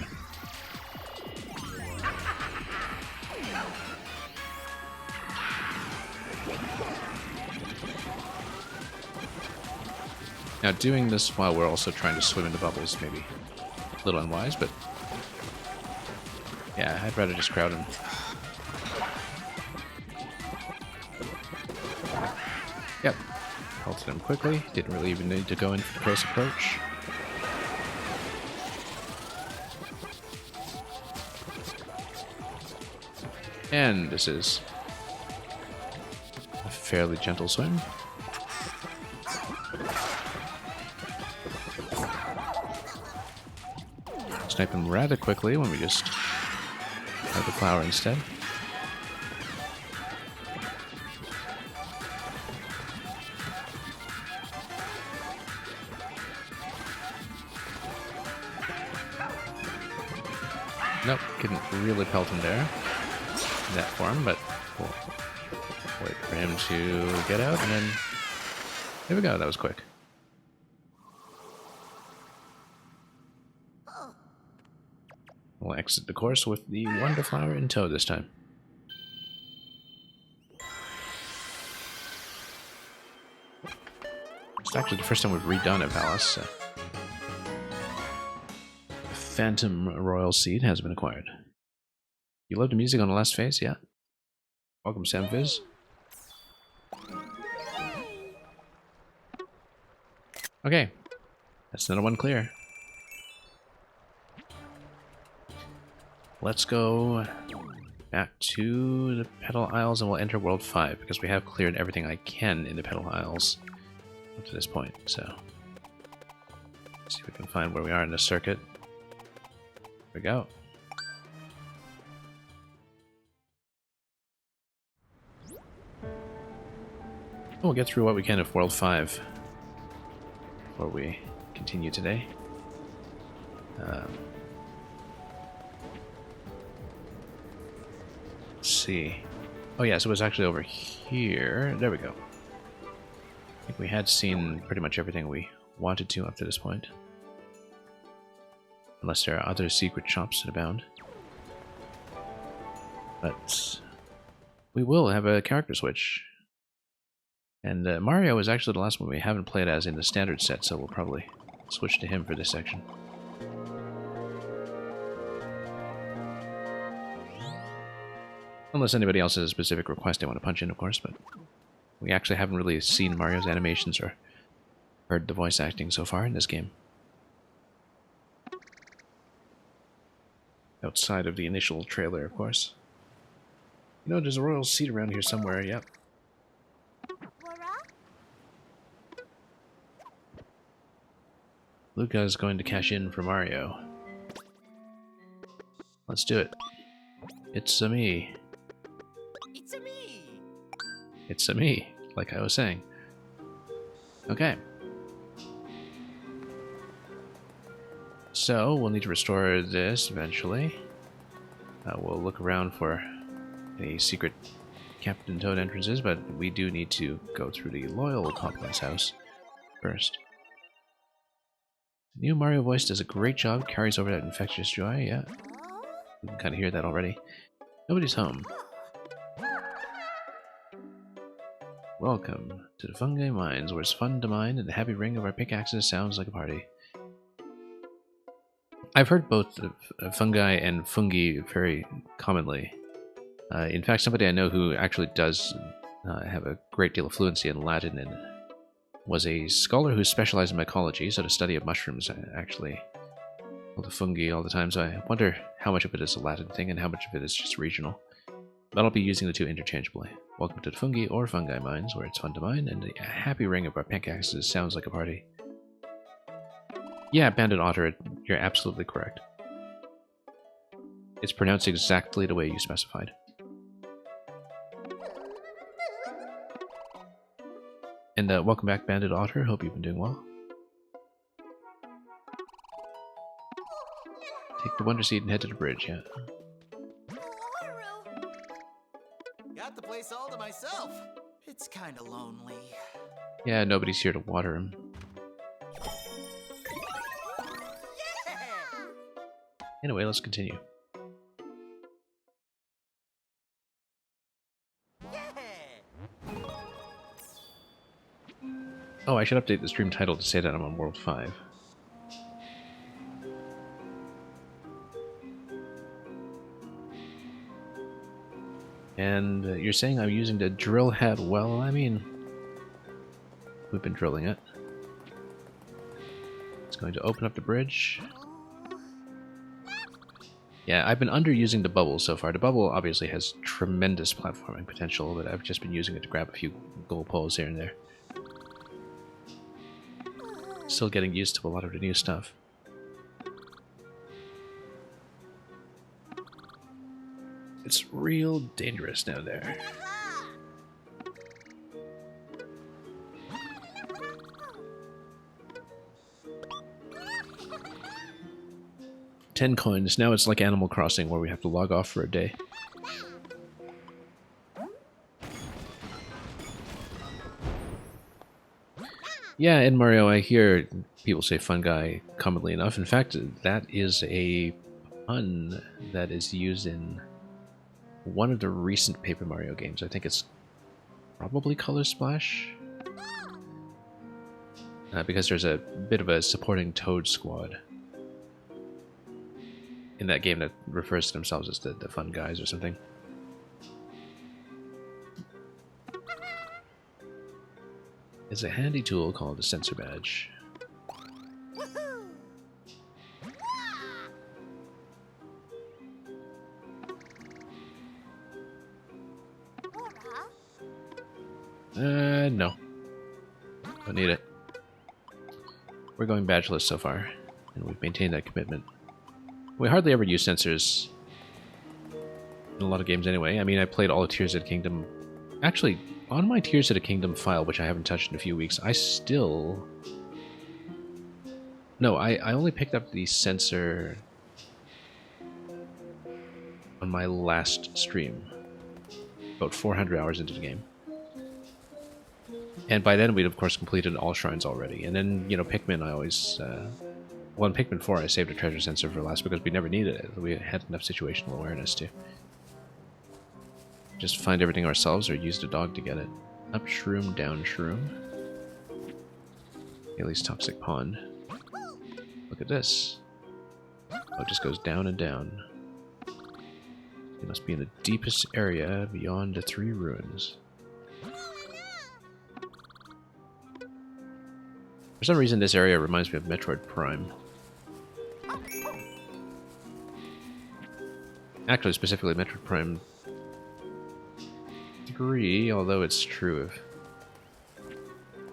Now, doing this while we're also trying to swim in the bubbles may be a little unwise, but yeah, I'd rather just crowd him. Yep, halted him quickly. Didn't really even need to go in for the close approach. And this is a fairly gentle swim. Snipe him rather quickly when we just have the flower instead. Nope, couldn't really pelt him there in that form, but we'll wait for him to get out, and then there we go, that was quick. We'll exit the course with the Wonder Flower in tow this time. It's actually the first time we've redone a palace. The Phantom Royal Seed has been acquired. You loved the music on the last phase? Yeah. Welcome, Sam Fizz. Okay. That's another one clear. Let's go back to the Petal Isles and we'll enter World 5 because we have cleared everything I can in the Petal Isles up to this point. So, let's see if we can find where we are in the circuit. Here we go. We'll get through what we can of World 5 before we continue today. Let's see. Oh yeah, so it was actually over here. There we go. I think we had seen pretty much everything we wanted to up to this point. Unless there are other secret shops that abound. But we will have a character switch. And Mario is actually the last one we haven't played as in the standard set, so we'll probably switch to him for this section. Unless anybody else has a specific request they want to punch in, of course, but we actually haven't really seen Mario's animations or heard the voice acting so far in this game. Outside of the initial trailer, of course. You know, there's a royal seat around here somewhere, yep. Luca is going to cash in for Mario. Let's do it. It's a me. It's a me. It's a me, like I was saying. Okay. So, we'll need to restore this eventually. We'll look around for any secret Captain Toad entrances, but we do need to go through the Loyal Complex house first. The new Mario voice does a great job, carries over that infectious joy, yeah. You can kind of hear that already. Nobody's home. Welcome to the Fungi Mines, where it's fun to mine and the happy ring of our pickaxes sounds like a party. I've heard both fungi and fungi very commonly. In fact, somebody I know who actually does have a great deal of fluency in Latin and was a scholar who specialized in mycology, so the study of mushrooms, actually. Called the fungi all the time, so I wonder how much of it is a Latin thing and how much of it is just regional. But I'll be using the two interchangeably. Welcome to the Fungi or Fungi Mines, where it's fun to mine, and the happy ring of our pickaxes sounds like a party. Yeah, Bandit Otter, you're absolutely correct. It's pronounced exactly the way you specified. And welcome back, Bandit Otter. Hope you've been doing well. Take the Wonder Seed and head to the bridge, yeah. Got the place all to myself. It's kind of lonely. Yeah, nobody's here to water him. Anyway, let's continue. Oh, I should update the stream title to say that I'm on World 5. And you're saying I'm using the drill head. Well, I mean, we've been drilling it. It's going to open up the bridge. Yeah, I've been underusing the bubble so far. The bubble obviously has tremendous platforming potential, but I've just been using it to grab a few goal poles here and there. Still getting used to a lot of the new stuff. It's real dangerous down there. $10 now it's like Animal Crossing where we have to log off for a day. Yeah, in Mario I hear people say fungi commonly enough. In fact, that is a pun that is used in one of the recent Paper Mario games. I think it's probably Color Splash. Because there's a bit of a supporting Toad squad in that game that refers to themselves as the fun guys or something. It's a handy tool called a sensor badge. No. Don't need it. We're going badgeless so far, and we've maintained that commitment. We hardly ever use sensors in a lot of games anyway. I mean, I played all of Tears of the Kingdom. Actually, on my Tears of the Kingdom file, which I haven't touched in a few weeks, I still... No, I only picked up the sensor on my last stream, about 400 hours into the game. And by then we'd of course completed all shrines already. And then, you know, Pikmin I always... well, in Pikmin 4 I saved a treasure sensor for last because we never needed it. We had enough situational awareness to just find everything ourselves or use the dog to get it. Up shroom, down shroom. Haley's Toxic Pond. Look at this. Oh, it just goes down and down. It must be in the deepest area beyond the 3 ruins. For some reason, this area reminds me of Metroid Prime. Actually, specifically Metroid Prime 3, although it's true of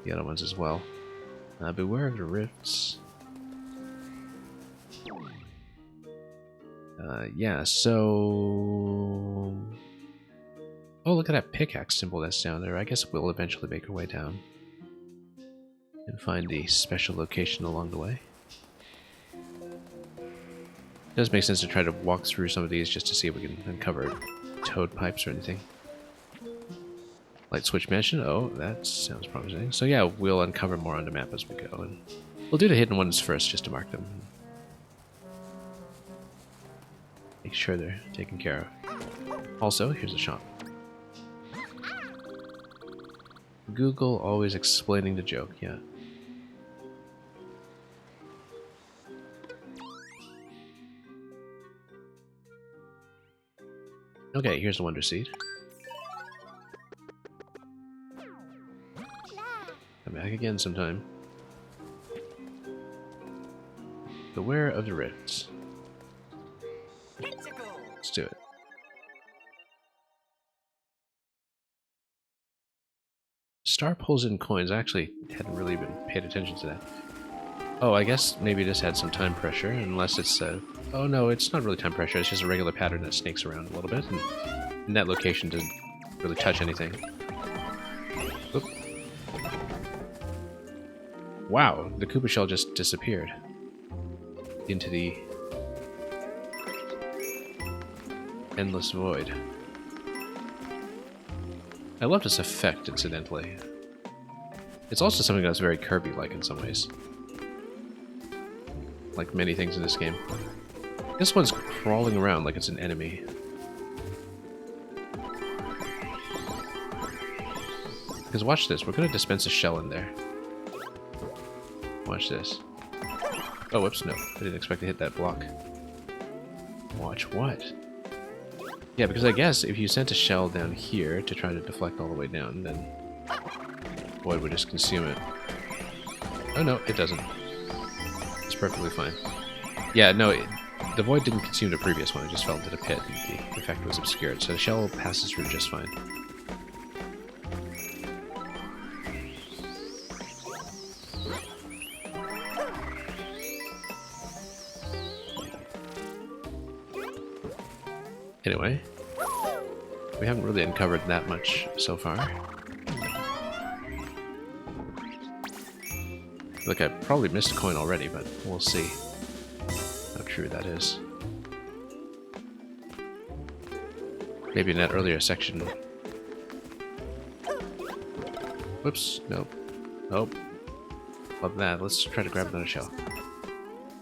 the other ones as well. Beware of the rifts. Yeah, so... Oh, look at that pickaxe symbol that's down there. I guess we'll eventually make our way down and find the special location along the way. It does make sense to try to walk through some of these just to see if we can uncover toad pipes or anything. Light switch mansion. Oh, that sounds promising. So yeah, we'll uncover more on the map as we go, and we'll do the hidden ones first just to mark them. Make sure they're taken care of. Also, here's a shop. Google always explaining the joke, yeah. Okay, here's the Wonder Seed. Come back again sometime. Beware of the rifts. Let's do it. Star pulls in coins. I actually hadn't really been paid attention to that. Oh, I guess maybe this had some time pressure, unless it's oh no, it's not really time pressure, it's just a regular pattern that snakes around a little bit, and that location doesn't really touch anything. Oop. Wow, the Koopa shell just disappeared into the endless void. I love this effect, incidentally. It's also something that's very Kirby-like in some ways. Like many things in this game. This one's crawling around like it's an enemy. Because watch this, we're going to dispense a shell in there. Watch this. Oh, whoops, no. I didn't expect to hit that block. Watch what? Yeah, because I guess if you sent a shell down here to try to deflect all the way down, then void would just consume it. Oh no, it doesn't. It's perfectly fine. Yeah, no, the void didn't consume the previous one, it just fell into the pit and the effect was obscured, so the shell passes through just fine. Anyway, we haven't really uncovered that much so far. Look, I probably missed a coin already, but we'll see how true that is. Maybe in that earlier section. Whoops, nope. Nope. Love that. Let's try to grab another shell.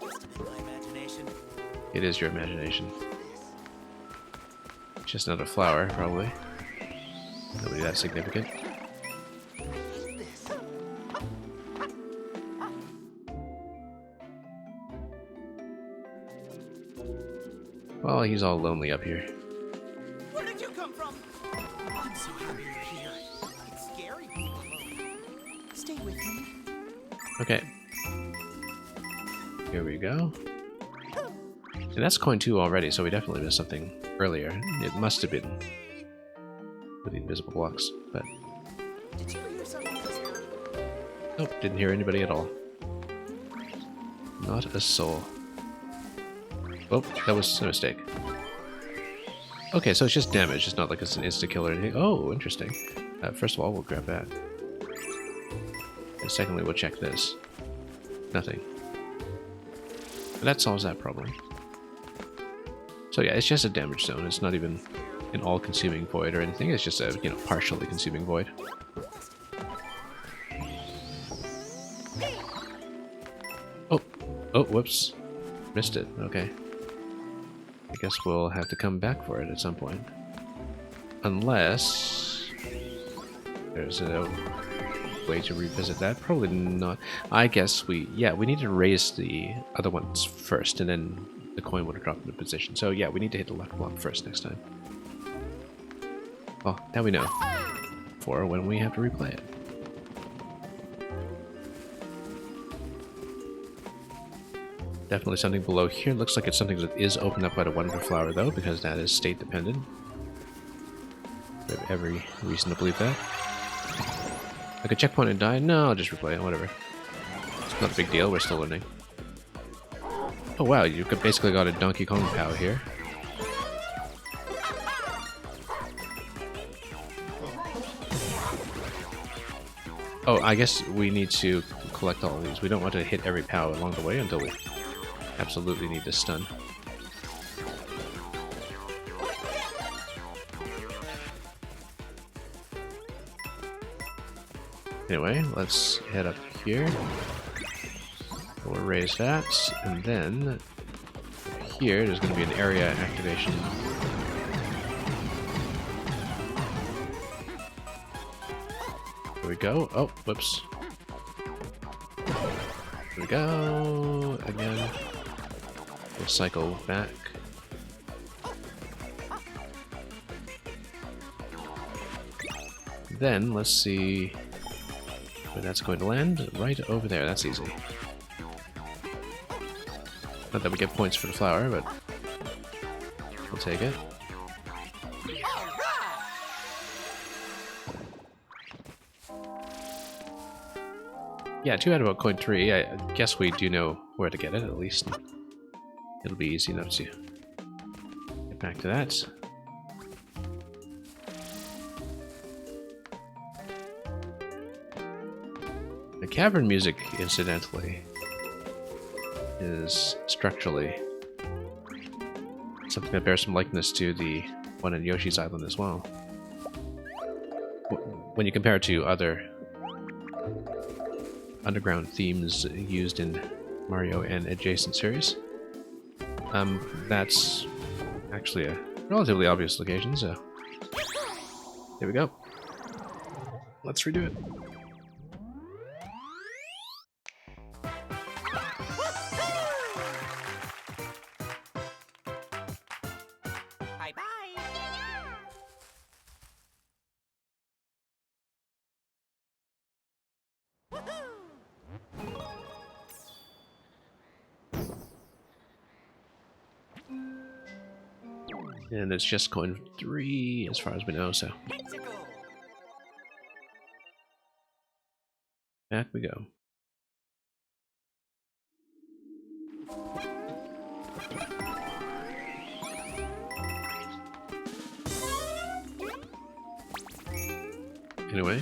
Must have been my imagination. It is your imagination. Just another flower, probably. Nobody that significant. Well, he's all lonely up here. Where did you come from? I'm so happy you're here. It's scary being alone. Stay with me. Okay. Here we go. And that's coin 2 already, so we definitely missed something earlier. It must have been with the invisible blocks, but Did you hear something just now? nope, didn't hear anybody at all. Not a soul. Oh, that was a mistake. Okay, so it's just damage. It's not like it's an insta-kill or anything. Oh, interesting. First of all, we'll grab that. And secondly, we'll check this. Nothing. And that solves that problem. So yeah, it's just a damage zone. It's not even an all-consuming void or anything. It's just a, you know, partially consuming void. Oh, oh, whoops. Missed it. Okay. I guess we'll have to come back for it at some point. Unless there's a way to revisit that. Probably not. I guess we need to raise the other ones first, and then the coin would have dropped into position. So yeah, we need to hit the luck block first next time. Oh, now we know. For when we have to replay it. Definitely something below here. Looks like it's something that is opened up by the Wonder Flower, though, because that is state dependent. We have every reason to believe that. Like a checkpoint and die? No, I'll just replay it, whatever. It's not a big deal, we're still learning. Oh wow, you basically got a Donkey Kong POW here. Oh, I guess we need to collect all of these. We don't want to hit every POW along the way until we absolutely need to stun. Anyway, let's head up here. We'll raise that, and then here there's going to be an area activation. Here we go. Oh, whoops. Here we go. Again. We'll cycle back. Then, let's see where that's going to land. Right over there. That's easy. Not that we get points for the flower, but we'll take it. Yeah, too bad about coin 3. I guess we do know where to get it, at least. It'll be easy enough to get back to that. The cavern music, incidentally, is structurally something that bears some likeness to the one in Yoshi's Island as well. When you compare it to other underground themes used in Mario and adjacent series, that's actually a relatively obvious location, so there we go. Let's redo it. And it's just coin 3 as far as we know, so back we go. Anyway,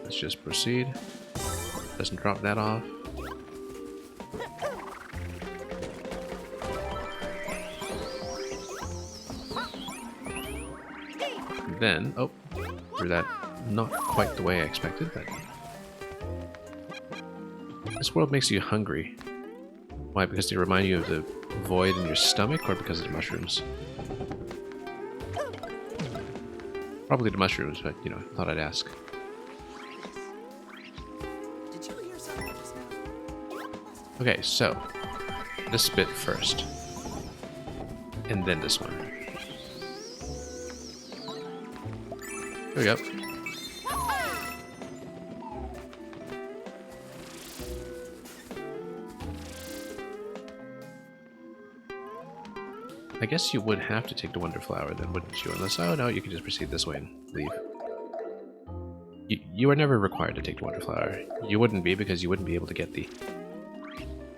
let's just proceed. Doesn't drop that off. Then, oh, through that not quite the way I expected, but This world makes you hungry. Why? Because they remind you of the void in your stomach, or because of the mushrooms? Probably the mushrooms, but you know, thought I'd ask. Did you hear something just now? Okay, so this bit first, and then this one. Here we go. I guess you would have to take the Wonder Flower then, wouldn't you? Unless, oh no, you can just proceed this way and leave. You are never required to take the Wonder Flower. You wouldn't be, because you wouldn't be able to get the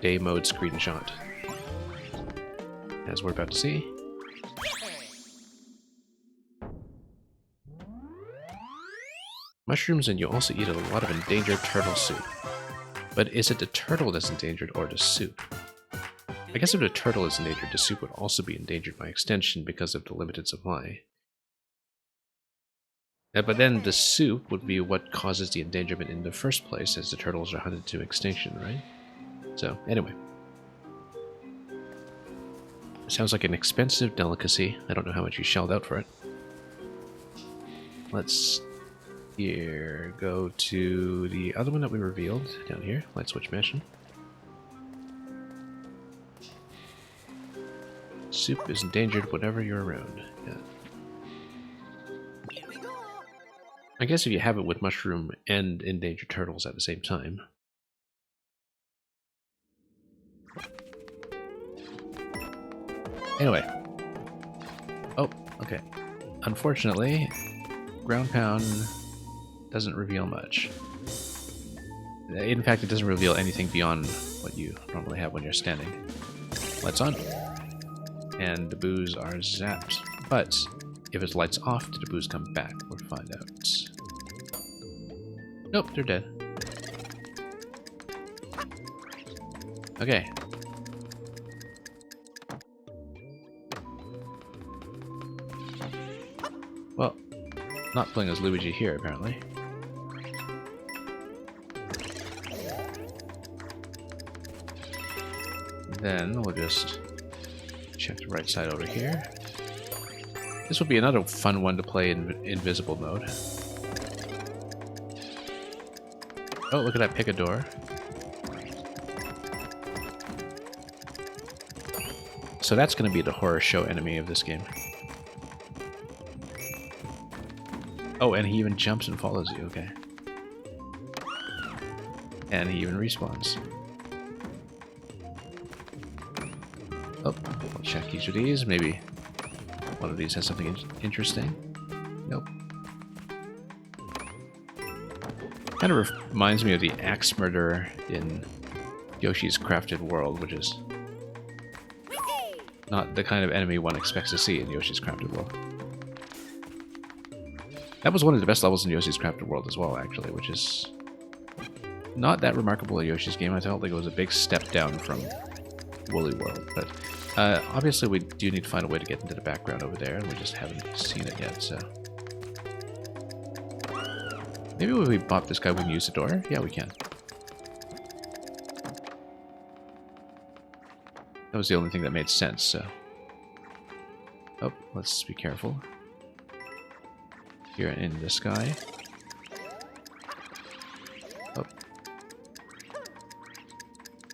day mode screenshot. As we're about to see. Mushrooms, and you also eat a lot of endangered turtle soup. But is it the turtle that's endangered, or the soup? I guess if the turtle is endangered, the soup would also be endangered by extension because of the limited supply. But then the soup would be what causes the endangerment in the first place, as the turtles are hunted to extinction, right? So, anyway. Sounds like an expensive delicacy. I don't know how much you shelled out for it. Let's here go to the other one that we revealed down here, Light Switch Mansion. Soup is endangered whenever you're around. Yeah. Here we go. I guess if you have it with mushroom and endangered turtles at the same time. Anyway. Oh, okay. Unfortunately, ground pound doesn't reveal much. In fact, it doesn't reveal anything beyond what you normally have when you're standing. Lights on. And the boos are zapped. But if it's lights off, do the boos come back? We'll find out. Nope, they're dead. Okay. Well, not playing as Luigi here, apparently. Then we'll just check the right side over here. This will be another fun one to play in invisible mode. Oh, look at that picador. So that's going to be the horror show enemy of this game. Oh, and he even jumps and follows you, okay. And he even respawns. Oh, we'll check each of these. Maybe one of these has something interesting. Nope. Kind of reminds me of the axe murderer in Yoshi's Crafted World, which is not the kind of enemy one expects to see in Yoshi's Crafted World. That was one of the best levels in Yoshi's Crafted World as well, actually, which is not that remarkable in Yoshi's game. I felt like it was a big step down from Woolly World, but obviously we do need to find a way to get into the background over there, and we just haven't seen it yet, so... Maybe when we bop this guy we can use the door? Yeah, we can. That was the only thing that made sense, so... Oh, let's be careful. Here in this guy. Oh.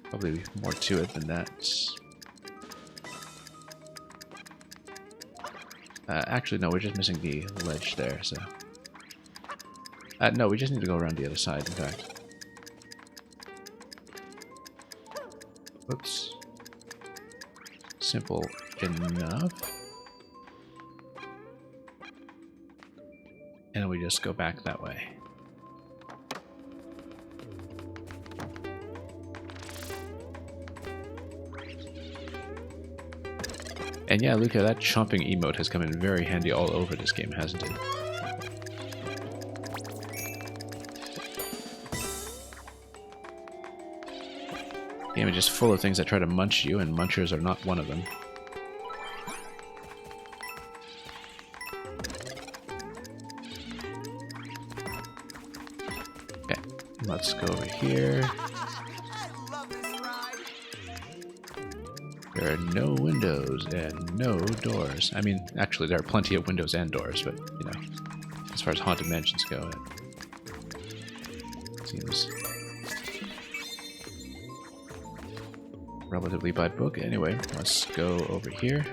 Probably more to it than that. Actually, no, we're just missing the ledge there, so... no, we just need to go around the other side, in fact. Whoops. Simple enough. And we just go back that way. And yeah, Luca, that chomping emote has come in very handy all over this game, hasn't it? The game is just full of things that try to munch you, and munchers are not one of them. Okay, let's go over here. There are no windows and no doors. I mean, actually, there are plenty of windows and doors, but, you know, as far as Haunted Mansions go, it seems relatively bad book. Anyway, let's go over here.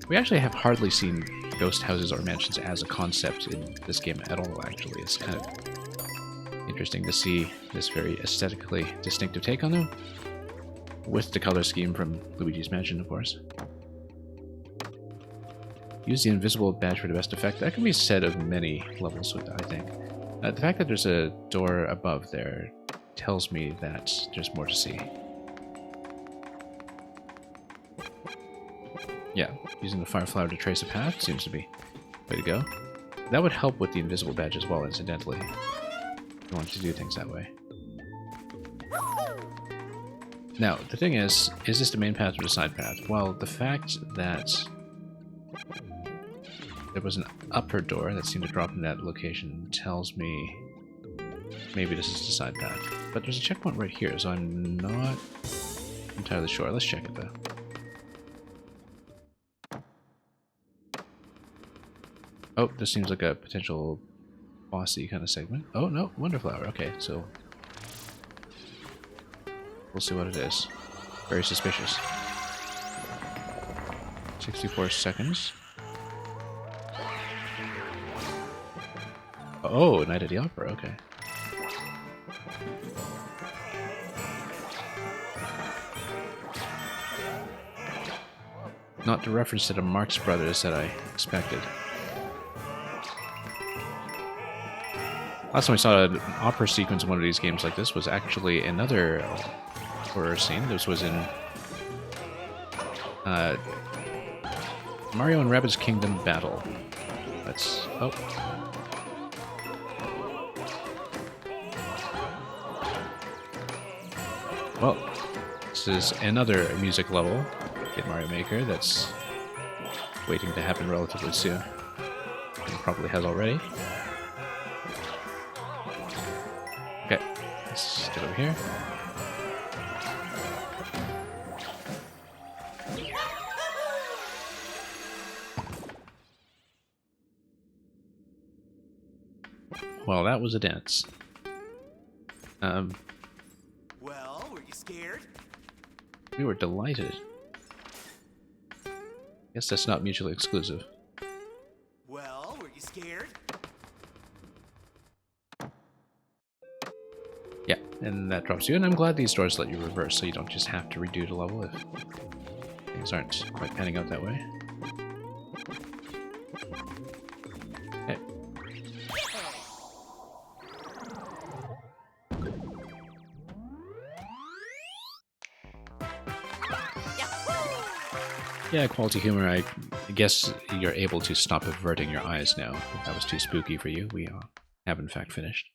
We actually have hardly seen ghost houses or mansions as a concept in this game at all, actually. It's kind of interesting to see this very aesthetically distinctive take on them, with the color scheme from Luigi's Mansion, of course. Use the invisible badge for the best effect. That can be said of many levels, I think. The fact that there's a door above there tells me that there's more to see. Yeah, using the fire flower to trace a path seems to be the way to go. That would help with the invisible badge as well, incidentally. If you want to do things that way. Now, the thing is this the main path or the side path? Well, the fact that there was an upper door that seemed to drop in that location tells me maybe this is the side path. But there's a checkpoint right here, so I'm not entirely sure. Let's check it though. Oh, this seems like a potential bossy kind of segment. Oh no, Wonderflower. Okay, so we'll see what it is. Very suspicious. 64 seconds. Oh, Night at the Opera, okay. Not the reference to the Marx Brothers that I expected. Last time I saw an opera sequence in one of these games like this was actually another horror scene. This was in Mario and Rabbids Kingdom Battle. That's... oh. Well, this is another music level in Mario Maker that's waiting to happen relatively soon. And probably has already. Okay, let's get over here. Well, that was a dance. Well, were you scared? We were delighted. Guess that's not mutually exclusive. Well, were you scared? Yeah, and that drops you, and I'm glad these doors let you reverse, so you don't just have to redo the level if things aren't quite panning out that way. Okay. Yeah, quality humor. I guess you're able to stop averting your eyes now. If that was too spooky for you, we have in fact finished.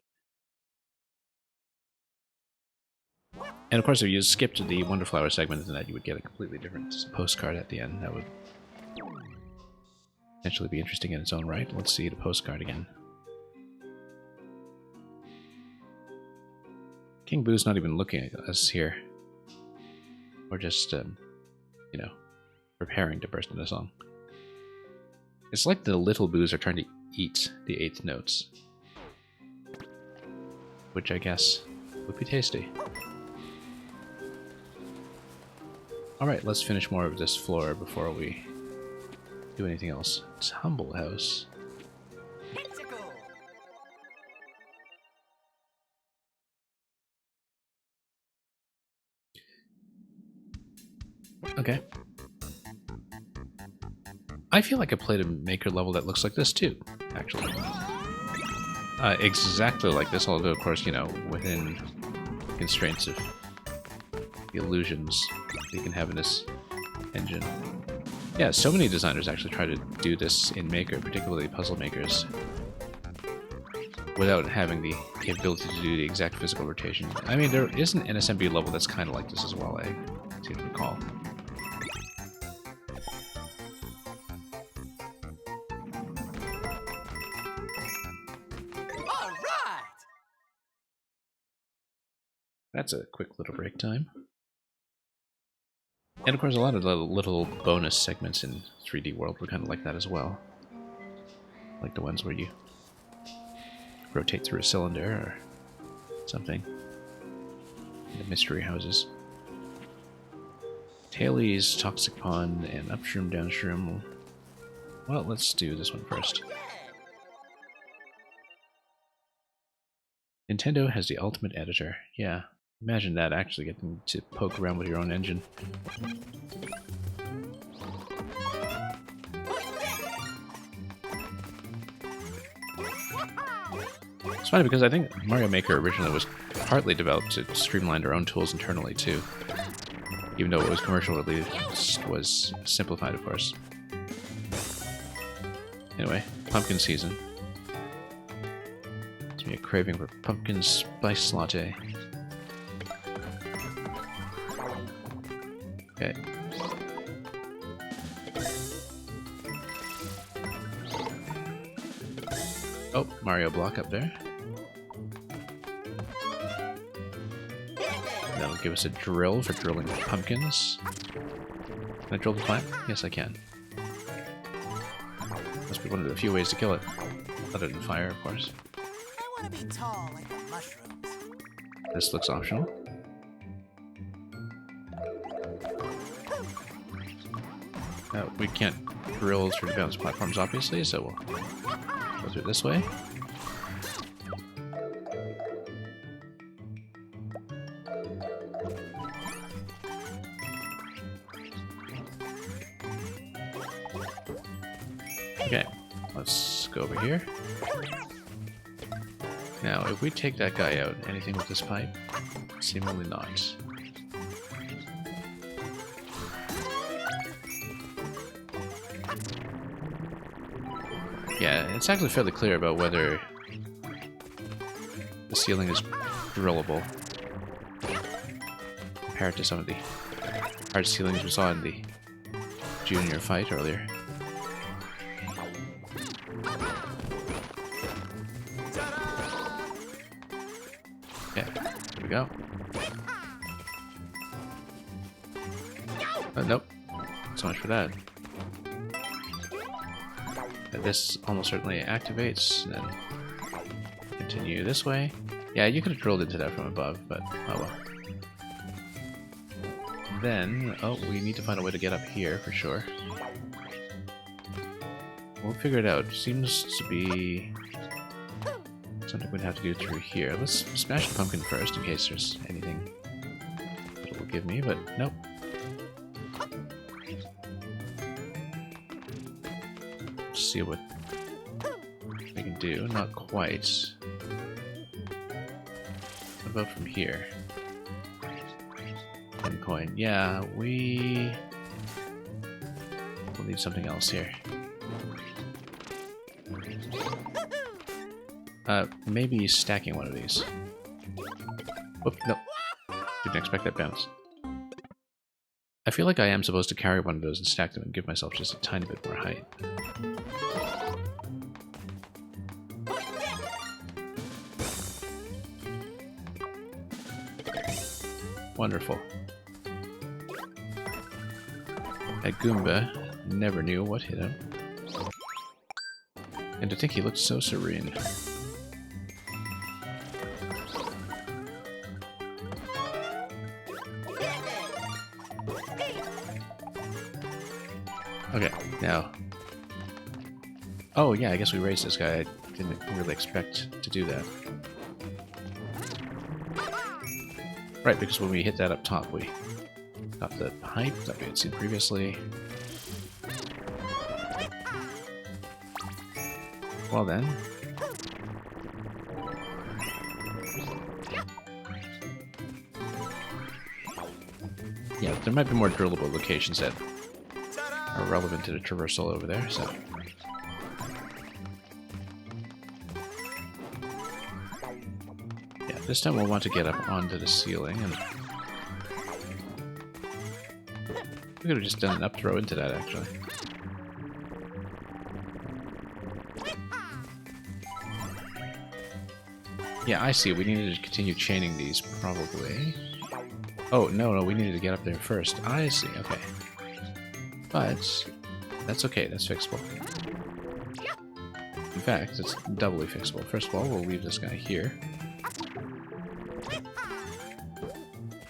And of course, if you skipped the Wonderflower segment, then that you would get a completely different postcard at the end. That would potentially be interesting in its own right. Let's see the postcard again. King Boo's not even looking at us here. We're just, you know, preparing to burst into song. It's like the little Boos are trying to eat the 8th notes. Which I guess would be tasty. Alright, let's finish more of this floor before we do anything else. Tumble House. Okay. I feel like I played a Maker level that looks like this too, actually. Exactly like this, although of course, you know, within constraints of the illusions you can have in this engine. Yeah, so many designers actually try to do this in Maker, particularly puzzle makers, without having the capability to do the exact physical rotation. I mean, there is an NSMB level that's kind of like this as well, I seem to recall. That's a quick little break time. And of course, a lot of the little bonus segments in 3D World were kind of like that as well. Like the ones where you rotate through a cylinder or something. The mystery houses. Tailies, Toxic Pond, and Upshroom, Downshroom. Well, let's do this one first. Nintendo has the ultimate editor. Yeah, imagine that, actually getting to poke around with your own engine. It's funny because I think Mario Maker originally was partly developed to streamline their own tools internally too. Even though it was commercial released, was simplified, of course. Anyway, pumpkin season. Gives me a craving for pumpkin spice latte. Okay. Oh, Mario block up there. That'll give us a drill for drilling pumpkins. Can I drill the plant? Yes, I can. Must be one of the few ways to kill it. Other than fire, of course. I want to be tall like the mushrooms. This looks optional. We can't drill through the bounce platforms, obviously, so we'll go through this way. Okay, let's go over here. Now, if we take that guy out, anything with this pipe? Seemingly not. Yeah, it's actually fairly clear about whether the ceiling is drillable compared to some of the hard ceilings we saw in the junior fight earlier. Yeah, there we go. Nope. So much for that. This almost certainly activates, and then continue this way. Yeah, you could have drilled into that from above, but oh well. Then, oh, we need to find a way to get up here for sure. We'll figure it out. Seems to be something we'd have to do through here. Let's smash the pumpkin first in case there's anything that it will give me, but nope. See what we can do. Not quite. What about from here? 10 coin. Yeah, we'll need something else here. Maybe stacking one of these. Whoop, no. Didn't expect that bounce. I feel like I am supposed to carry one of those and stack them and give myself just a tiny bit more height. Wonderful. That Goomba never knew what hit him. And to think he looked so serene. Okay, now... Oh yeah, I guess we raised this guy. I didn't really expect to do that. Right, because when we hit that up top, we got the height that we had seen previously. Well then. Yeah, there might be more drillable locations that are relevant to the traversal over there, so... This time we'll want to get up onto the ceiling, and we could have just done an up throw into that, actually. Yeah, I see. We needed to continue chaining these, probably. Oh, no, we needed to get up there first. I see, okay. But that's okay, that's fixable. In fact, it's doubly fixable. First of all, we'll leave this guy here.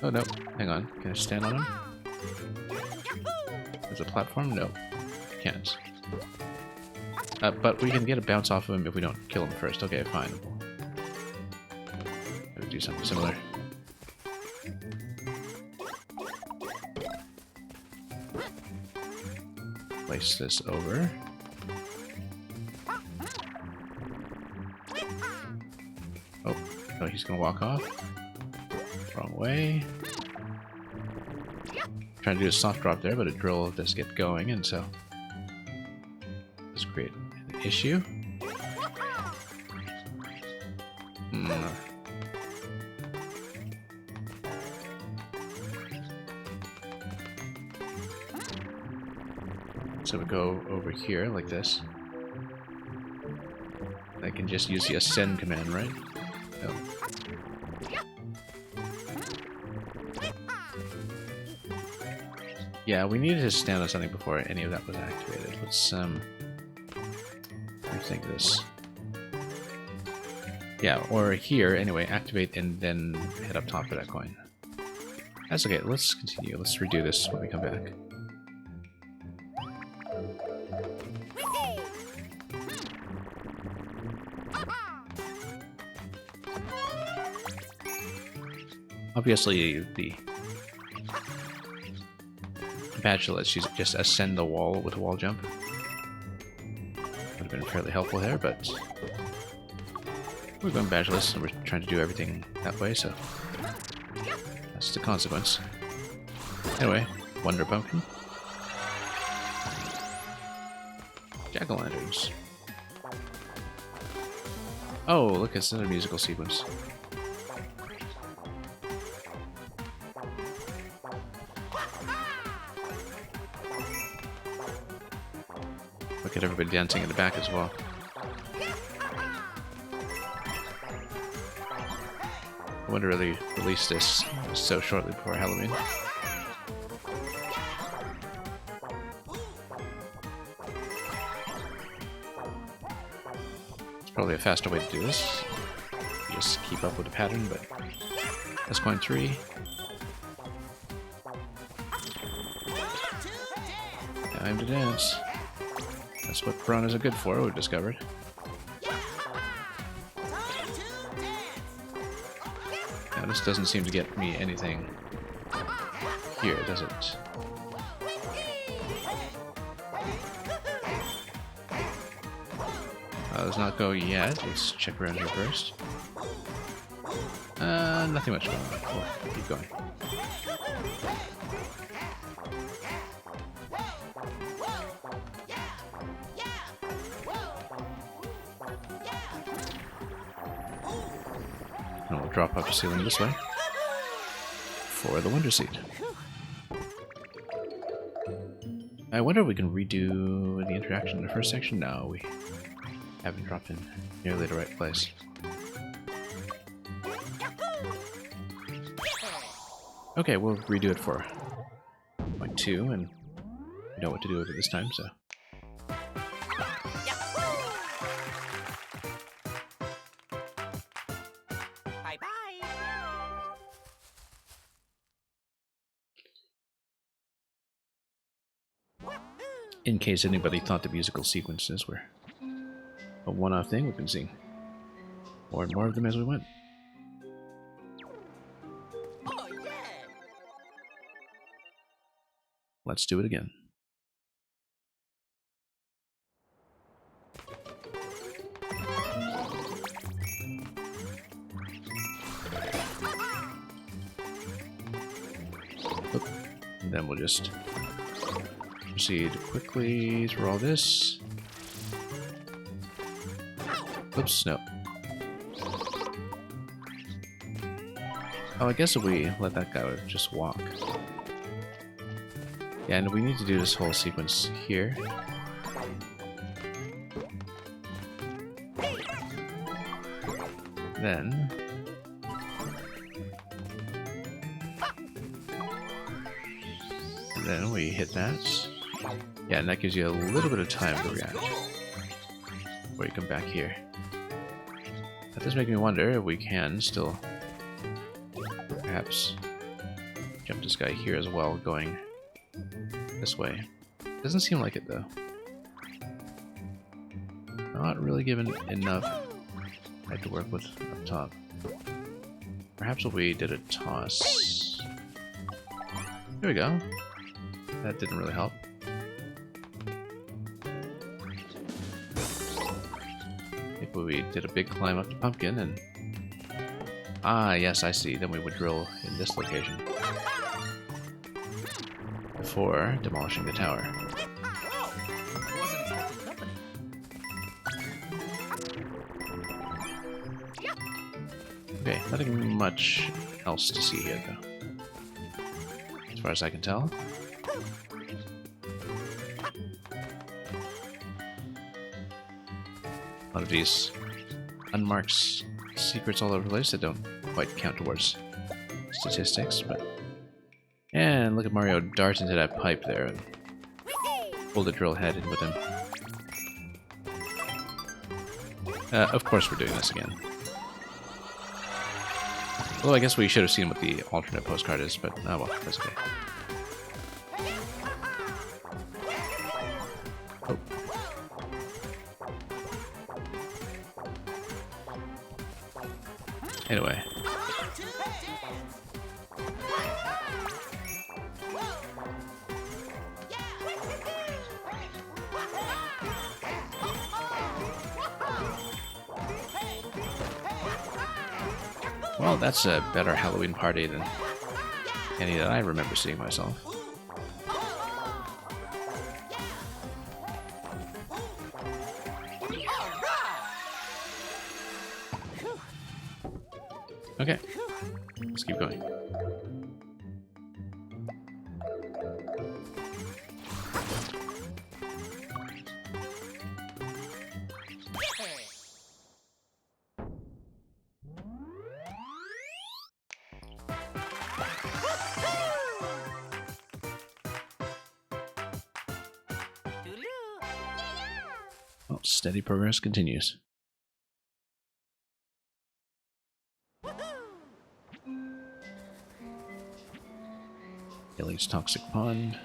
Oh, no, hang on. Can I stand on him? There's a platform? No, can't. But we can get a bounce off of him if we don't kill him first. Okay, fine. Gotta do something similar. Place this over. Oh, no, he's gonna walk off. Wrong way. Trying to do a soft drop there, but a drill does get going, and so let's create an issue. So we go over here like this. I can just use the ascend command, right? No. Yeah, we needed to stand on something before any of that was activated. Let's rethink this. Yeah, or here, anyway, activate and then head up top for that coin. That's okay, let's continue. Let's redo this when we come back. Obviously, the badge lets you just ascend the wall with a wall jump. Would have been fairly helpful there, but we're going badgeless and we're trying to do everything that way, so that's the consequence. Anyway, Wonder Pumpkin. Jack-o'-lanterns. Oh, look, it's another musical sequence. Look at everybody dancing in the back as well. I wonder if they released this so shortly before Halloween. It's probably a faster way to do this. You just keep up with the pattern, but that's coin 3. Time to dance. That's what piranhas are good for, we've discovered. Now this doesn't seem to get me anything here, does it? Does not go yet. Let's check around here first. Nothing much going on. Cool. Keep going. And we'll drop up the ceiling this way for the Wonder Seed. I wonder if we can redo the interaction in the first section. No, we haven't dropped in nearly the right place. Okay, we'll redo it for point 2, and we know what to do with it this time, so. Bye-bye. In case anybody thought the musical sequences were a one-off thing, we've been seeing more and more of them as we went. Oh, yeah. Let's do it again. Oop. And then we'll just proceed quickly through all this. Oops, no. Oh, I guess if we let that guy just walk. Yeah, and we need to do this whole sequence here. Then Then we hit that. Yeah, and that gives you a little bit of time to react before you come back here. That does make me wonder if we can still perhaps jump this guy here as well, going this way. Doesn't seem like it though. Not really given enough height to work with up top. Perhaps if we did a toss. There we go. That didn't really help. If we did a big climb up to Pumpkin and... Ah, yes, I see. Then we would drill in this location before demolishing the tower. Wasn't expecting company. Okay, nothing much else to see here, though. As far as I can tell. A lot of these unmarked secrets all over the place that don't quite count towards statistics, but... And look at Mario dart into that pipe there and pull the drill head in with him. Of course we're doing this again. Well, I guess we should have seen what the alternate postcard is, but oh well, that's okay. Oh. Anyway. Well, that's a better Halloween party than any that I remember seeing myself. Okay, let's keep going. Well, steady progress continues. Gilly's Toxic Pond.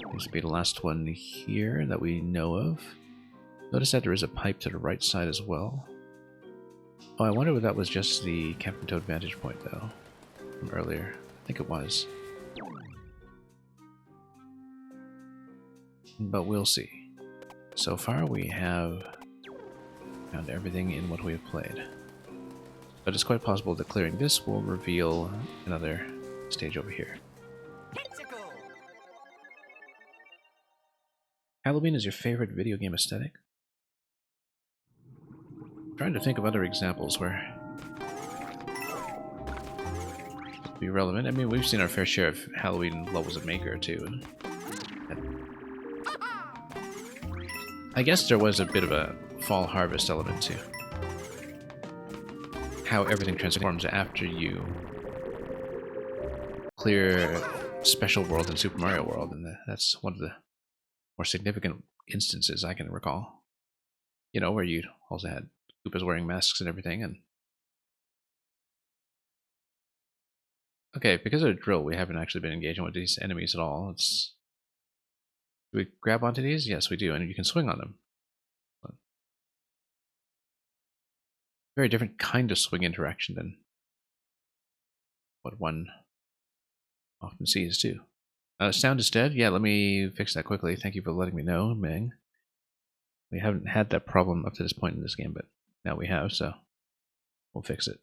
Seems to be the last one here that we know of. Notice that there is a pipe to the right side as well. Oh, I wonder if that was just the Captain Toad vantage point, though, from earlier. I think it was. But we'll see. So far, we have found everything in what we have played. But it's quite possible that clearing this will reveal another stage over here. Halloween is your favorite video game aesthetic? I'm trying to think of other examples where it would be relevant. I mean, we've seen our fair share of Halloween levels of Maker, too. I guess there was a bit of a fall harvest element to how everything transforms after you clear Special World in Super Mario World, and that's one of the more significant instances I can recall. You know, where you also had Koopas wearing masks and everything, and... Okay, because of the drill, we haven't actually been engaging with these enemies at all. It's... Do we grab onto these? Yes, we do, and you can swing on them. But very different kind of swing interaction than what one often sees, too. Sound is dead? Yeah, let me fix that quickly. Thank you for letting me know, Meng. We haven't had that problem up to this point in this game, but now we have, so we'll fix it.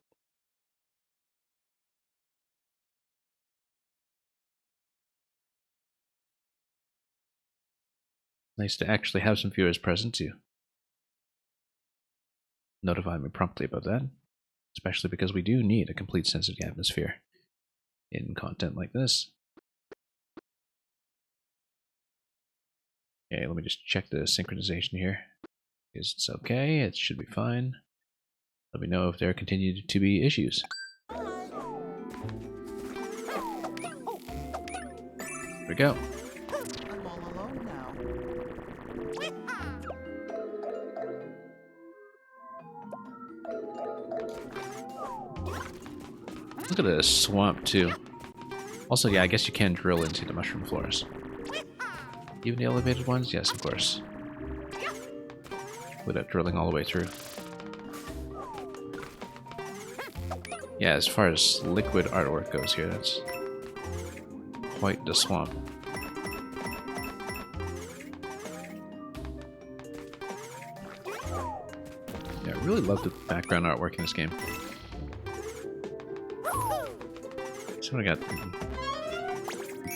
Nice to actually have some viewers present to notify me promptly about that, especially because we do need a complete sense of the atmosphere in content like this. Okay, let me just check the synchronization here. It's okay, it should be fine. Let me know if there continue to be issues. we go. I'm all alone now. Look at this swamp too. Also, yeah, I guess you can drill into the mushroom floors. Even the elevated ones? Yes, of course. Without drilling all the way through. Yeah, as far as liquid artwork goes here, that's quite the swamp. Yeah, I really love the background artwork in this game. Sort of got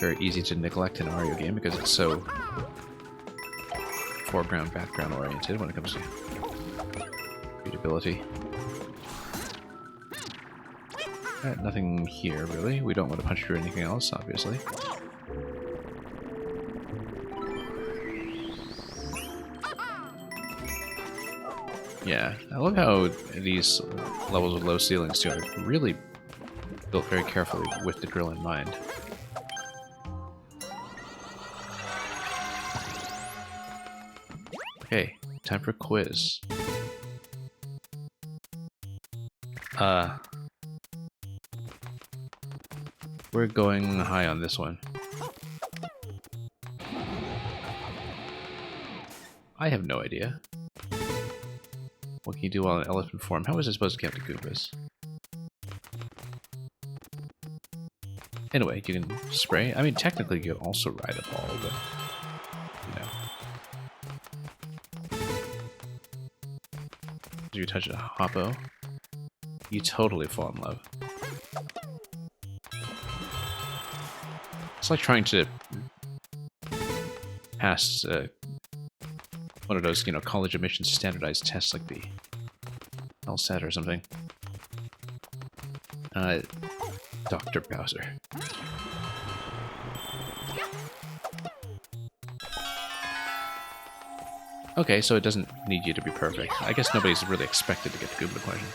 very easy to neglect in a Mario game because it's so foreground, background oriented when it comes to readability. Nothing here, really. We don't want to punch through anything else, obviously. Yeah, I love how these levels with low ceilings too are really built very carefully with the drill in mind. Okay, time for quiz. We're going high on this one. I have no idea. What can you do while in elephant form? How is it supposed to count the Goombas? Anyway, you can spray. I mean, technically you can also ride a ball, but, you know. You touch a Hoppo, you totally fall in love. It's like trying to pass one of those, you know, college admissions standardized tests like the LSAT or something. Dr. Bowser. Okay, so it doesn't need you to be perfect. I guess nobody's really expected to get the Goomba question.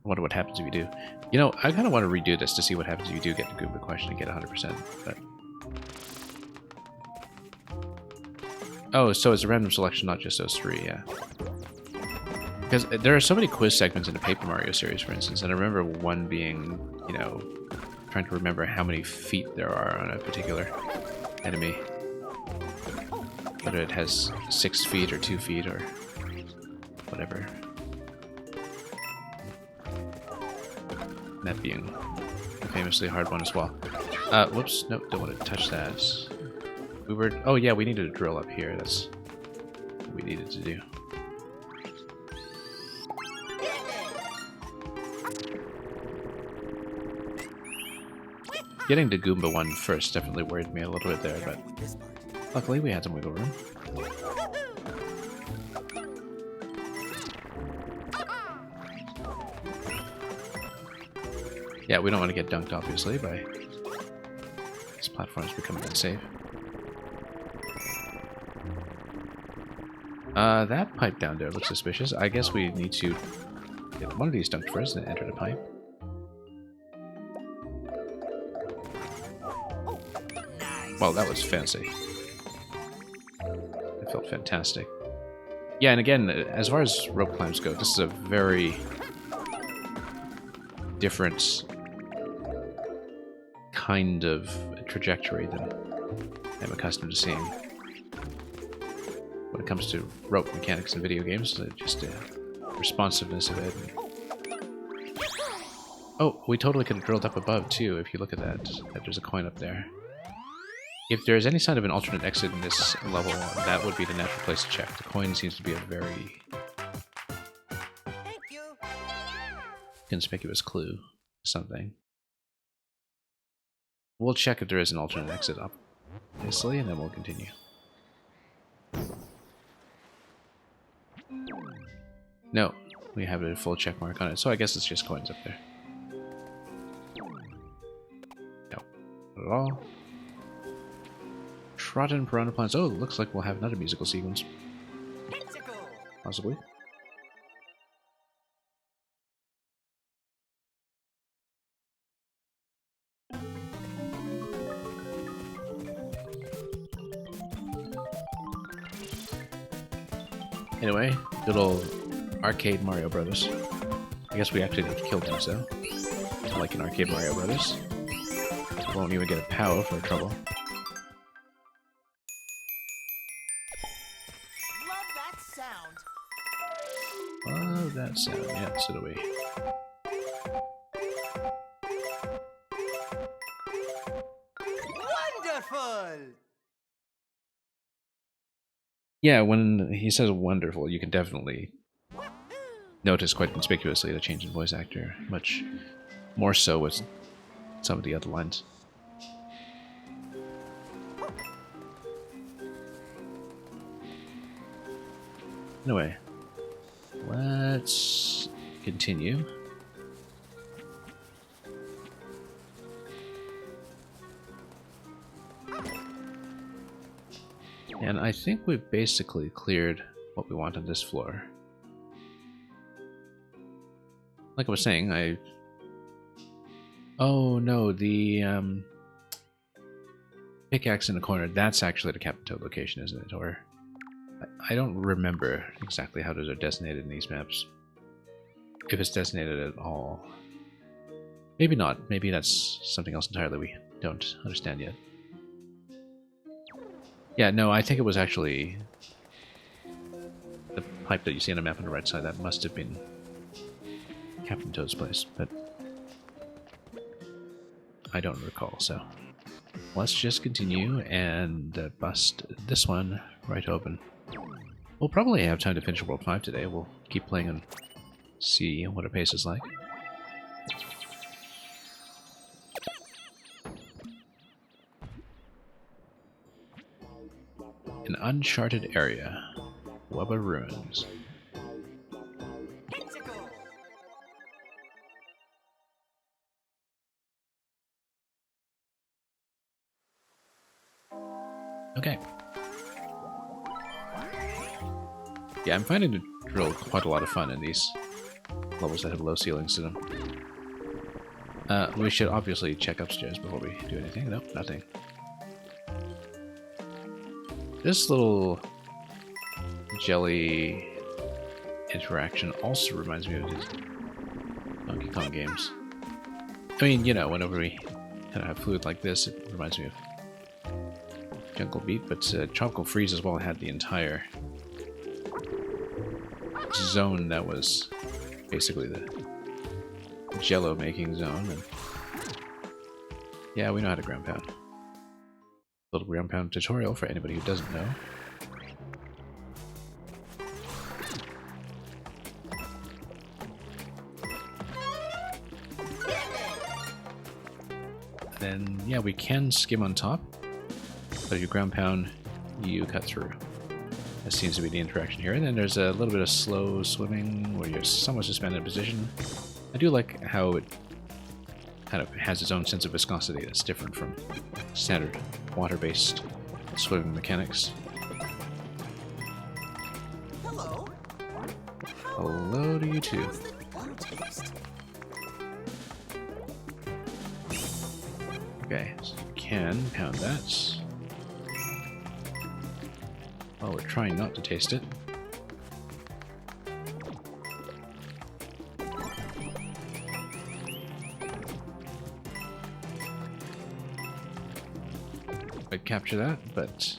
I wonder what happens if you do. You know, I kind of want to redo this to see what happens if you do get the Goomba question and get 100%, but... Oh, so it's a random selection, not just those three, yeah. Because there are so many quiz segments in the Paper Mario series, for instance, and I remember one being, you know, trying to remember how many feet there are on a particular enemy. Whether it has 6 feet or 2 feet or whatever. That being a famously hard one as well. Whoops, nope, don't want to touch that. We were, oh yeah, we needed a drill up here, that's what we needed to do. Getting the Goomba one first definitely worried me a little bit there, but luckily we had some wiggle room. Yeah, we don't want to get dunked, obviously, by this platform's becoming unsafe. That pipe down there looks suspicious. I guess we need to get one of these dunked first and enter the pipe. Well, that was fancy. It felt fantastic. Yeah, and again, as far as rope climbs go, this is a very different kind of trajectory than I'm accustomed to seeing when it comes to rope mechanics in video games. Just the responsiveness of it. Oh, we totally could have drilled up above too, if you look at that. There's a coin up there. If there's any sign of an alternate exit in this level, that would be the natural place to check. The coin seems to be a very conspicuous clue to something. We'll check if there is an alternate exit up, obviously, and then we'll continue. No, we have a full check mark on it, so I guess it's just coins up there. No, not at all. Trodden piranha plants. Oh, looks like we'll have another musical sequence. Possibly. Anyway, good old arcade Mario Brothers. I guess we actually have to kill things though. Like in arcade Mario Brothers. Won't even get a power for trouble. Love that sound. Love that sound. Yeah, so do we. Wonderful! Yeah, when he says wonderful, you can definitely notice quite conspicuously the change in voice actor. Much more so with some of the other lines. Anyway, let's continue. And I think we've basically cleared what we want on this floor. Like I was saying, oh no, the pickaxe in the corner, that's actually the Captain Toad location, isn't it? Or I don't remember exactly how those are designated in these maps. If it's designated at all. Maybe not. Maybe that's something else entirely we don't understand yet. Yeah, no, I think it was actually the pipe that you see on the map on the right side. That must have been Captain Toad's place, but I don't recall, so let's just continue and bust this one right open. We'll probably have time to finish World 5 today. We'll keep playing and see what our pace is like. An uncharted area. Wubba Ruins. Okay. Yeah, I'm finding the drill quite a lot of fun in these levels that have low ceilings to them. We should obviously check upstairs before we do anything. Nope, nothing. This little jelly interaction also reminds me of these Donkey Kong games. I mean, you know, whenever we kind of have food like this, it reminds me of Jungle Beat, but Tropical Freeze as well had the entire zone that was basically the jello making zone. And yeah, we know how to ground pound. Little ground pound tutorial for anybody who doesn't know. Then, yeah, we can skim on top, but if you ground pound, you cut through. That seems to be the interaction here. And then there's a little bit of slow swimming where you're somewhat suspended in position. I do like how it kind of has its own sense of viscosity that's different from standard water-based swimming mechanics. Hello. Hello to you too. How's the gum taste? Okay, so you can pound that. Oh, we're trying not to taste it. I'd capture that, but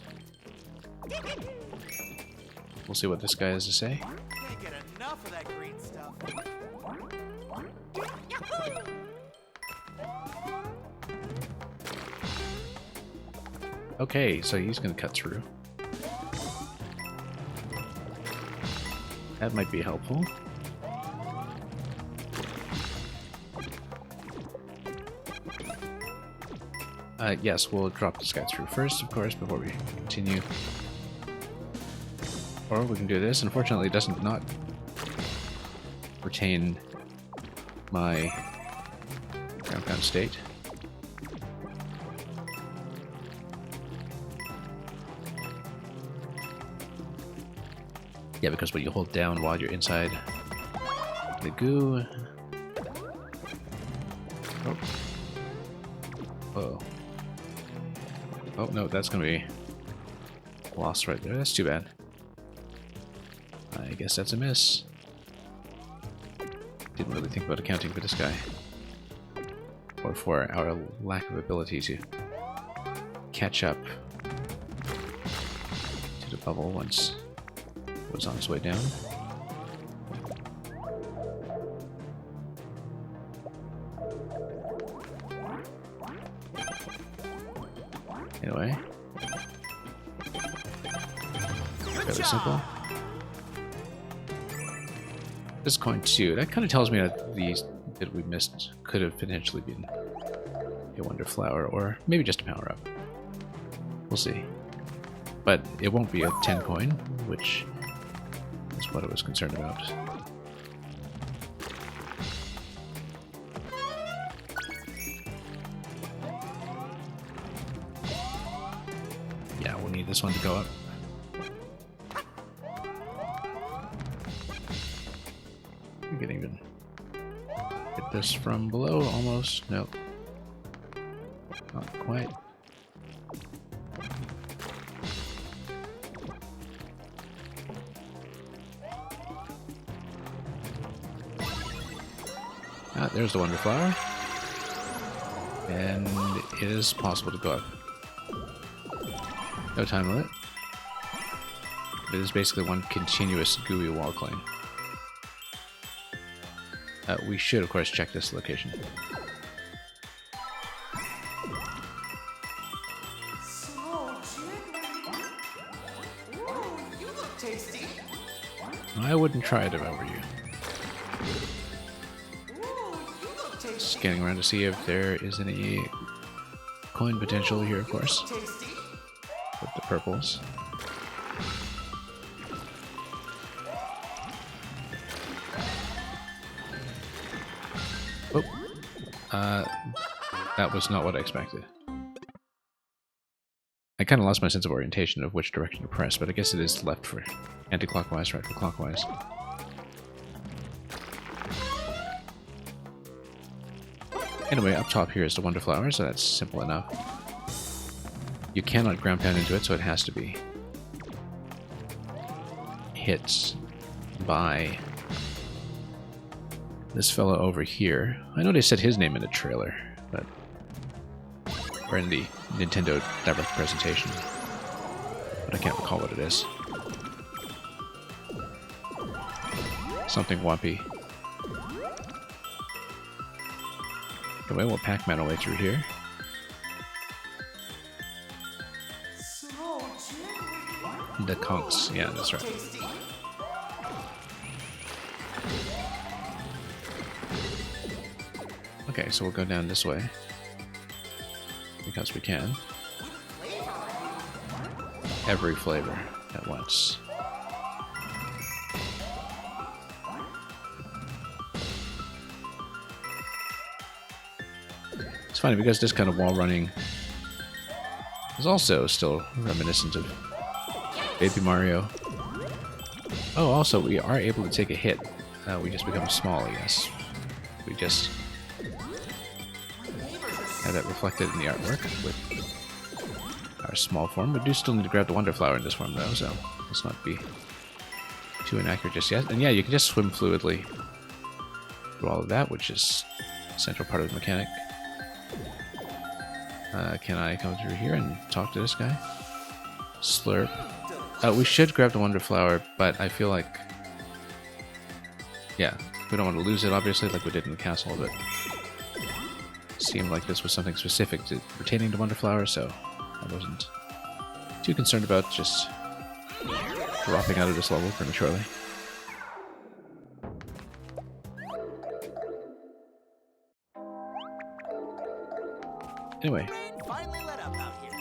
we'll see what this guy has to say. Can't get enough of that green stuff. Okay, so he's gonna cut through. That might be helpful. Yes, we'll drop this guy through first, of course, before we continue. Or we can do this. Unfortunately, it doesn't not retain my ground pound state. Yeah, because when you hold down while you're inside the goo. Oh. Oh. Oh no, that's gonna be lost right there. That's too bad. I guess that's a miss. Didn't really think about accounting for this guy. Or for our lack of ability to catch up to the bubble once it was on its way down. Anyway. Fairly simple. This coin too, that kind of tells me that these that we missed could have potentially been a Wonder Flower, or maybe just a power-up. We'll see. But it won't be a 10 coin, which is what I was concerned about. Yeah, we'll need this one to go up. We can even get this from below, almost. Nope. Not quite. Ah, there's the Wonder Flower. And it is possible to go up. No time limit. It is basically one continuous gooey wall climb. We should, of course, check this location. You look tasty. I wouldn't try it if I were you. You look tasty. Scanning around to see if there is any coin potential here, of course, Tasty. with the purples. Oh, that was not what I expected. I kind of lost my sense of orientation of which direction to press, but I guess it is left for anti-clockwise, right for clockwise. Anyway, up top here is the Wonder Flower, so that's simple enough. You cannot ground pound into it, so it has to be hit by this fellow over here. I know they said his name in the trailer, but or in the Nintendo Direct presentation, but I can't recall what it is. Something Whumpy. Anyway, we'll Pac-Man our way through here. The conks, yeah, that's right. Okay, so we'll go down this way. Because we can. Every flavor at once. It's funny because this kind of wall running is also still reminiscent of Baby Mario. Oh, also we are able to take a hit. We just become small, I guess. We just have that reflected in the artwork with our small form. We do still need to grab the Wonder Flower in this form though, so let's not be too inaccurate just yet. And yeah, you can just swim fluidly through all of that, which is a central part of the mechanic. Can I come through here and talk to this guy? Slurp. We should grab the Wonder Flower, but I feel like... yeah, we don't want to lose it, obviously, like we did in the castle, but... it seemed like this was something specific to retaining the Wonder Flower, so I wasn't too concerned about just dropping out of this level prematurely. Anyway, Finally let up out here.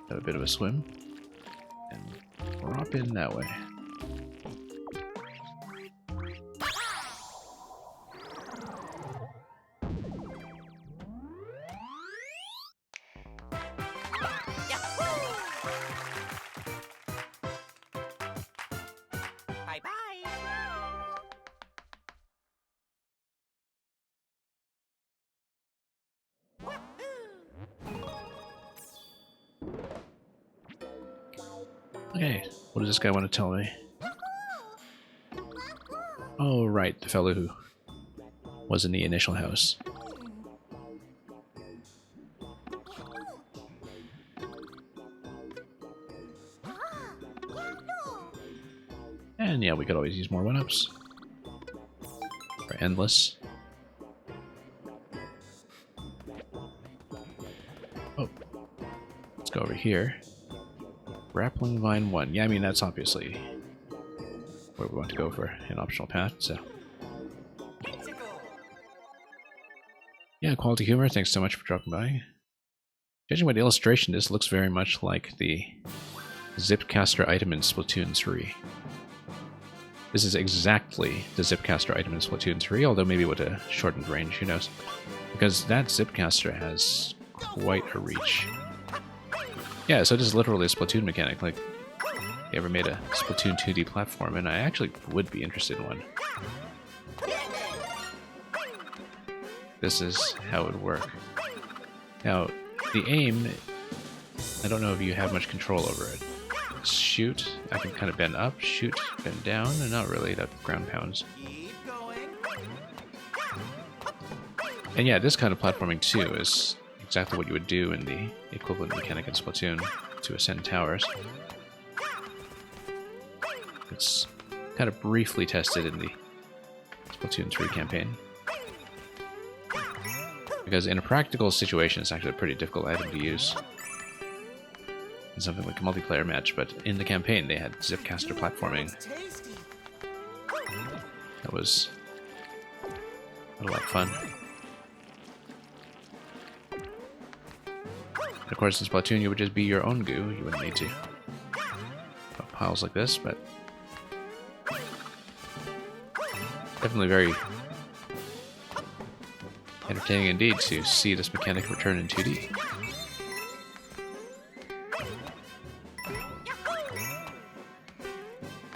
have a bit of a swim, and drop in that way. Bye-bye. Okay, what does this guy want to tell me? Oh, right, the fellow who was in the initial house. And yeah, we could always use more 1-ups. They're endless. Oh. Let's go over here. Grappling Vine 1. Yeah, I mean, that's obviously where we want to go for an optional path, so. Yeah, Quality Humor, thanks so much for dropping by. Judging by the illustration, this looks very much like the Zipcaster item in Splatoon 3. This is exactly the Zipcaster item in Splatoon 3, although maybe with a shortened range, who knows. Because that Zipcaster has quite a reach. Yeah, so this is literally a Splatoon mechanic. Like, you ever made a Splatoon 2D platform, and I actually would be interested in one. This is how it would work. Now, the aim, I don't know if you have much control over it. Shoot, I can kind of bend up, shoot, bend down, and not really, that ground pounds. Keep going. And yeah, this kind of platforming too is exactly what you would do in the equivalent mechanic in Splatoon to ascend towers. It's kind of briefly tested in the Splatoon 3 campaign. Because in a practical situation, it's actually a pretty difficult item to use. In something like a multiplayer match, but in the campaign they had Zipcaster platforming. Tasty. That was a lot of fun. And of course, in Splatoon, you would just be your own goo. You wouldn't need to have piles like this, but definitely very entertaining indeed to see this mechanic return in 2D.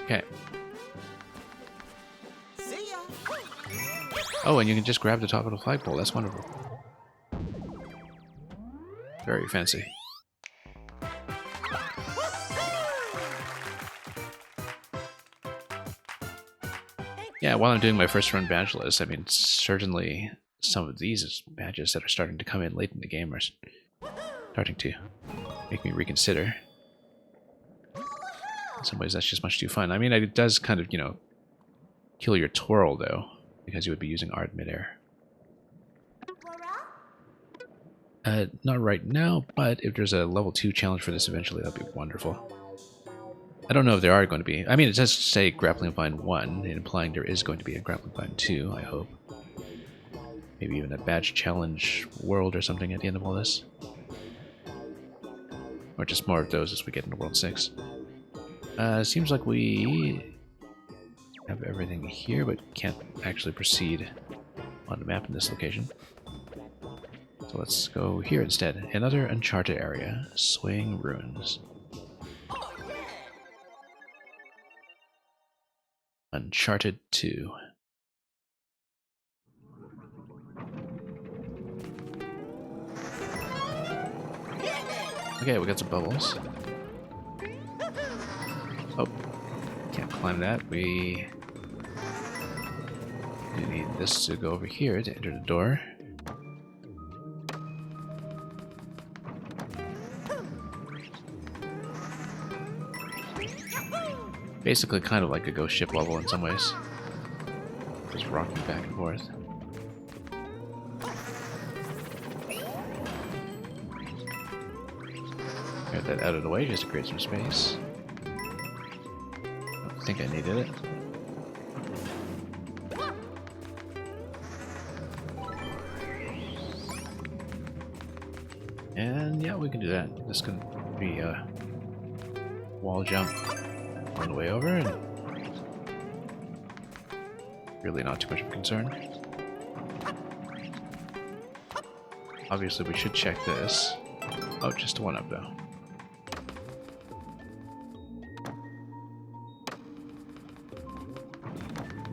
Okay. See ya. Oh, and you can just grab the top of the flagpole. That's wonderful. Very fancy. Yeah, while I'm doing my first run badge list, I mean, certainly some of these badges that are starting to come in late in the game are starting to make me reconsider. In some ways, that's just much too fun. I mean, it does kind of, you know, kill your twirl, though, because you would be using art midair. Not right now, but if there's a level 2 challenge for this eventually, that'd be wonderful. I don't know if there are going to be. I mean, it does say Grappling Vine 1, implying there is going to be a Grappling Vine 2, I hope. Maybe even a badge challenge world or something at the end of all this. Or just more of those as we get into World 6. Seems like we have everything here, but can't actually proceed on the map in this location. So let's go here instead. Another Uncharted area. Swaying Ruins. Uncharted 2. Okay, we got some bubbles. Oh, can't climb that. We need this to go over here to enter the door. Basically kind of like a ghost ship level in some ways. Just rocking back and forth. Get that out of the way just to create some space. I think I needed it. And yeah, we can do that. This can be a wall jump on the way over, and really not too much of a concern. Obviously, we should check this. Oh, just a 1-up though.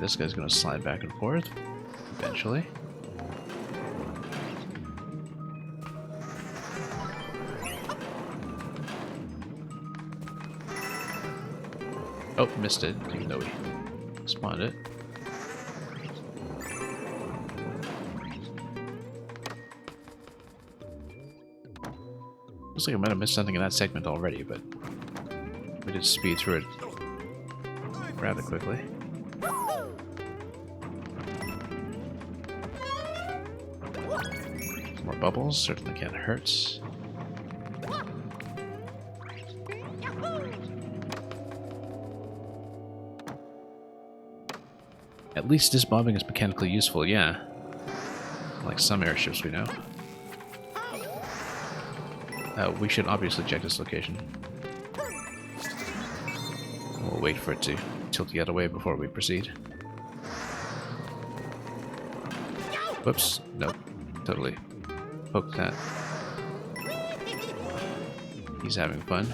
This guy's gonna slide back and forth eventually. Oh, missed it, even though we spawned it. Looks like I might have missed something in that segment already, but we did speed through it rather quickly. More bubbles, certainly can't hurt. At least this bobbing is mechanically useful, yeah. Like some airships we know. We should obviously check this location. We'll wait for it to tilt the other way before we proceed. Whoops, nope. Totally poked that. He's having fun.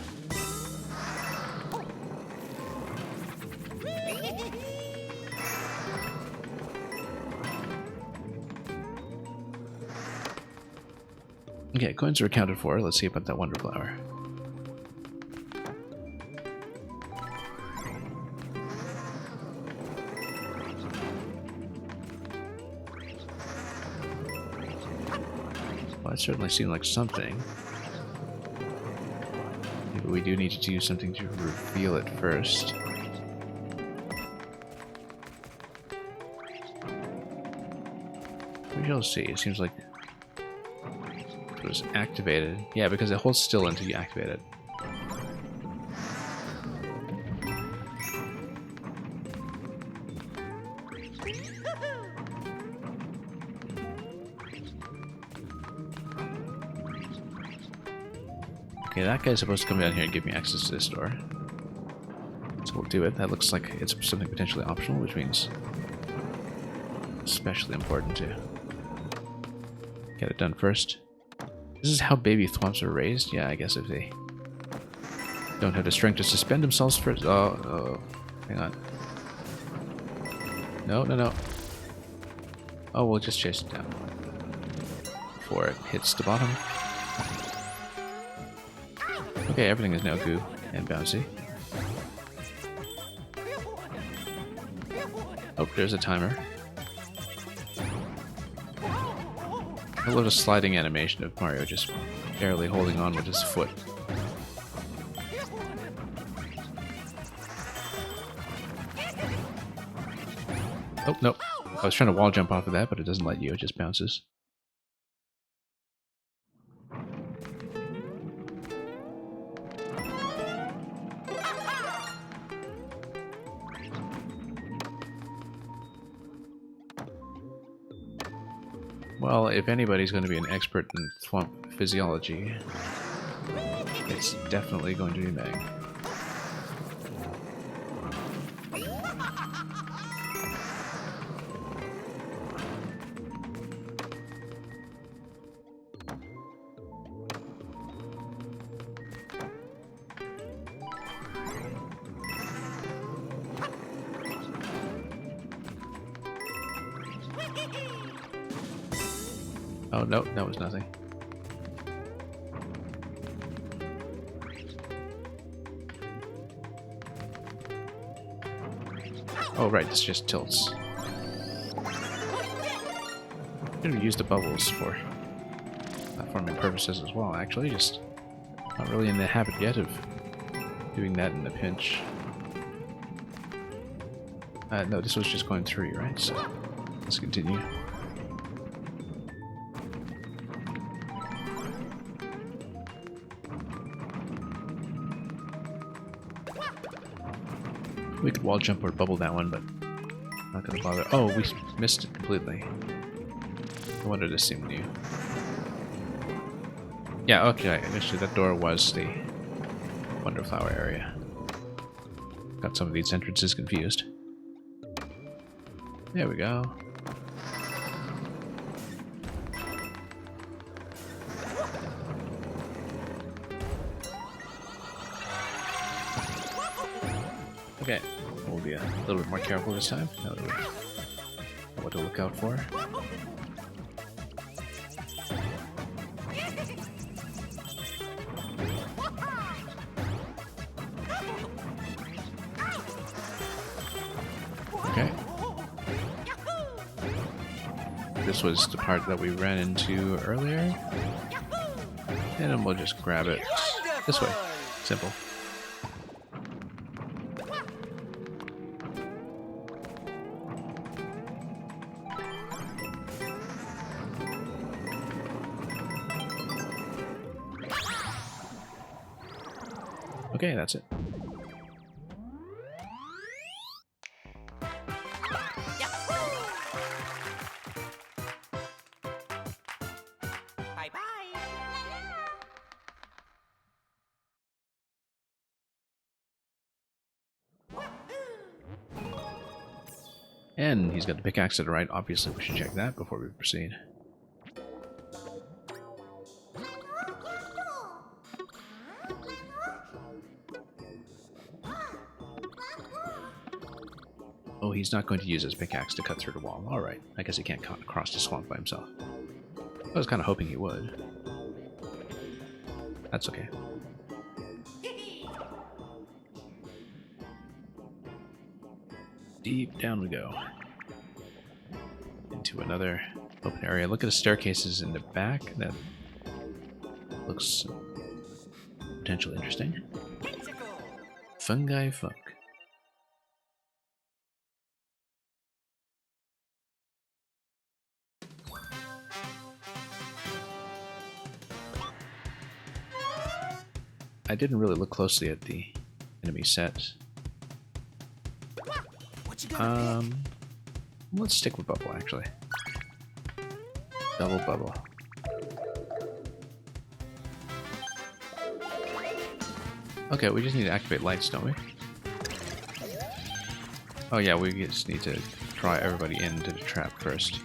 Okay, coins are accounted for. Let's see about that Wonder Flower. Well, it certainly seemed like something. Maybe we do need to do something to reveal it first. We shall see. It seems like it was activated. Yeah, because it holds still until you activate it. Okay, that guy's supposed to come down here and give me access to this door. So we'll do it. That looks like it's something potentially optional, which means especially important to get it done first. This is how baby thwomps are raised? Yeah, I guess if they don't have the strength to suspend themselves first. Oh, hang on. No. Oh, we'll just chase it down before it hits the bottom. Okay, everything is now goo and bouncy. Oh, there's a timer. I love the sliding animation of Mario just barely holding on with his foot. Oh, no. I was trying to wall jump off of that, but it doesn't let you. It just bounces. Well, if anybody's going to be an expert in thwomp physiology, it's definitely going to be Meg. Oh, no, that was nothing. Oh, right, this just tilts. I'm gonna use the bubbles for platforming purposes as well, actually. Just not really in the habit yet of doing that in a pinch. No, this was just going through, right? So, let's continue. We could wall jump or bubble that one, but not gonna bother. Oh, we missed it completely. I wanted to seem new. Yeah, okay, actually that door was the Wonder Flower area. Got some of these entrances confused. There we go. Okay, we'll be a little bit more careful this time. Now that we know what to look out for. Okay. This was the part that we ran into earlier. And then we'll just grab it this way. Simple. Okay, that's it. Bye-bye. And he's got the pickaxe to the right. Obviously, we should check that before we proceed. Oh, he's not going to use his pickaxe to cut through the wall. Alright, I guess he can't cut across the swamp by himself. I was kind of hoping he would. That's okay. Deep down we go. Into another open area. Look at the staircases in the back. That looks potentially interesting. Fungi Funk. I didn't really look closely at the enemy set. What you gonna pick? Let's stick with Bubble, actually. Double Bubble. Okay, we just need to activate lights, don't we? Oh yeah, we just need to draw everybody into the trap first.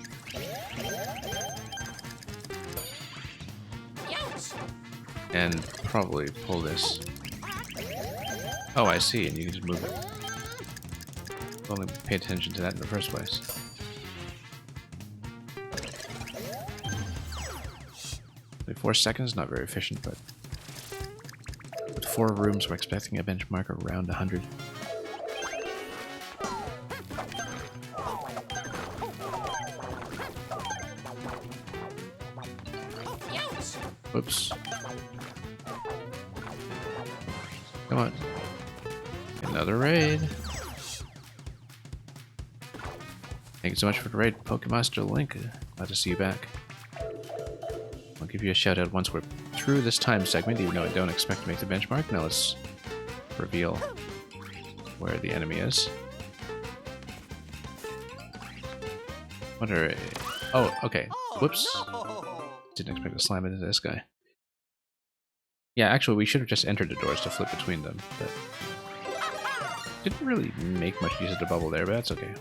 And probably pull this. Oh, I see, and you can just move it. Only pay attention to that in the first place. Only 4 seconds, not very efficient, but with 4 rooms, we're expecting a benchmark around 100. Whoops. Come on. Another raid. Thank you so much for the raid, Pokemaster Link. Glad to see you back. I'll give you a shout out once we're through this time segment, even though I don't expect to make the benchmark. Now let's reveal where the enemy is. What are... Oh, okay. Whoops. Didn't expect to slam into this guy. Yeah, actually, we should have just entered the doors to flip between them, but didn't really make much use of the bubble there, but that's okay.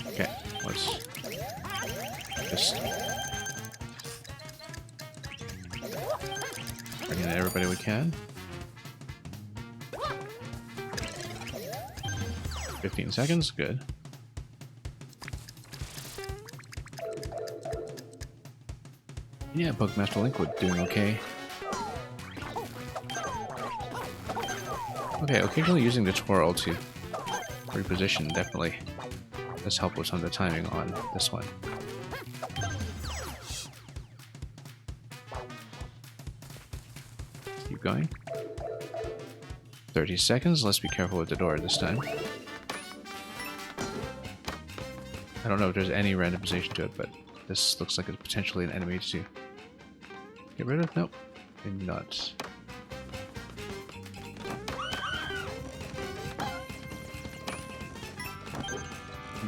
Okay, let's just bring in everybody we can. 15 seconds, good. Yeah, Pokemaster Link, we're doing okay. Okay, occasionally using the twirl to reposition definitely does help with some of the timing on this one. Keep going. 30 seconds, let's be careful with the door this time. I don't know if there's any randomization to it, but this looks like it's potentially an enemy to get rid of. Nope, maybe not.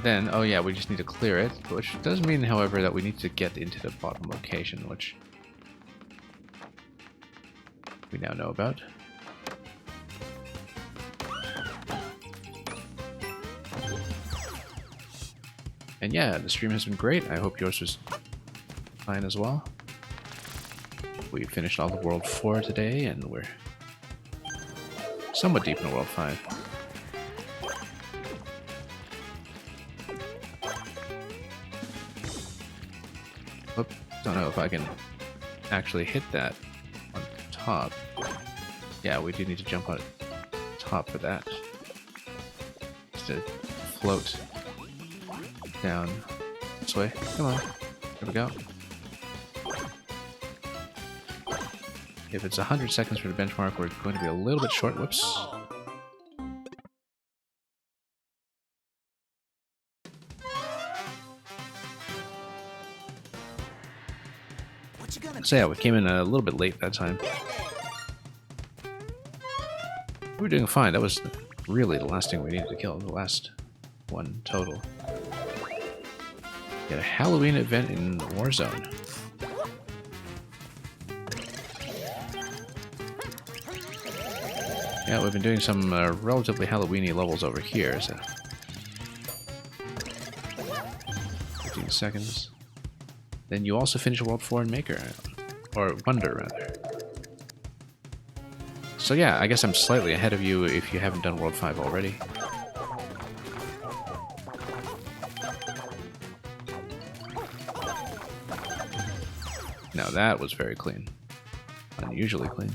Then, oh yeah, we just need to clear it, which does mean, however, that we need to get into the bottom location, which we now know about. And yeah, the stream has been great. I hope yours was fine as well. We finished all of World 4 today, and we're somewhat deep in World 5. Oop, don't know if I can actually hit that on top. Yeah, we do need to jump on top for that. Just to float down this way. Come on. There we go. If it's 100 seconds for the benchmark, we're going to be a little bit short. Whoops. What you gonna So yeah, we came in a little bit late that time. We were doing fine. That was really the last thing we needed to kill. The last one total. Get a Halloween event in Warzone. Yeah, we've been doing some relatively Halloween-y levels over here, so... 15 seconds. Then you also finish World 4 in Maker. Or Wonder, rather. So yeah, I guess I'm slightly ahead of you if you haven't done World 5 already. Now that was very clean. Unusually clean.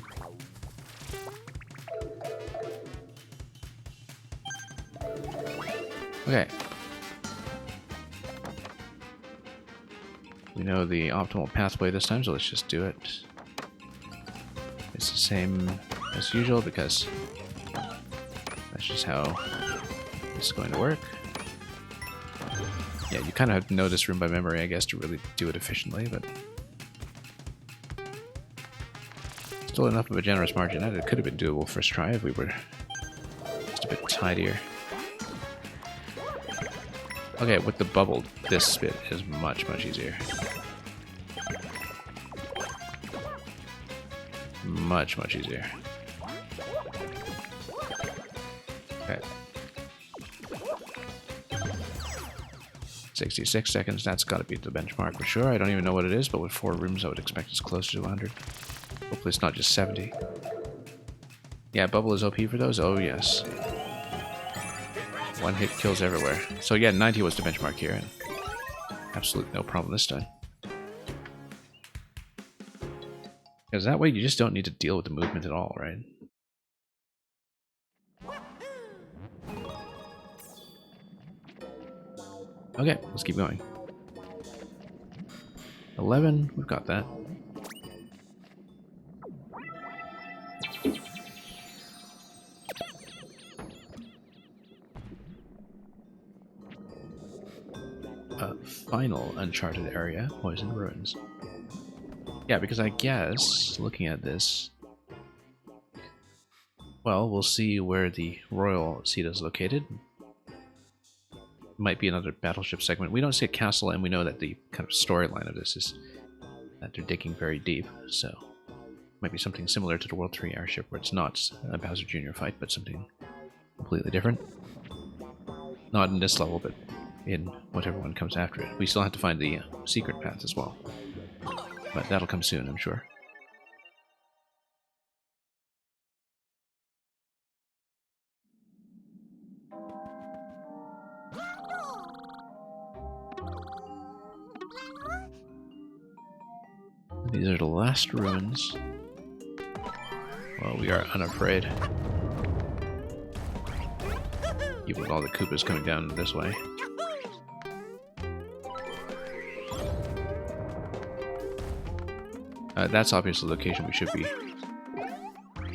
Okay. We know the optimal pathway this time, so let's just do it. It's the same as usual because that's just how this is going to work. Yeah, you kind of have to know this room by memory, I guess, to really do it efficiently, but still enough of a generous margin that it could have been doable first try if we were just a bit tidier. Okay, with the bubble, this bit is much, much easier. Much, much easier. Okay. 66 seconds, that's gotta beat the benchmark for sure. I don't even know what it is, but with 4 rooms I would expect it's closer to 100. Hopefully it's not just 70. Yeah, bubble is OP for those? Oh yes. One hit kills everywhere. So yeah, 90 was the benchmark here, and absolutely no problem this time. Because that way you just don't need to deal with the movement at all, right? Okay, let's keep going. 11, we've got that. Final uncharted area, Poison Ruins. Yeah, because I guess, looking at this, well, we'll see where the royal seat is located. Might be another battleship segment. We don't see a castle, and we know that the kind of storyline of this is that they're digging very deep, so might be something similar to the World 3 airship, where it's not a Bowser Jr. fight, but something completely different. Not in this level, but in whatever one comes after it. We still have to find the secret path as well. But that'll come soon, I'm sure. These are the last ruins. Well, we are unafraid. Even with all the Koopas coming down this way. That's obviously the location we should be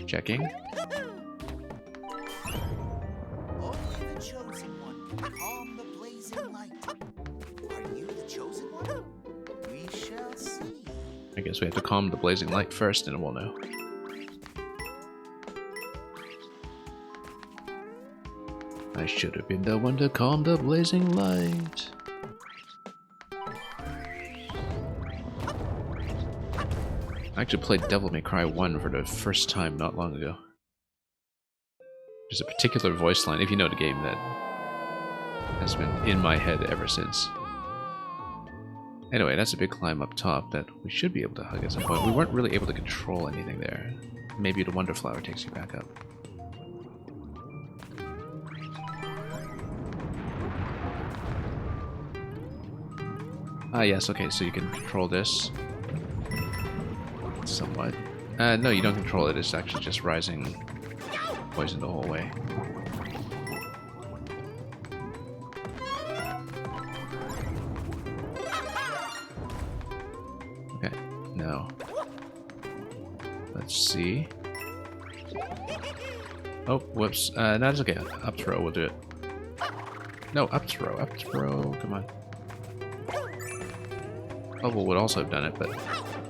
checking. Only the chosen one can calm the blazing light. Are you the chosen one? We shall see. I guess we have to calm the blazing light first, and we'll know. I should have been the one to calm the blazing light. I actually played Devil May Cry 1 for the first time not long ago. There's a particular voice line, if you know the game, that has been in my head ever since. Anyway, that's a big climb up top that we should be able to hug at some point. We weren't really able to control anything there. Maybe the Wonder Flower takes you back up. Ah yes, okay, so you can control this. Somewhat. No, you don't control it, it's actually just rising poison the whole way. No. Let's see. Oh, whoops. No, that's okay. Up throw, we'll do it. No, up throw, up throw. Come on. Bubble would also have done it, but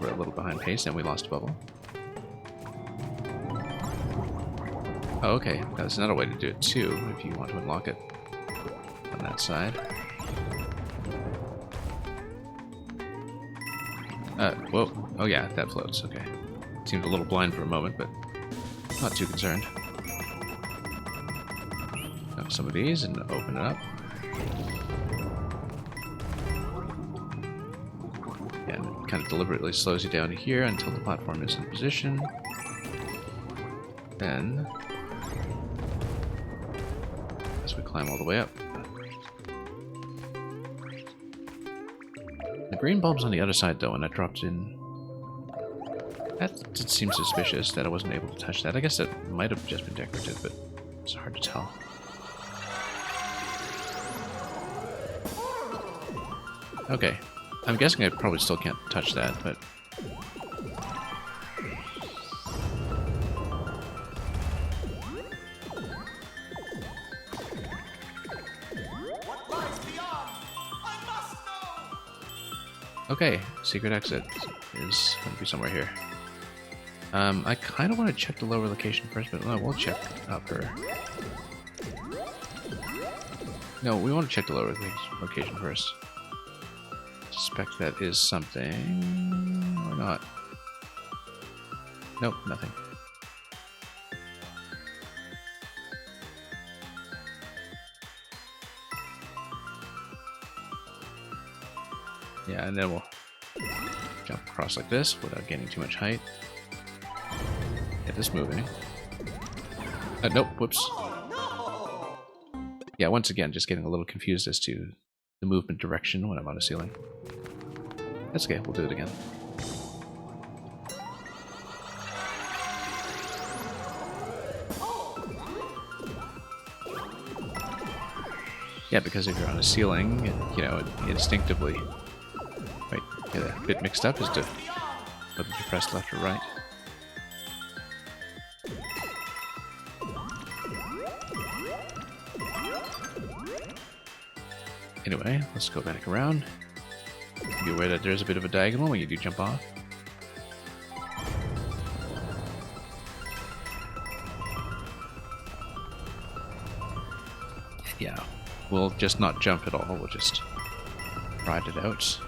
we're a little behind pace and we lost Bubble. Oh, okay. That's another way to do it too, if you want to unlock it on that side. Whoa. Oh yeah, that floats. Okay. Seemed a little blind for a moment, but not too concerned. Grab some of these and open it up. Yeah, and it kind of deliberately slows you down here until the platform is in position. Then, as we climb all the way up. The green bulb's on the other side though, and I dropped in. That did seem suspicious that I wasn't able to touch that. I guess that might have just been decorative, but it's hard to tell. Okay. I'm guessing I probably still can't touch that, but... What lies beyond? I must know! Okay, secret exit is going to be somewhere here. I kind of want to check the lower location first, but no, we'll check upper. No, we want to check the lower location first. Suspect that is something or not. Nope, nothing. Yeah, and then we'll jump across like this without gaining too much height. Get this moving. Nope, whoops. Yeah, once again, just getting a little confused as to the movement direction when I'm on a ceiling. That's okay, we'll do it again. Yeah, because if you're on a ceiling, you know, instinctively, right, get a bit mixed up as to whether you press left or right. Anyway, let's go back around. Be aware that there's a bit of a diagonal when you do jump off. Yeah, we'll just not jump at all, we'll just ride it out.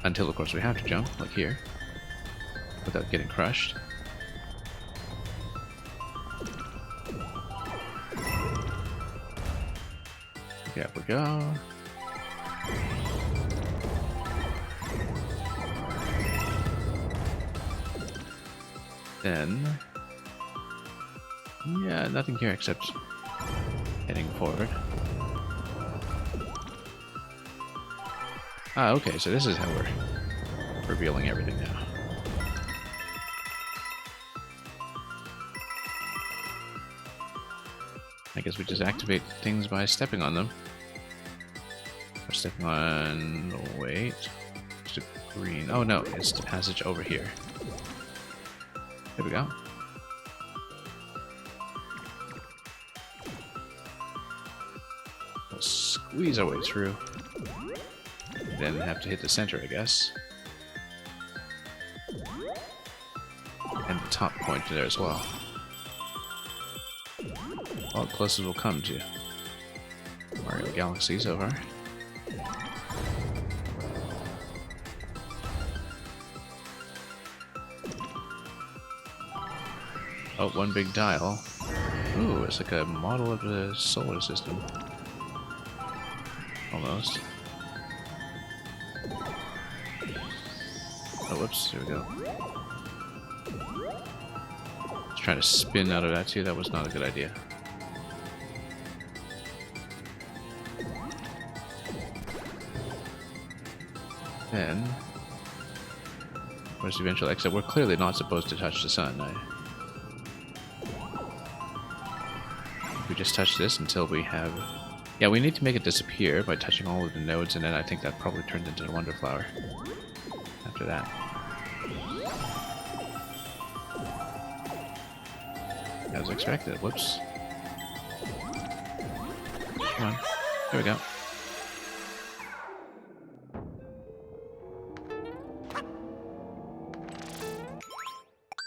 Until, of course, we have to jump, like here, without getting crushed. Okay, up we go. Then, yeah, nothing here except heading forward. Ah, okay, so this is how we're revealing everything now. I guess we just activate things by stepping on them. Or stepping on... wait. Just a green... oh no, it's the passage over here. There we go. We'll squeeze our way through. Then have to hit the center, I guess. And the top point there as well. All closest we'll come to Mario Galaxy so far. Oh, one big dial. Ooh, it's like a model of the solar system. Almost. Oh, whoops, here we go. Just trying to spin out of that too, that was not a good idea. Then, where's the eventual exit? We're clearly not supposed to touch the sun. We just touch this until we have... yeah, we need to make it disappear by touching all of the nodes, and then I think that probably turns into the Wonder Flower after that. As expected. Whoops. Come on. There we go.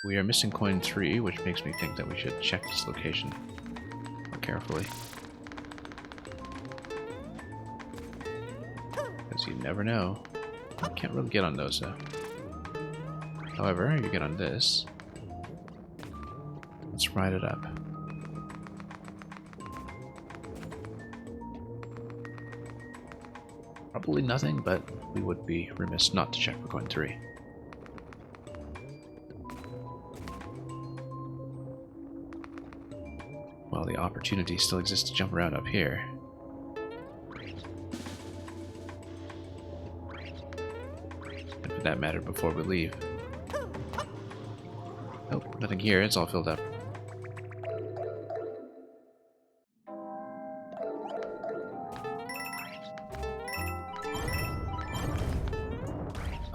We are missing coin 3, which makes me think that we should check this location more carefully. Because you never know. I can't really get on those though. However, you get on this. Let's ride it up. Probably nothing, but we would be remiss not to check for coin 3. Well, the opportunity still exists to jump around up here. And for that matter, before we leave. Nope, nothing here, it's all filled up.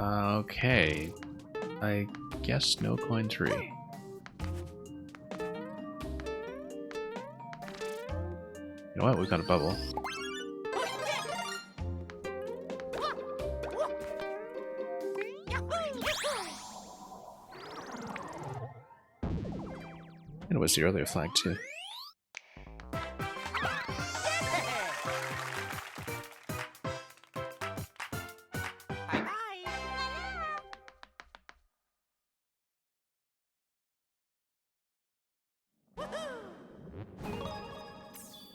Okay, I guess no coin 3. You know what? We've got a bubble. And it was the earlier flag too.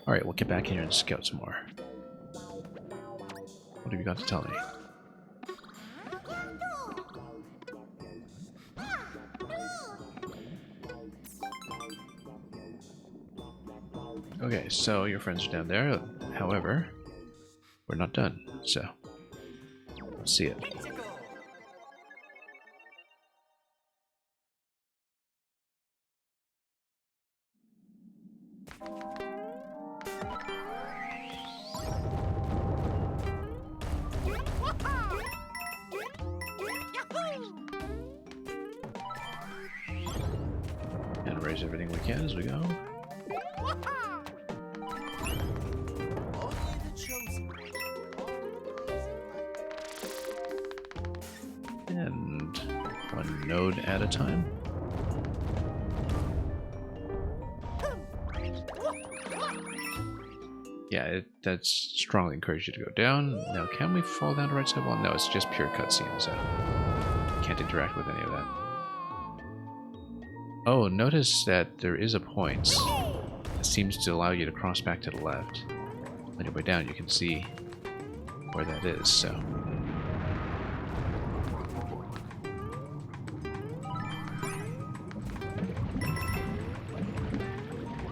Alright, we'll get back here and scout some more. What have you got to tell me? Okay, so your friends are down there. However, we're not done, so let's see it. And raise everything we can as we go. Only the chosen one. And one node at a time. Yeah, that's strongly encouraged you to go down. Now, can we fall down the right side? Well, no, it's just pure cutscene, so can't interact with any of that. Oh, notice that there is a point that seems to allow you to cross back to the left. On your way down, you can see where that is, so.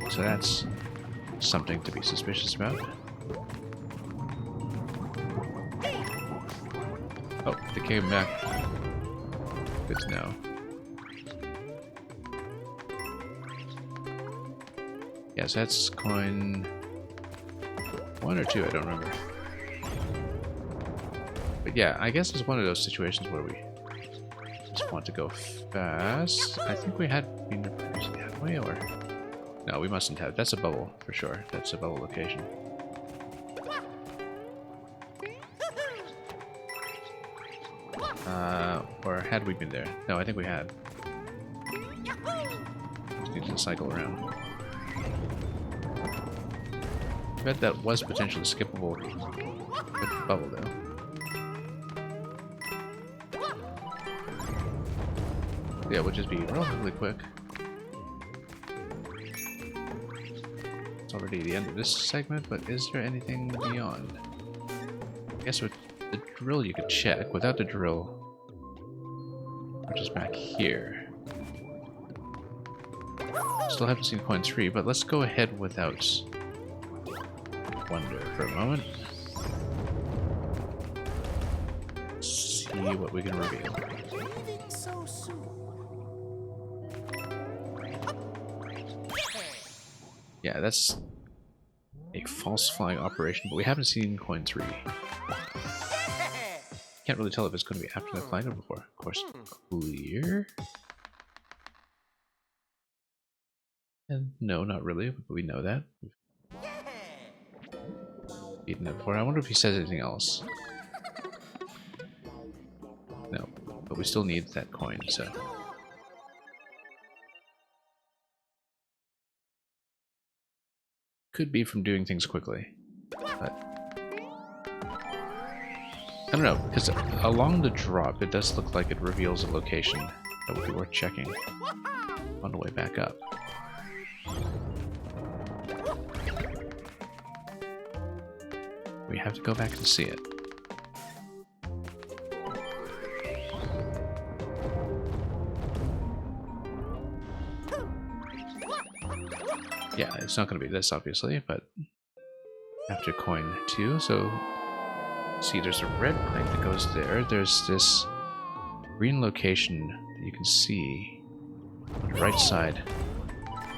So that's something to be suspicious about. Oh, they came back. Good to know. Yes, that's coin 1 or 2, I don't remember. But yeah, I guess it's one of those situations where we just want to go fast. I think we had been previously, had we, or... No, we mustn't have. That's a bubble, for sure. That's a bubble location. Or had we been there? No, I think we had. Just need to cycle around. I bet that was potentially skippable with the bubble, though. Yeah, it would just be relatively quick. It's already the end of this segment, but is there anything beyond? I guess with the drill you could check. Without the drill, which is back here. Still haven't seen coin 3, but let's go ahead without wonder for a moment. See what we can reveal. Leaving so soon. Yeah, that's a false flag operation, but we haven't seen coin 3. Can't really tell if it's going to be after that flight or before. Of course, clear. And no, not really, but we know that. Beaten it before. I wonder if he says anything else. No, but we still need that coin, so. Could be from doing things quickly, but I don't know, because along the drop it does look like it reveals a location that would be worth checking on the way back up. We have to go back and see it. Yeah, it's not going to be this, obviously, but after coin 2, so see, there's a red pipe that goes there. There's this green location that you can see on the right side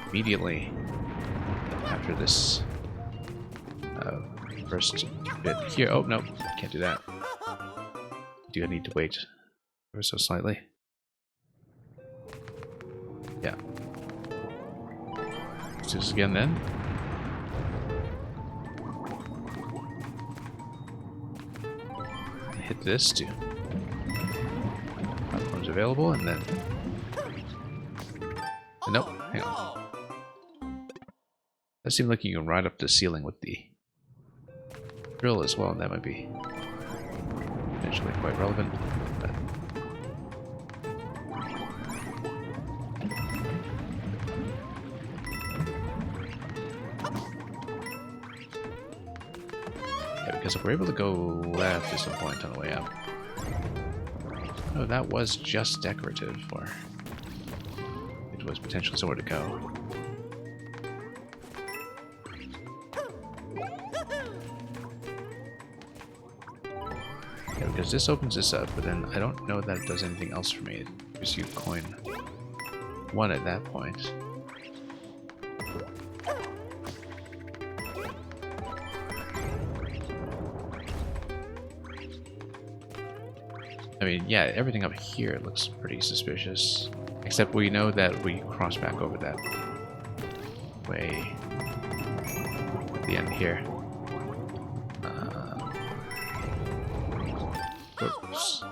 immediately after this first bit here. Oh, no, can't do that. Do I need to wait ever so slightly? Yeah. Let's do this again then. Hit this too. Platforms available, and then. Nope, hang on. That seemed like you can ride up the ceiling with the drill as well, and that might be potentially quite relevant. But yeah, because if we're able to go left at some point on the way up. Oh, that was just decorative, or it was potentially somewhere to go. Yeah, because this opens this up, but then I don't know that it does anything else for me. It gives you coin 1 at that point. I mean, yeah, everything up here looks pretty suspicious. Except we know that we cross back over that way at the end here. Oops.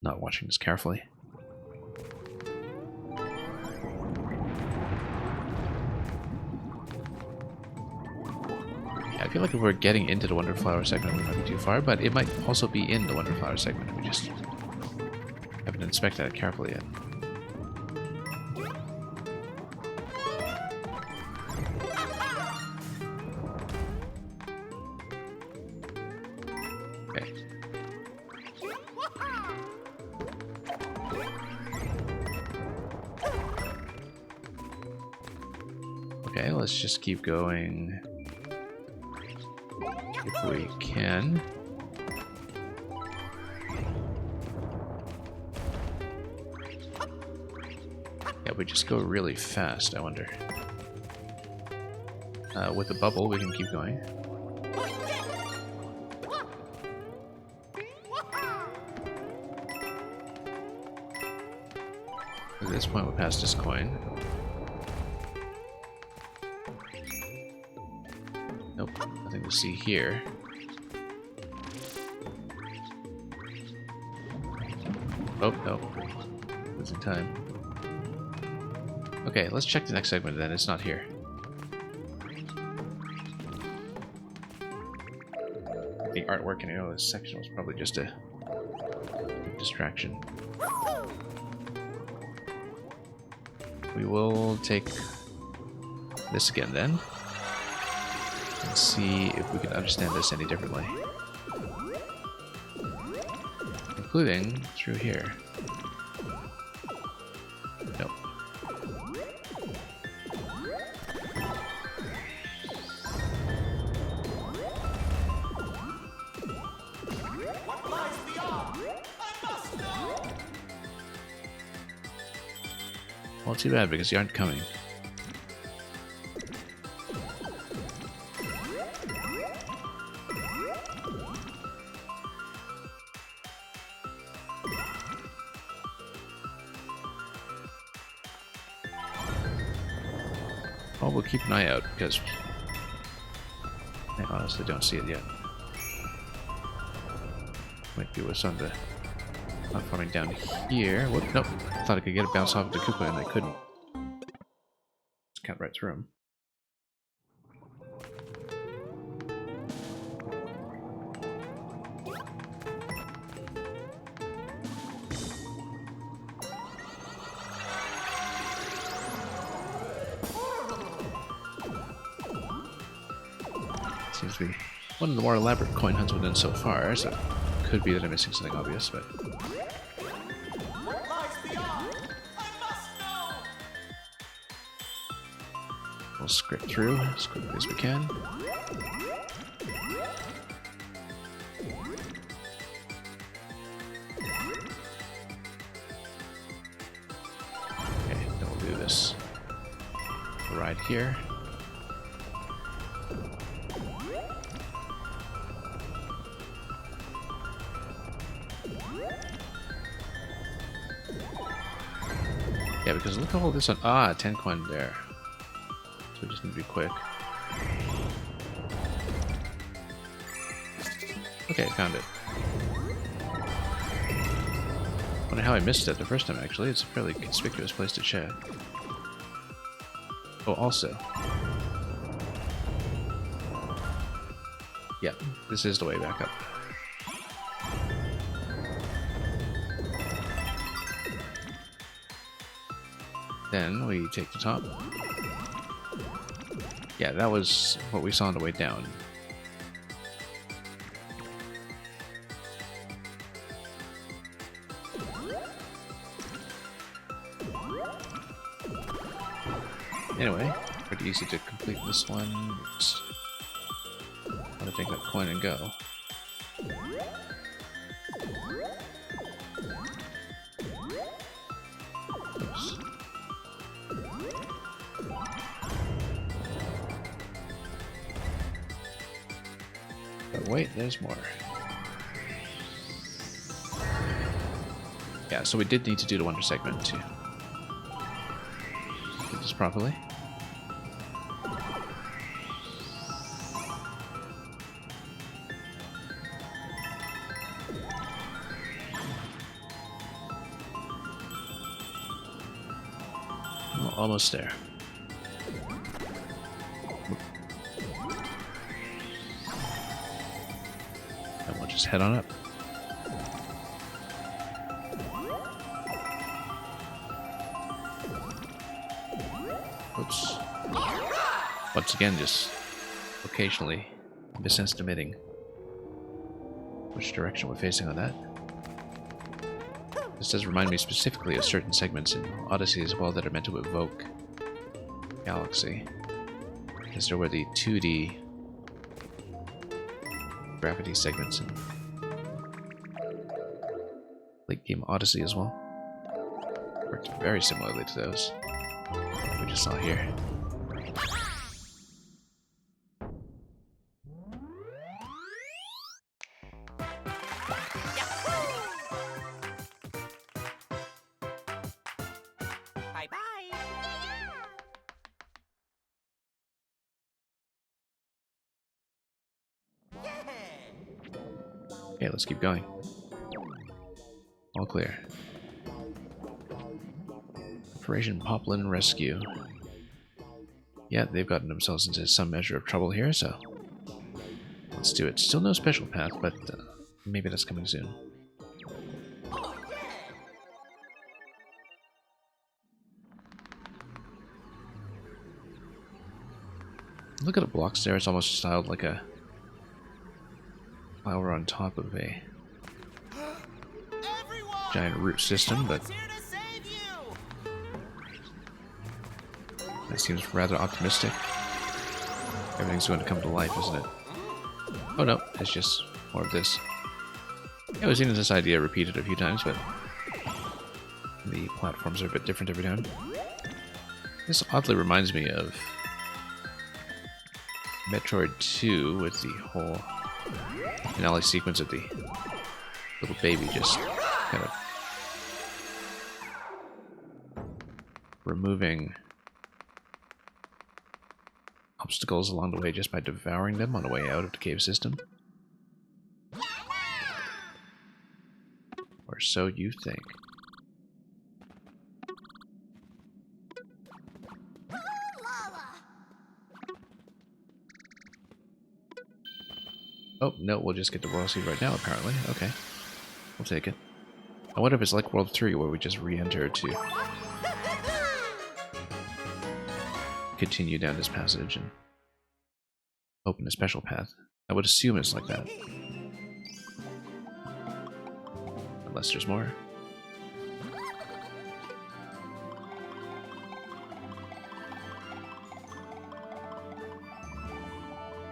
Not watching this carefully. I feel like if we're getting into the Wonderflower segment, we might be too far, but it might also be in the Wonderflower segment. We just haven't inspected it carefully yet. Okay. Okay, let's just keep going. If we can. Yeah, we just go really fast, I wonder. With the bubble, we can keep going. At this point, we passed this coin. Nope, nothing to see here. Oh, no. Losing time. Okay, let's check the next segment then. It's not here. The artwork in this section was probably just a distraction. We will take this again then. And see if we can understand this any differently. Including through here. Nope. What lies beyond? I must know! Well, too bad because you aren't coming. Well, we'll keep an eye out, because I honestly don't see it yet. Might be what's on the platforming down here. Whoop, nope. I thought I could get it bounce off the Koopa, and I couldn't. Just cut right through him. Seems to be one of the more elaborate coin hunts we've done so far, so it could be that I'm missing something obvious, but... What lies beyond? I must know! We'll script through as quickly as we can. Okay, then we'll do this right here. Yeah, because look at all this on. Ah, 10 coin there. So we just need to be quick. Okay, found it. Wonder how I missed it the first time, actually. It's a fairly conspicuous place to check. Oh, also. Yeah, this is the way back up. Then we take the top. Yeah, that was what we saw on the way down. Anyway, pretty easy to complete this one. Just want to take that coin and go. Oops. But wait, there's more. Yeah, so we did need to do the wonder segment to do this properly. Well, almost there. And we'll just head on up. Oops. Once again, just occasionally misestimating which direction we're facing on that. This does remind me specifically of certain segments in Odyssey as well that are meant to evoke Galaxy. Because there were the 2D gravity segments in late game Odyssey as well. Worked very similarly to those we just saw here. Bye-bye! Okay, let's keep going. All clear. Operation Poplin Rescue. Yeah, they've gotten themselves into some measure of trouble here, so let's do it. Still no special path, but maybe that's coming soon. Look at the blocks there, it's almost styled like a flower on top of a giant root system, but that seems rather optimistic. Everything's going to come to life, isn't it? Oh no, it's just more of this. Yeah, we've seen this idea repeated a few times, but the platforms are a bit different every time. This oddly reminds me of Metroid 2 with the whole finale sequence of the little baby just kind of removing obstacles along the way just by devouring them on the way out of the cave system. Or so you think. Oh, no, we'll just get the Royal Seed right now, apparently. Okay. We'll take it. I wonder if it's like World 3, where we just re-enter to continue down this passage and open a special path. I would assume it's like that. Unless there's more.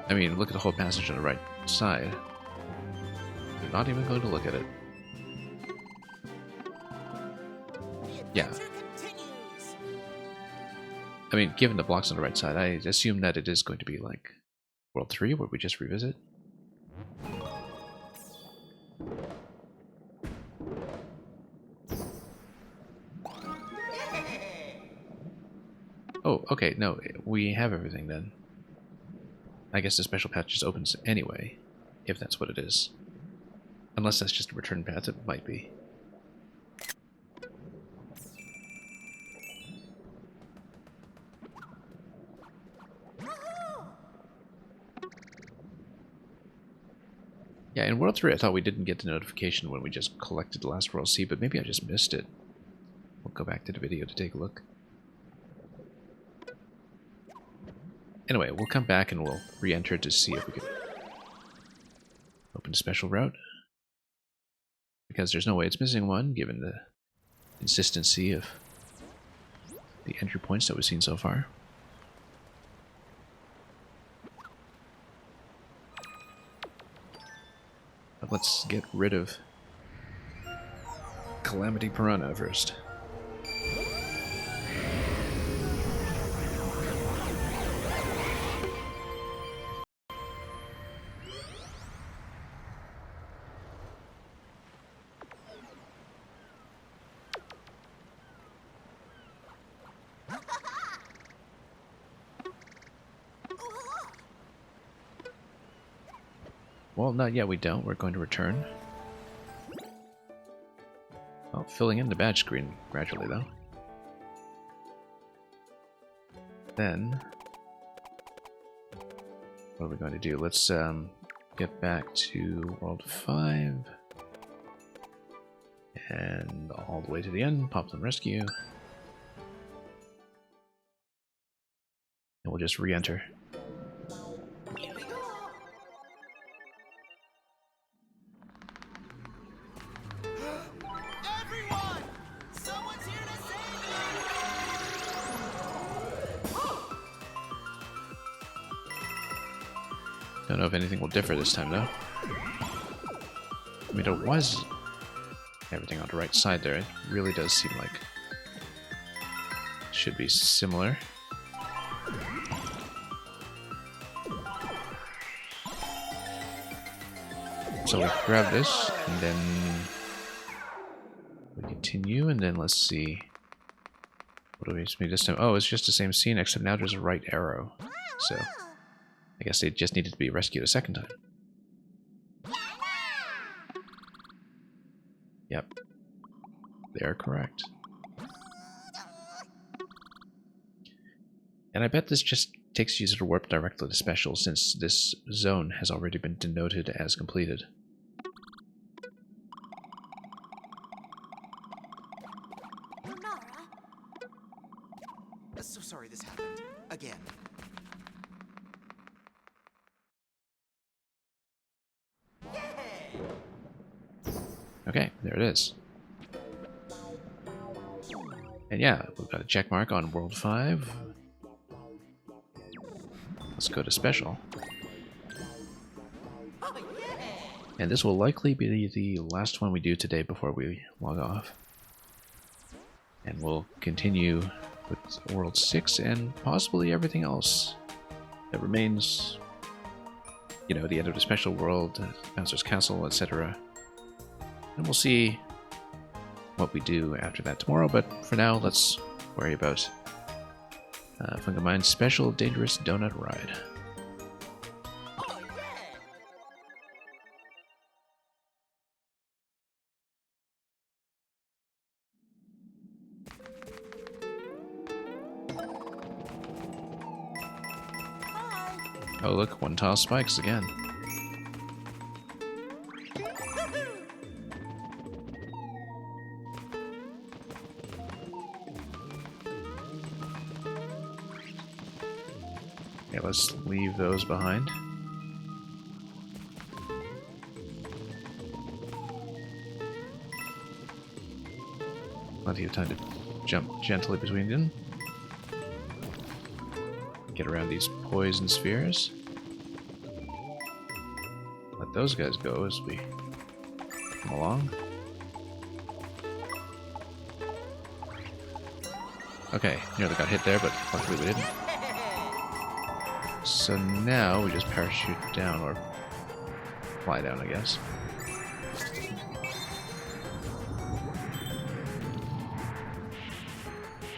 I mean, look at the whole passage on the right side. I'm not even going to look at it. Yeah. I mean, given the blocks on the right side, I assume that it is going to be like World 3, where we just revisit. Oh, okay, no, we have everything then. I guess the special path just opens anyway, if that's what it is. Unless that's just a return path, it might be. Yeah, in World 3 I thought we didn't get the notification when we just collected the last Royal Seed, but maybe I just missed it. We'll go back to the video to take a look. Anyway, we'll come back and we'll re-enter to see if we can open a special route. Because there's no way it's missing one, given the consistency of the entry points that we've seen so far. But let's get rid of Calamity Piranha first. Well, not yet, we don't. We're going to return. Oh, filling in the badge screen gradually, though. Then, what are we going to do? Let's get back to World 5. And all the way to the end, pop them rescue. And we'll just re-enter. Don't know if anything will differ this time, though. I mean, it was everything on the right side there. It really does seem like it should be similar. So we grab this, and then we continue, and then let's see. What do we need this time? Oh, it's just the same scene, except now there's a right arrow. So I guess they just needed to be rescued a second time. Yep. They are correct. And I bet this just takes you to warp directly to special, since this zone has already been denoted as completed. So sorry this happened again. Okay, there it is. And yeah, we've got a check mark on World 5. Let's go to Special. And this will likely be the last one we do today before we log off. And we'll continue with World 6 and possibly everything else that remains. You know, the end of the Special World, Bowser's Castle, etc. And we'll see what we do after that tomorrow, but for now, let's worry about Fungamine Special Dangerous Donut Ride. Oh, yeah! Hi! Oh look, one tile spikes again. Okay, let's leave those behind. Plenty of time to jump gently between them. Get around these poison spheres. Let those guys go as we come along. Okay, nearly got hit there, but luckily we didn't. So now we just parachute down, or fly down, I guess.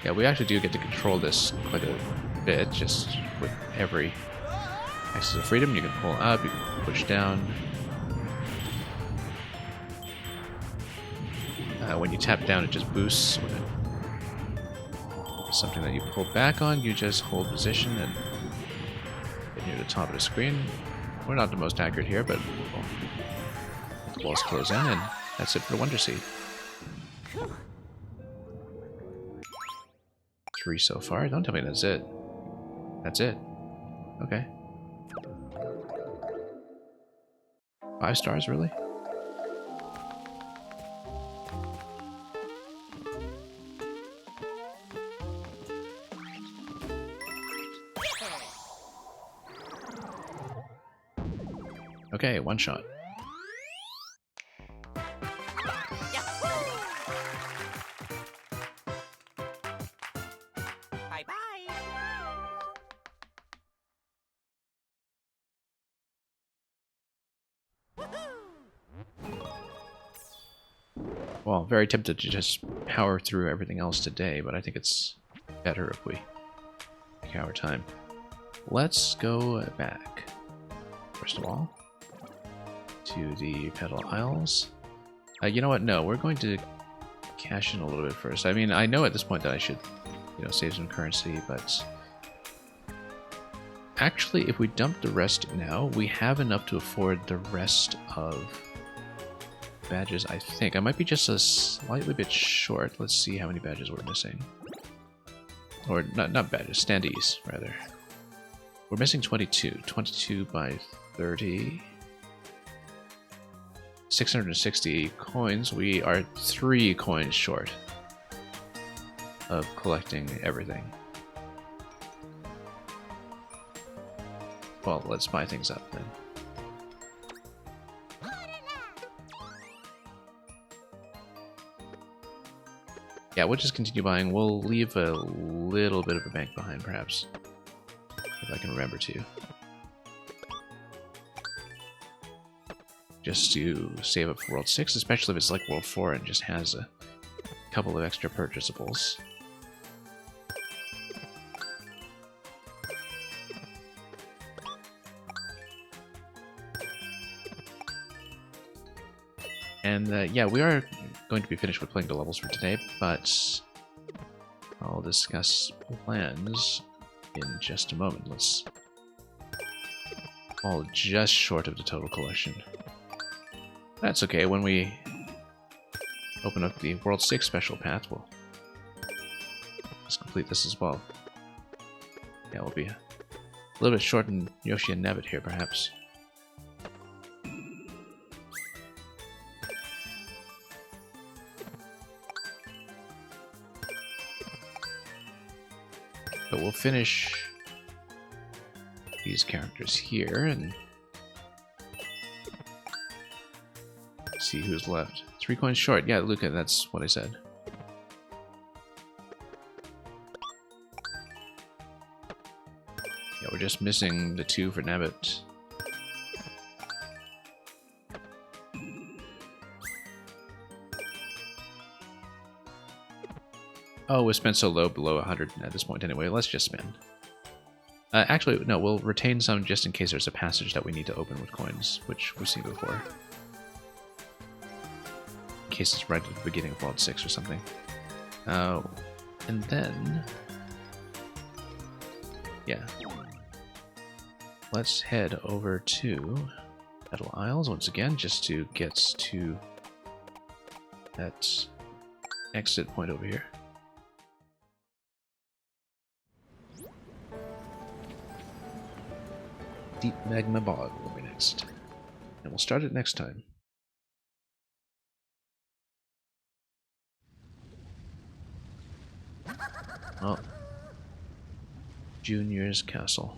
Yeah, we actually do get to control this quite a bit, just with every axis of freedom. You can pull up, you can push down. When you tap down, it just boosts. When it's something that you pull back on, you just hold position and get near the top of the screen. We're not the most accurate here, but we'll let the walls close in, and that's it for Wonder Seed. 3 so far. Don't tell me that's it. That's it. Okay. 5 stars, really? Okay, one shot. Bye-bye! Well, very tempted to just power through everything else today, but I think it's better if we take our time. Let's go back, first of all, to the Petal Isles. You know what? No, we're going to cash in a little bit first. I mean, I know at this point that I should, you know, save some currency, but actually, if we dump the rest now, we have enough to afford the rest of badges, I think. I might be just a slightly bit short. Let's see how many badges we're missing. Or, not badges, standees, rather. We're missing 22. 22 by 30. 660 coins. We are 3 coins short of collecting everything. Well, let's buy things up then. Yeah, we'll just continue buying. We'll leave a little bit of a bank behind, perhaps. If I can remember to. Just to save up for World 6, especially if it's like World 4 and just has a couple of extra purchasables. And yeah, we are going to be finished with playing the levels for today, but I'll discuss plans in just a moment. Let's fall just short of the total collection. That's okay. When we open up the World 6 special path, we'll just complete this as well. Yeah, we'll be a little bit short in Yoshi and Nabbit here, perhaps. But we'll finish these characters here and see who's left. 3 coins short. Yeah, Luca, that's what I said. Yeah, we're just missing the 2 for Nabbit. Oh, we spent so low, below 100 at this point anyway. Let's just spend. Actually, no, we'll retain some just in case there's a passage that we need to open with coins, which we've seen before. In case it's right at the beginning of World 6 or something. And then... yeah. Let's head over to Metal Isles once again, just to get to that exit point over here. Deep Magma Bog will be next. And we'll start it next time. Oh. Junior's Castle.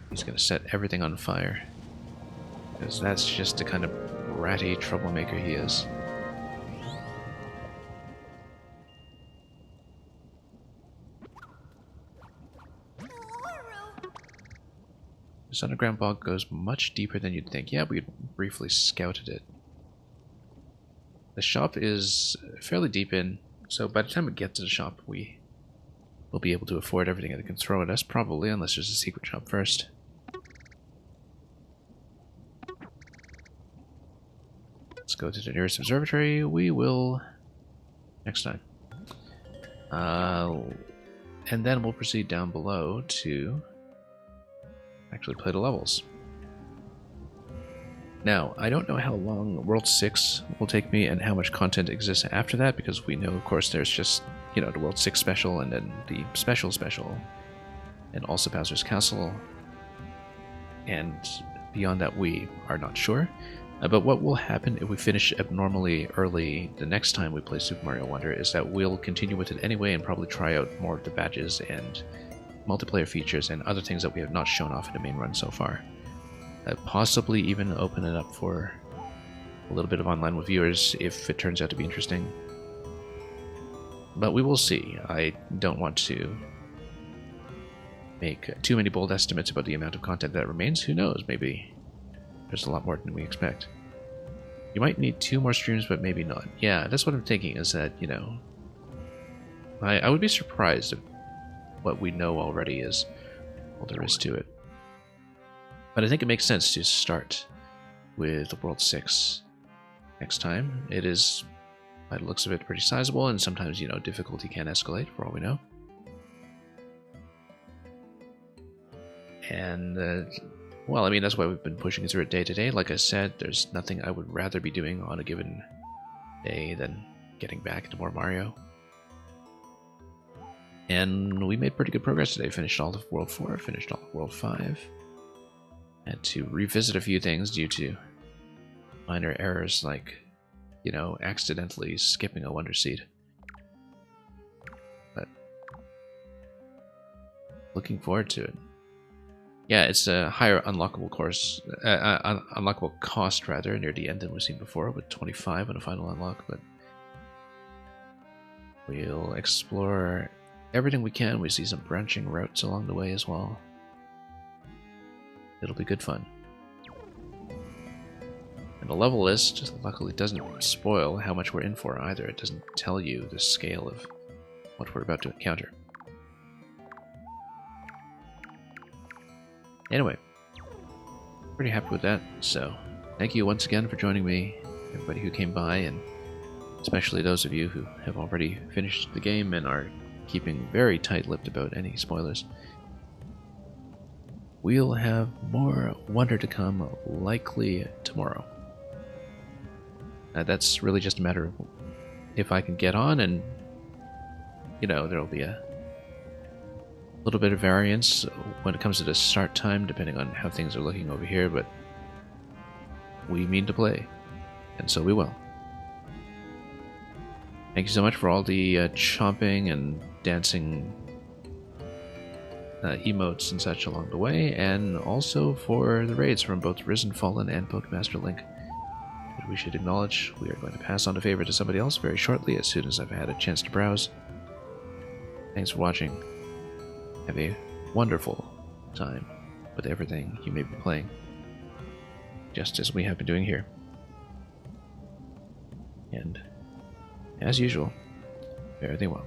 He's gonna set everything on fire. Because that's just the kind of bratty troublemaker he is. This underground bog goes much deeper than you'd think. Yeah, we briefly scouted it. The shop is fairly deep in, so by the time we get to the shop, we will be able to afford everything it can throw at us, probably, unless there's a secret shop first. Let's go to the nearest observatory. We will next time. And then we'll proceed down below to actually play the levels. Now, I don't know how long World 6 will take me and how much content exists after that, because we know, of course, there's just, you know, the World 6 special and then the special, and also Bowser's Castle, and beyond that we are not sure. But what will happen if we finish abnormally early the next time we play Super Mario Wonder is that we'll continue with it anyway and probably try out more of the badges and multiplayer features and other things that we have not shown off in the main run so far. Possibly even open it up for a little bit of online with viewers if it turns out to be interesting. But we will see. I don't want to make too many bold estimates about the amount of content that remains. Who knows, maybe there's a lot more than we expect. You might need 2 more streams, but maybe not. Yeah, that's what I'm thinking, is that, you know, I would be surprised if what we know already is all there is to it. But I think it makes sense to start with World 6 next time. It is, by the looks of it, pretty sizable, and sometimes, you know, difficulty can escalate, for all we know. And, well, I mean, that's why we've been pushing through it day to day. Like I said, there's nothing I would rather be doing on a given day than getting back into more Mario. And we made pretty good progress today. Finished all of World 4, finished all of World 5. Had to revisit a few things due to minor errors like, you know, accidentally skipping a Wonder Seed. But looking forward to it. Yeah, it's a higher unlockable course, unlockable cost rather, near the end than we've seen before, with 25 on a final unlock, but we'll explore everything we can. We see some branching routes along the way as well. It'll be good fun. And the level list, luckily, doesn't spoil how much we're in for either. It doesn't tell you the scale of what we're about to encounter. Anyway, pretty happy with that, so thank you once again for joining me, everybody who came by, and especially those of you who have already finished the game and are keeping very tight-lipped about any spoilers. We'll have more Wonder to come, likely tomorrow. That's really just a matter of if I can get on, and, you know, there'll be a little bit of variance when it comes to the start time, depending on how things are looking over here, but we mean to play, and so we will. Thank you so much for all the chomping and dancing emotes and such along the way, and also for the raids from both Risen Fallen and Pokemaster Link. But we should acknowledge we are going to pass on a favor to somebody else very shortly, as soon as I've had a chance to browse. Thanks for watching. Have a wonderful time with everything you may be playing. just as we have been doing here. And, as usual, fare thee well.